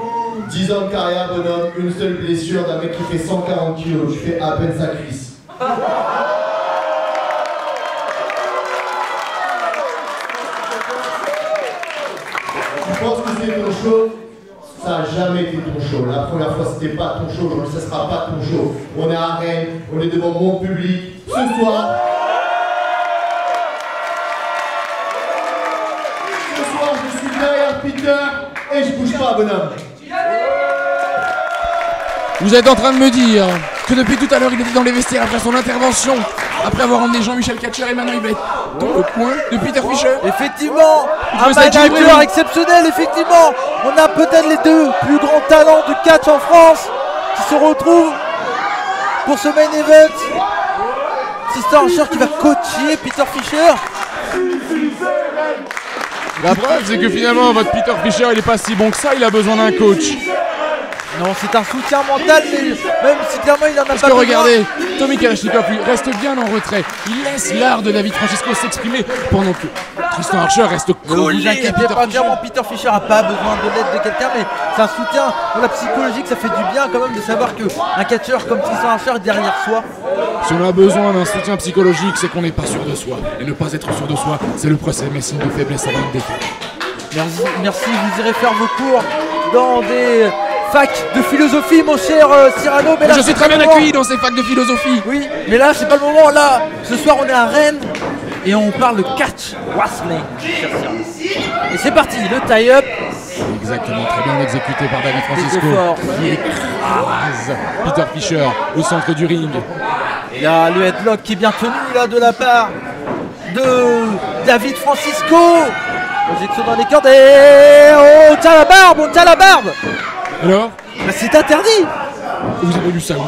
Speaker 4: 10 ans de carrière, bonhomme, une seule blessure d'un mec qui fait 140 kilos, tu fais à peine sa cuisse. Tu penses que c'est ton show? Ça n'a jamais été ton show. La première fois c'était pas ton show, aujourd'hui ça sera pas ton show. On est à Rennes, on est devant mon public. Ce soir, je suis derrière Peter et je bouge pas, bonhomme.
Speaker 1: Vous êtes en train de me dire que depuis tout à l'heure il était dans les vestiaires après son intervention, après avoir emmené Jean-Michel Katcher et maintenant il va être dans le coin de Peter Fischer.
Speaker 2: Effectivement, un
Speaker 1: ça
Speaker 2: manager exceptionnel, effectivement. On a peut-être les deux plus grands talents de catch en France qui se retrouvent pour ce main event. Tristan Archer qui va coacher Peter Fischer.
Speaker 1: La preuve c'est que finalement votre Peter Fischer il est pas si bon que ça, il a besoin d'un coach.
Speaker 2: Non, c'est un soutien mental, mais même si clairement il en a pas besoin.
Speaker 1: Parce que regardez, Tommy Kalachnikov lui reste bien en retrait. Il laisse l'art de David Francisco s'exprimer pendant que Tristan Archer reste collé.
Speaker 2: Ne vous inquiétez pas, clairement Peter Fischer n'a pas besoin de l'aide de quelqu'un, mais c'est un soutien pour la psychologique, ça fait du bien quand même de savoir qu'un catcheur comme Tristan Archer est derrière soi.
Speaker 1: Si on a besoin d'un soutien psychologique, c'est qu'on n'est pas sûr de soi. Et ne pas être sûr de soi, c'est le premier signe de faiblesse avant une défaite.
Speaker 2: Merci, vous irez faire vos cours dans des facs de philosophie, mon cher Cyrano. Mais là,
Speaker 1: je suis très bien accueilli dans ces facs de philosophie.
Speaker 2: Oui, mais là, c'est pas le moment. Là, ce soir, on est à Rennes et on parle de catch wrestling, cher Cyrano. Et c'est parti, le tie-up.
Speaker 1: Exactement, très bien exécuté par David Francisco. Qui écrase Peter Fischer au centre du ring.
Speaker 2: Il y a le headlock qui est bien tenu là de la part de David Francisco. Projection dans les cordes et on tient la barbe,
Speaker 1: Alors
Speaker 2: c'est interdit.
Speaker 1: Vous avez lu ça, non?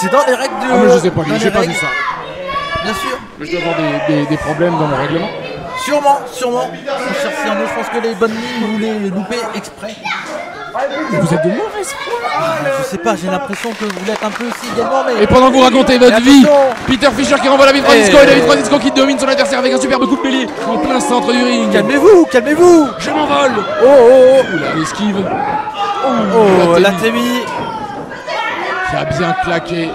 Speaker 2: C'est dans les règles de...
Speaker 1: Ah mais je sais pas, j'ai pas vu ça.
Speaker 2: Bien sûr.
Speaker 1: Mais je dois avoir des problèmes dans mon règlement.
Speaker 2: Sûrement. Mon cher Cyrano, je pense que les bonnes lignes, vous les loupez exprès.
Speaker 1: Vous êtes de mauvaise foi.
Speaker 2: Je sais pas, j'ai l'impression que vous l'êtes un peu aussi également, mais...
Speaker 1: Et pendant que vous racontez votre vie, Peter Fischer qui renvoie David Francisco et David Francisco qui domine son adversaire avec un superbe coup de bélier en plein centre du ring.
Speaker 2: Calmez-vous.
Speaker 1: Je m'envole.
Speaker 2: Oh.
Speaker 1: Oula, l'esquive.
Speaker 2: La Témi.
Speaker 1: Qui a bien claqué.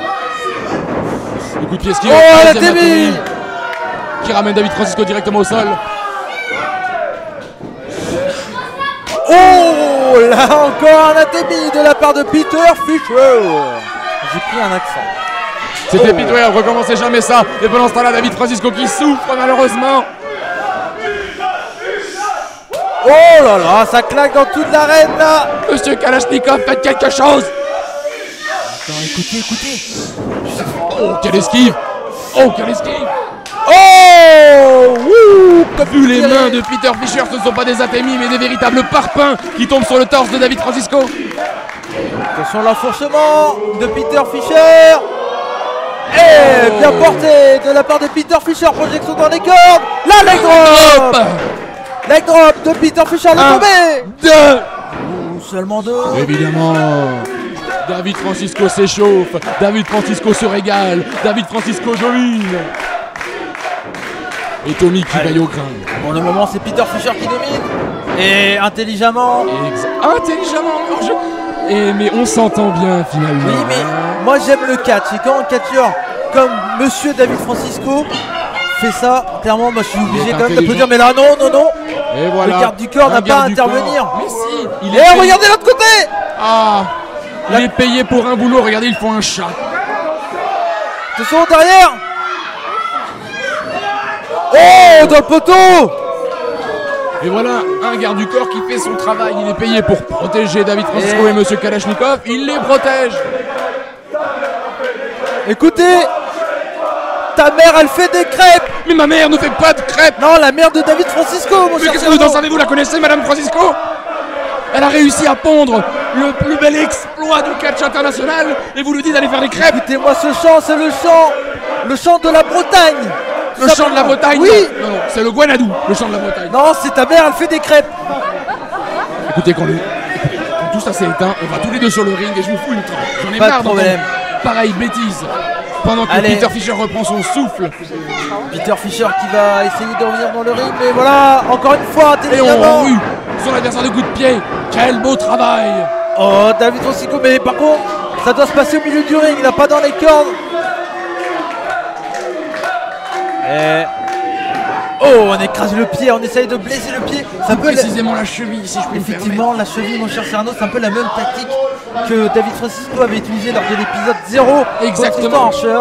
Speaker 1: Le coup de pied esquive.
Speaker 2: Oh, la Témi.
Speaker 1: Qui ramène David Francisco directement au sol.
Speaker 2: Oh, là encore un Témi de la part de Peter Fischer. J'ai pris un accent.
Speaker 1: C'était Peter, recommencez jamais ça. Et pendant ce temps-là, David Francisco qui souffre malheureusement.
Speaker 2: Oh là là, ça claque dans toute l'arène là.
Speaker 1: Monsieur Kalachnikov, faites quelque chose.
Speaker 2: Attends, écoutez.
Speaker 1: Oh, quelle esquive. Oh, quelle esquive.
Speaker 2: Oh, wouh, comme
Speaker 1: Vu les mains de Peter Fischer, ce ne sont pas des atémies, mais des véritables parpaings qui tombent sur le torse de David Francisco.
Speaker 2: Attention, l'enfoncement de Peter Fischer. Et bien porté de la part de Peter Fischer. Projection dans les cordes. La leg drop. Leg drop de Peter Fischer, le tombé.
Speaker 1: 2.
Speaker 2: Seulement 2.
Speaker 1: Évidemment. David Francisco s'échauffe. David Francisco se régale. David Francisco domine. Et Tommy qui veille au grain.
Speaker 2: Pour le moment, c'est Peter Fischer qui domine. Et intelligemment.
Speaker 1: Intelligemment. Mais on s'entend bien finalement.
Speaker 2: Oui, mais moi j'aime le catch. Et quand un catcheur comme Monsieur David Francisco fait ça, clairement, moi je suis obligé quand même d'applaudir. Mais là, non.
Speaker 1: Et voilà.
Speaker 2: Le garde du corps n'a pas à intervenir.
Speaker 1: Mais si.
Speaker 2: Regardez l'autre côté.
Speaker 1: Ah. Il est payé pour un boulot. Regardez, ils font un chat.
Speaker 2: Attention derrière. Oh, dans le poteau.
Speaker 1: Et voilà, un garde du corps qui fait son travail. Il est payé pour protéger David Francisco et Monsieur Kalachnikov. Il les protège.
Speaker 2: Écoutez, ta mère, elle fait des crêpes.
Speaker 1: Mais ma mère ne fait pas de crêpes.
Speaker 2: Non, la mère de David Francisco, mon cher.
Speaker 1: Mais qu'est-ce que vous en savez? Vous la connaissez, Madame Francisco? Elle a réussi à pondre le plus bel exploit du catch international. Et vous lui dites d'aller faire des crêpes.
Speaker 2: Écoutez-moi, ce chant, c'est le chant de la Bretagne.
Speaker 1: Le chant de la Bretagne?
Speaker 2: Oui.
Speaker 1: Non, c'est le Guanadou, le chant de la Bretagne.
Speaker 2: Non, c'est ta mère, elle fait des crêpes.
Speaker 1: Écoutez, quand tout ça s'est éteint, on va tous les deux sur le ring et je vous fous une tranche. J'en ai marre d'entendre pareille bêtise. Pendant que Peter Fischer reprend son souffle.
Speaker 2: Peter Fischer qui va essayer de revenir dans le ring, mais voilà, encore une fois,
Speaker 1: et on rue son adversaire de coup de pied. Quel beau travail.
Speaker 2: Oh, David Francisco, mais par contre, ça doit se passer au milieu du ring, il n'a pas dans les cordes. Oh, on écrase le pied, on essaye de blesser le pied.
Speaker 1: C'est un peu précisément la cheville, si je puis me permettre.
Speaker 2: Effectivement, la cheville, mon cher Cyrano, c'est un peu la même tactique que David Francisco avait utilisé lors de l'épisode 0.
Speaker 1: Exactement.
Speaker 2: Archer.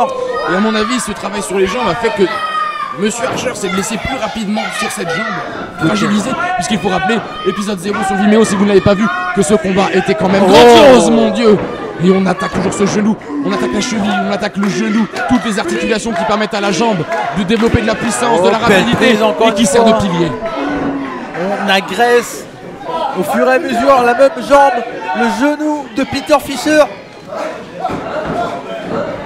Speaker 1: Et à mon avis, ce travail sur les jambes a fait que Monsieur Archer s'est blessé plus rapidement sur cette jambe fragilisée, puisqu'il faut rappeler, épisode 0 sur Vimeo, si vous ne l'avez pas vu, que ce combat était quand même grandiose, mon Dieu. Et on attaque toujours ce genou, on attaque la cheville, on attaque le genou, toutes les articulations qui permettent à la jambe de développer de la puissance, de la rapidité et qui sert de pilier.
Speaker 2: On agresse au fur et à mesure la même jambe, le genou de Peter Fischer.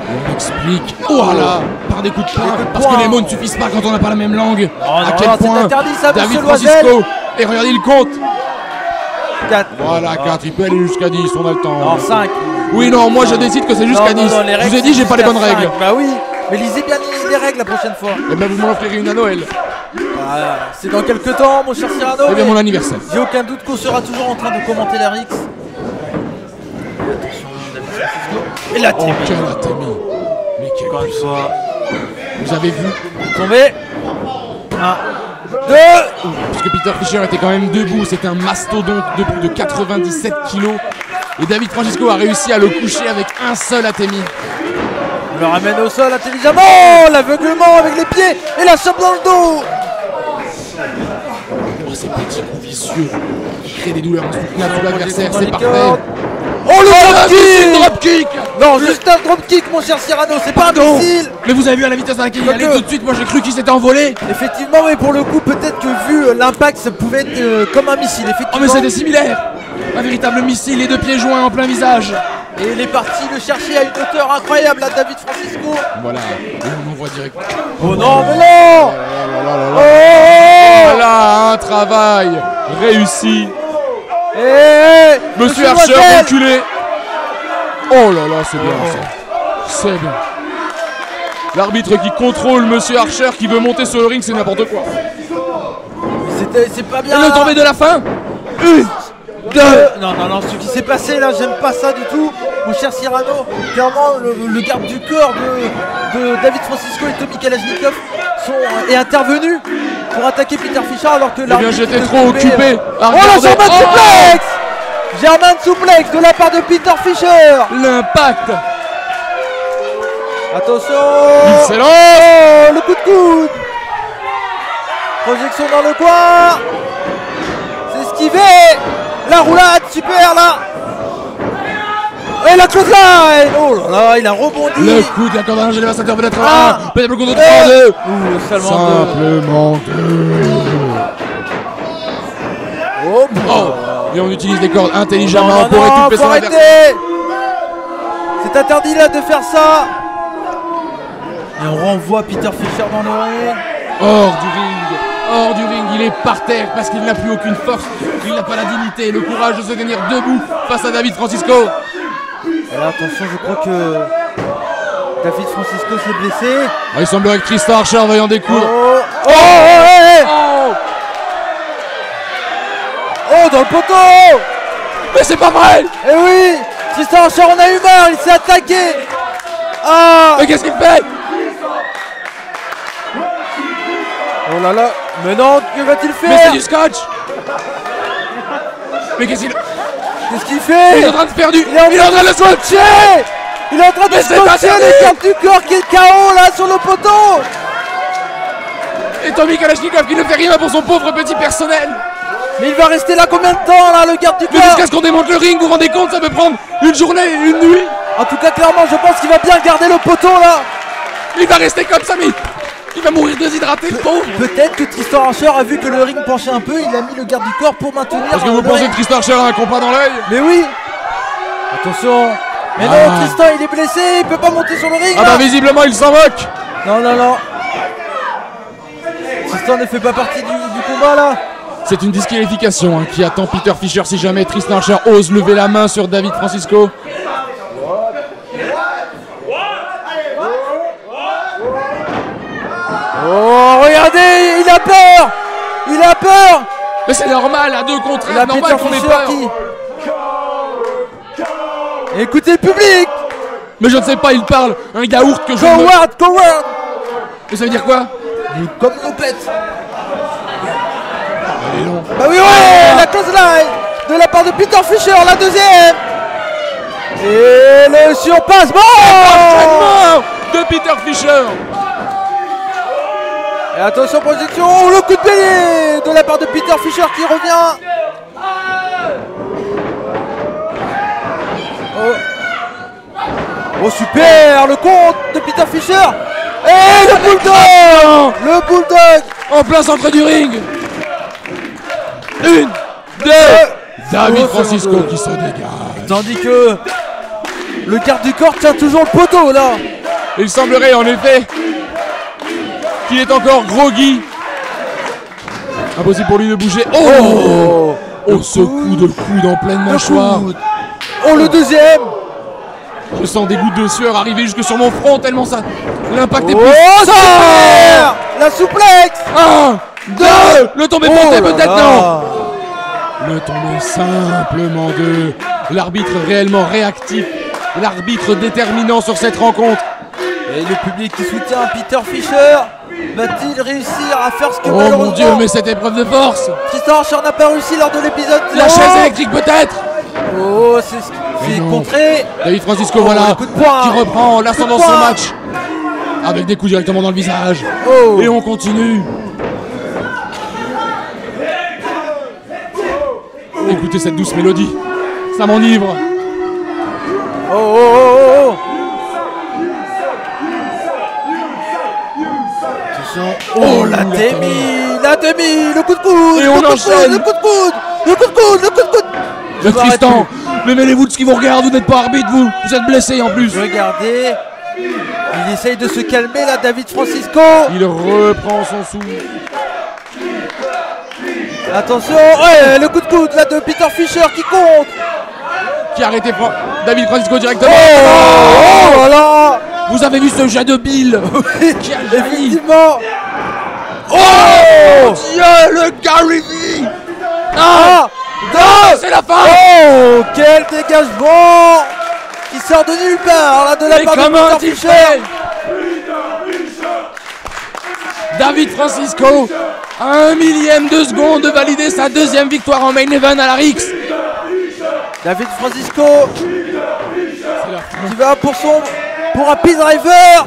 Speaker 1: On explique, voilà, par des coups de poing, parce que les mots ne suffisent pas quand on n'a pas la même langue. À quel point David Francisco, et regardez il compte.
Speaker 2: 4.
Speaker 1: Voilà, 4, il peut aller jusqu'à 10, on a le temps.
Speaker 2: Non, 5.
Speaker 1: Oui, non, moi je décide que c'est jusqu'à 10. Je vous ai dit, j'ai pas les bonnes règles.
Speaker 2: Bah oui, mais lisez bien les règles la prochaine fois.
Speaker 1: Et ben vous m'en offrirez une à Noël.
Speaker 2: C'est dans quelques temps, mon cher Cyrano.
Speaker 1: C'est bien mon anniversaire.
Speaker 2: J'ai aucun doute qu'on sera toujours en train de commenter la RX. Et la Témi.
Speaker 1: Oh, quelle Témi. Mais quelle puissance. Vous avez vu
Speaker 2: tomber. 1, 2.
Speaker 1: Parce que Peter Fischer était quand même debout. C'était un mastodonte de plus de 97 kilos. Et David Francisco a réussi à le coucher avec un seul Atemi.
Speaker 2: On le ramène au sol intelligemment. L'aveuglement avec les pieds et la chope dans le dos.
Speaker 1: Oh, ces petits coups vicieux qui créent des douleurs insoutenables sur l'adversaire. C'est parfait.
Speaker 2: Oh, le
Speaker 1: dropkick.
Speaker 2: Non, juste un dropkick, mon cher Cyrano, c'est pas un missile.
Speaker 1: Mais vous avez vu à la vitesse à laquelle il allait tout de suite, moi j'ai cru qu'il s'était envolé.
Speaker 2: Effectivement, mais pour le coup, peut-être que vu l'impact, ça pouvait être comme un missile, effectivement.
Speaker 1: Oh, mais c'était similaire. Un véritable missile, les deux pieds joints en plein visage.
Speaker 2: Et il est parti le chercher à une hauteur incroyable à David Francisco.
Speaker 1: Voilà, et on envoie direct.
Speaker 2: Oh non, mais non.
Speaker 1: Voilà, un travail réussi. Monsieur Archer reculé. Oh là là, c'est bien ça. C'est bien. L'arbitre qui contrôle Monsieur Archer qui veut monter sur le ring, c'est n'importe quoi.
Speaker 2: C'est pas bien.
Speaker 1: Et le tombé de la fin.
Speaker 2: Non, ce qui s'est passé là, j'aime pas ça du tout. Mon cher Cyrano, clairement, le garde du corps de David Francisco et Tommy Kalachnikov est intervenu pour attaquer Peter Fischer alors que l'arbitre.
Speaker 1: J'étais trop occupé.
Speaker 2: Oh, le German suplex! German suplex de la part de Peter Fischer.
Speaker 1: L'impact.
Speaker 2: Attention.
Speaker 1: Il s'élance.
Speaker 2: Oh, le coup de coude. Projection dans le coin. roulade, super là. Et la close là. Oh là là, il a rebondi.
Speaker 1: Le coup de la corde à linge dévastateur peut-être
Speaker 2: Ah.
Speaker 1: un. Peut-être le coup de 3-2.
Speaker 2: Simplement
Speaker 1: 2.
Speaker 2: Oh,
Speaker 1: Et on utilise les cordes intelligemment
Speaker 2: non,
Speaker 1: pour
Speaker 2: non,
Speaker 1: étouffer
Speaker 2: faut
Speaker 1: son
Speaker 2: arrêter.
Speaker 1: adversaire.
Speaker 2: C'est interdit là de faire ça. Et on renvoie Peter Fischer dans le ring.
Speaker 1: Hors du ring, il est par terre parce qu'il n'a plus aucune force, il n'a pas la dignité, le courage de se tenir debout face à David Francisco.
Speaker 2: Et là, attention, je crois que David Francisco s'est blessé.
Speaker 1: Ah, il semblerait que Tristan Archer veuille en découdre.
Speaker 2: Oh, dans le poteau.
Speaker 1: Mais c'est pas vrai.
Speaker 2: Eh oui, Tristan Archer en a eu marre, il s'est attaqué. Ah.
Speaker 1: Mais qu'est-ce qu'il fait?
Speaker 2: Oh là là, mais non, que va-t-il faire?
Speaker 1: Mais c'est du scotch. Mais qu'est-ce
Speaker 2: qu'il fait?
Speaker 1: Il est en train de faire du...
Speaker 2: Il est en train de scotcher. Il est en train de scotcher les cartes du corps qui est KO là sur le poteau.
Speaker 1: Et Tommy Kalachnikov qui ne fait rien pour son pauvre petit personnel.
Speaker 2: Mais il va rester là combien de temps là, le garde du corps?
Speaker 1: Mais jusqu'à ce qu'on démonte le ring, vous vous rendez compte, ça peut prendre une journée et une nuit.
Speaker 2: En tout cas, clairement, je pense qu'il va bien garder le poteau là.
Speaker 1: Il va rester comme ça, mais il va mourir déshydraté, le pauvre.
Speaker 2: Peut-être que Tristan Archer a vu que le ring penchait un peu, il a mis le garde du corps pour maintenir.
Speaker 1: Parce que vous pensez que Tristan Archer a un compas dans l'œil?
Speaker 2: Mais oui. Attention. Mais non, Tristan il est blessé, il peut pas monter sur le ring.
Speaker 1: Ah bah visiblement il s'en moque.
Speaker 2: Non, non, non. Tristan ne fait pas partie du combat là.
Speaker 1: C'est une disqualification hein, qui attend Peter Fischer si jamais Tristan Archer ose lever la main sur David Francisco.
Speaker 2: Oh, regardez, il a peur. Il a peur.
Speaker 1: Mais c'est normal, à 2 contre 1,
Speaker 2: il a
Speaker 1: normal qu'on ait peur.
Speaker 2: Écoutez le public.
Speaker 1: Mais je ne sais pas, il parle un yaourt que je
Speaker 2: Coward.
Speaker 1: Et ça veut dire quoi?
Speaker 2: Comme nous pète.
Speaker 1: Allez, non.
Speaker 2: Bah oui, ouais, la close line de la part de Peter Fischer, la deuxième. Et le surpassement
Speaker 1: de Peter Fischer.
Speaker 2: Et attention, projection, le coup de bélier de la part de Peter Fischer qui revient. Oh super, le compte de Peter Fischer. Et le bulldog. Le bulldog
Speaker 1: en plein centre du ring. 1, 2. David Francisco qui se dégage.
Speaker 2: Tandis que le garde du corps tient toujours le poteau là.
Speaker 1: Il semblerait en effet qu'il est encore groggy. Impossible pour lui de bouger. Oh, ce coup de coude en pleine mâchoire.
Speaker 2: Oh, le deuxième.
Speaker 1: Je sens des gouttes de sueur arriver jusque sur mon front tellement ça. L'impact est
Speaker 2: puissant. La souplex.
Speaker 1: 1, 2. Le tombé monté peut-être non. Le tombé simplement 2. L'arbitre réellement réactif. L'arbitre déterminant sur cette rencontre.
Speaker 2: Et le public qui soutient Peter Fischer va-t-il réussir à faire ce que
Speaker 1: oh mon Dieu, mais cette épreuve de force.
Speaker 2: Tristan Archer n'a pas réussi lors de l'épisode.
Speaker 1: La chaise électrique peut-être.
Speaker 2: Oh, c'est contré.
Speaker 1: David Francisco, voilà, qui reprend l'ascendant de son match. Avec des coups directement dans le visage. Et on continue. Écoutez cette douce mélodie. Ça m'enivre.
Speaker 2: Oh, la demi, le coup de coude.
Speaker 1: Et on enchaîne.
Speaker 2: Le coup de coude.
Speaker 1: Le Tristan, mais mêlez-vous de ce qui vous regarde, vous n'êtes pas arbitre, vous êtes blessé en plus.
Speaker 2: Regardez, il essaye de se calmer là, David Francisco.
Speaker 1: Il reprend son souffle.
Speaker 2: Attention, le coup de coude là de Peter Fischer qui compte.
Speaker 1: Qui a arrêté David Francisco directement.
Speaker 2: Oh là.
Speaker 1: Vous avez vu ce jet de Bill qui a
Speaker 2: effectivement.
Speaker 1: Oh Dieu, le Gary V. C'est la fin.
Speaker 2: Oh, quel dégagement qui sort de nulle part là de la part de Peter Fischer.
Speaker 1: David Francisco à 1 millième de seconde de valider sa deuxième victoire en main event à la Rix.
Speaker 2: David Francisco qui va pour un pin driver.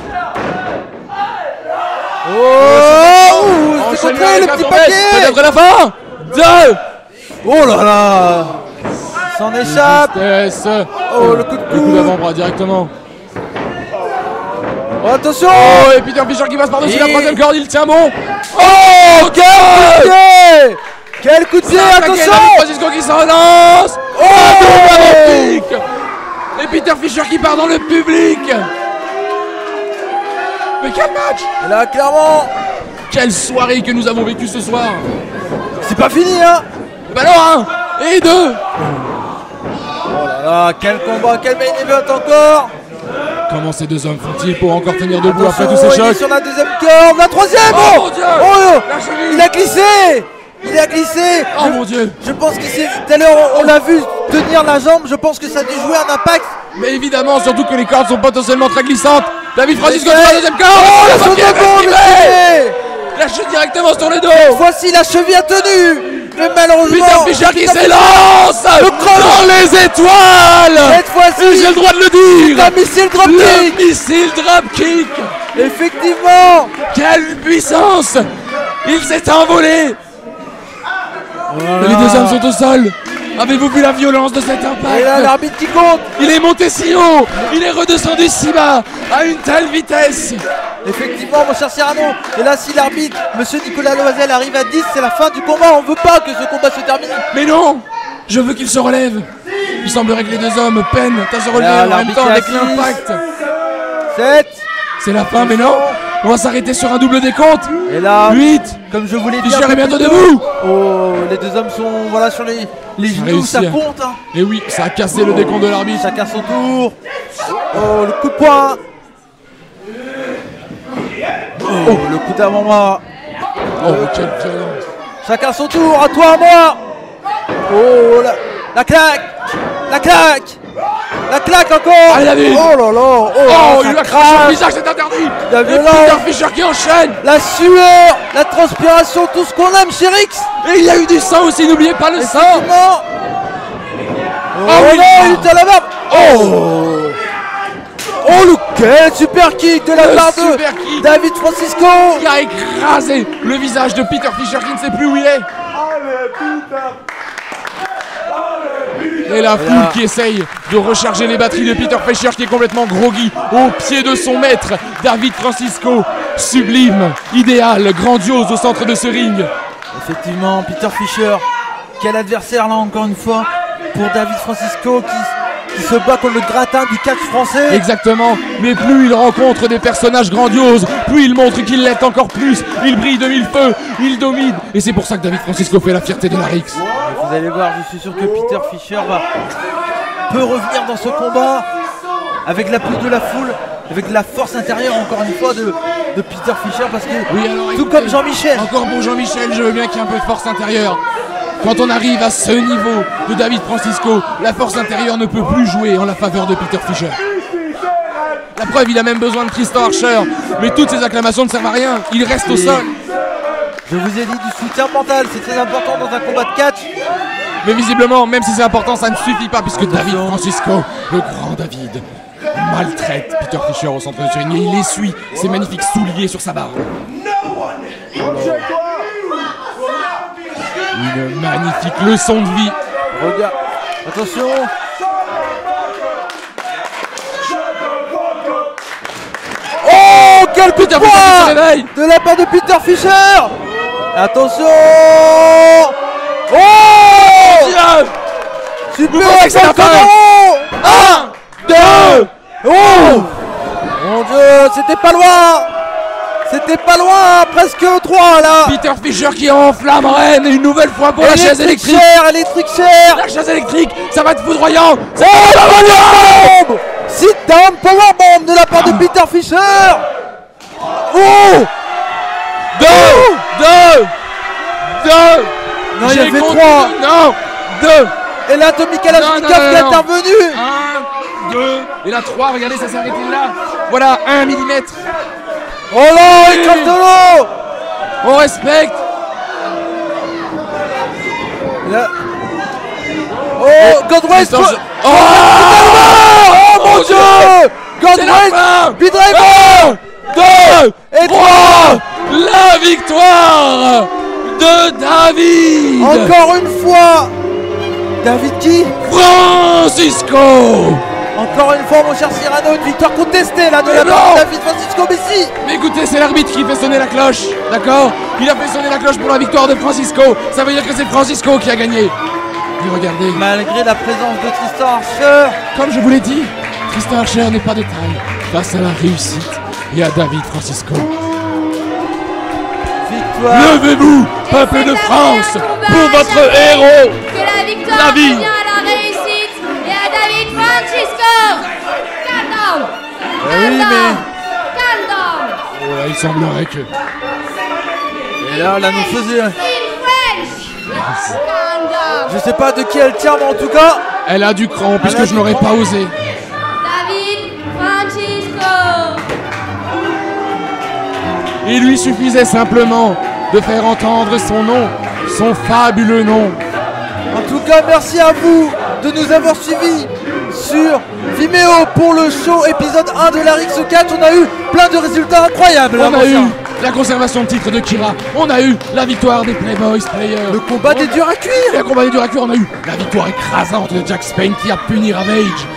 Speaker 2: C'est contré le petit paquet.
Speaker 1: Peut-être la fin. 2.
Speaker 2: Oh là là. s'en échappe.
Speaker 1: Oh, le coup de coude. Le coup d'avant-bras directement.
Speaker 2: Oh, attention.
Speaker 1: Oh, et Peter Fischer qui passe par-dessus la troisième corde, il tient bon.
Speaker 2: Oh, quel coup de pied. Quel coup de pied, attention.
Speaker 1: Francisco qui s'en relance. Oh, kick. Et Peter Fischer qui part dans le public. Mais quel match.
Speaker 2: Et là, clairement.
Speaker 1: Quelle soirée que nous avons vécue ce soir.
Speaker 2: C'est pas fini, hein.
Speaker 1: Bah non, 1 et 2.
Speaker 2: Oh là là, quel combat, quel main event encore.
Speaker 1: Comment ces deux hommes font-ils pour encore tenir debout après tous ces chocs?
Speaker 2: Il est sur la deuxième corde, la troisième.
Speaker 1: Oh mon Dieu.
Speaker 2: Oh, il a glissé. Il a glissé.
Speaker 1: Oh mon Dieu.
Speaker 2: Je pense qu'il s'est... Tout à l'heure, on l'a vu tenir la jambe. Je pense que ça a dû jouer un impact.
Speaker 1: Mais évidemment, surtout que les cordes sont potentiellement très glissantes. David Francisco sur la deuxième corde.
Speaker 2: Oh, la saute de bombe.
Speaker 1: La chute directement sur le dos.
Speaker 2: Cette fois-ci, la cheville a tenu. Mais malheureusement,
Speaker 1: Peter Fischer qui s'élance dans les étoiles.
Speaker 2: Cette fois-ci,
Speaker 1: j'ai le droit de le dire.
Speaker 2: Le missile dropkick.
Speaker 1: Le missile dropkick.
Speaker 2: Effectivement.
Speaker 1: Quelle puissance. Il s'est envolé. Voilà. Les deux hommes sont au sol. Avez-vous vu la violence de cet impact?
Speaker 2: Et là, l'arbitre qui compte.
Speaker 1: Il est monté si haut. Il est redescendu si bas. À une telle vitesse.
Speaker 2: Effectivement, mon cher Cyrano. Et là, si l'arbitre, monsieur Nicolas Loisel, arrive à 10, c'est la fin du combat. On veut pas que ce combat se termine.
Speaker 1: Mais non. Je veux qu'il se relève. Il semblerait que les deux hommes peinent à se relever en même temps avec l'impact.
Speaker 2: 7.
Speaker 1: C'est la fin, mais non. On va s'arrêter sur un double décompte.
Speaker 2: Et là,
Speaker 1: 8.
Speaker 2: Comme je voulais dire.
Speaker 1: Fischer est bientôt debout.
Speaker 2: Oh, les deux hommes sont voilà sur les genoux, ça compte. Hein.
Speaker 1: Et oui, ça a cassé le décompte de l'arbitre.
Speaker 2: Chacun son tour. Oh, le coup de poing. Oh, le coup d'avant-bras.
Speaker 1: Oh, quelle violence.
Speaker 2: Chacun son tour, à toi, à moi. Oh, la claque. La claque. La claque encore.
Speaker 1: Allez, David.
Speaker 2: Oh là là.
Speaker 1: Oh, il lui a craché le visage, c'est interdit.
Speaker 2: La violence.
Speaker 1: Peter Fischer qui enchaîne.
Speaker 2: La sueur, la transpiration, tout ce qu'on aime chez Rix.
Speaker 1: Et il y a eu du sang aussi, n'oubliez pas le sang.
Speaker 2: Oh oui, non, il est à la barbe. Oh, le quel super kick de la part de David Francisco.
Speaker 1: Qui a écrasé le visage de Peter Fischer qui ne sait plus où il est. Et la foule qui essaye de recharger les batteries de Peter Fischer qui est complètement groggy au pied de son maître, David Francisco. Sublime, idéal, grandiose au centre de ce ring.
Speaker 2: Effectivement, Peter Fischer, quel adversaire là encore une fois pour David Francisco qui se bat contre le gratin du catch français.
Speaker 1: Exactement, mais plus il rencontre des personnages grandioses, plus il montre qu'il l'est encore plus. Il brille de mille feux, il domine. Et c'est pour ça que David Francisco fait la fierté de la Rix.
Speaker 2: Vous allez voir, je suis sûr que Peter Fischer peut revenir dans ce combat avec l'appui de la foule, avec la force intérieure encore une fois de Peter Fischer, parce que
Speaker 1: oui, alors,
Speaker 2: tout comme Jean-Michel.
Speaker 1: Encore pour Jean-Michel, je veux bien qu'il y ait un peu de force intérieure. Quand on arrive à ce niveau de David Francisco, la force intérieure ne peut plus jouer en la faveur de Peter Fischer. La preuve, il a même besoin de Tristan Archer, mais toutes ces acclamations ne servent à rien, il reste au sol.
Speaker 2: Je vous ai dit du soutien mental, c'est très important dans un combat de catch.
Speaker 1: Mais visiblement, même si c'est important, ça ne suffit pas, puisque David Francisco, le grand David, maltraite Peter Fischer au centre de ce ring et il essuie ses magnifiques souliers sur sa barre. Une magnifique leçon de vie.
Speaker 2: Regarde, attention. Oh, quel coup de poing de la part de Peter Fischer. Attention. Oh
Speaker 1: Dieu.
Speaker 2: Super accélérateur.
Speaker 1: 1, 2.
Speaker 2: Oh mon Dieu, c'était pas loin. C'était pas loin, presque 3 là.
Speaker 1: Peter Fischer qui enflamme Rennes une nouvelle fois pour la chaise électrique.
Speaker 2: Électrique chair.
Speaker 1: La chaise électrique, ça va être foudroyant.
Speaker 2: C'est powerbomb. Sit down powerbomb de la part de Peter Fischer. Oh
Speaker 1: 2.
Speaker 2: Non, il a fait 3.
Speaker 1: Non, 2.
Speaker 2: Et là, Tommy Kalashnikov qui est intervenu.
Speaker 1: 1, 2. Et là, 3, regardez, ça s'est arrêté là. Voilà, 1 mm.
Speaker 2: Oh là, il casse de l'eau.
Speaker 1: On respecte.
Speaker 2: Là. Oh, Godwest. Oh mon Dieu. Godwest. Bidriver.
Speaker 1: 2 et 3. La victoire de David.
Speaker 2: Encore une fois, David qui?
Speaker 1: Francisco!
Speaker 2: Encore une fois, mon cher Cyrano, une victoire contestée là de la part de David Francisco Messi.
Speaker 1: Mais écoutez, c'est l'arbitre qui fait sonner la cloche, d'accord? Il a fait sonner la cloche pour la victoire de Francisco. Ça veut dire que c'est Francisco qui a gagné. Et regardez.
Speaker 2: Malgré la présence de Tristan Archer.
Speaker 1: Comme je vous l'ai dit, Tristan Archer n'est pas de taille face à la réussite et à David Francisco.
Speaker 2: Victoire.
Speaker 1: Levez-vous, peuple de France, pour votre héros.
Speaker 3: Que la victoire revient à la réussite et à David Francisco. Calm down.
Speaker 2: Oui, mais...
Speaker 3: Calm down.
Speaker 1: Oh là, il semblerait que...
Speaker 2: Et là, nous faisait...
Speaker 3: In French. Calm down.
Speaker 2: Je sais pas de qui elle tient, mais en tout cas...
Speaker 1: Elle a du cran, puisque je n'aurais pas osé.
Speaker 3: David Francisco.
Speaker 1: Il lui suffisait simplement de faire entendre son nom, son fabuleux nom.
Speaker 2: En tout cas, merci à vous de nous avoir suivis sur Vimeo pour le show épisode 1 de la Rix 4. On a eu plein de résultats incroyables.
Speaker 1: On a eu la conservation de titre de Kira, on a eu la victoire des Playboys Players,
Speaker 2: le combat des durs à cuire.
Speaker 1: Et le combat des durs à cuire, on a eu la victoire écrasante de Jack Spain qui a puni Ravage.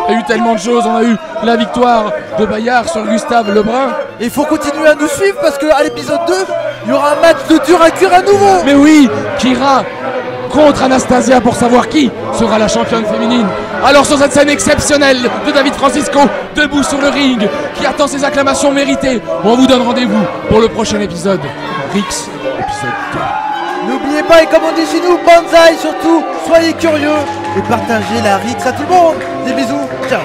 Speaker 1: Il y a eu tellement de choses, on a eu la victoire de Bayard sur Gustave Lebrun.
Speaker 2: Et il faut continuer à nous suivre parce qu'à l'épisode 2, il y aura un match de dur à cuire à nouveau.
Speaker 1: Mais oui, Kira contre Anastasia pour savoir qui sera la championne féminine. Alors sur cette scène exceptionnelle de David Francisco, debout sur le ring, qui attend ses acclamations méritées, on vous donne rendez-vous pour le prochain épisode. Rix, épisode 2.
Speaker 2: N'oubliez pas, et comme on dit chez nous, banzai surtout, soyez curieux et partagez la Rix à tout le monde. Des bisous, ciao.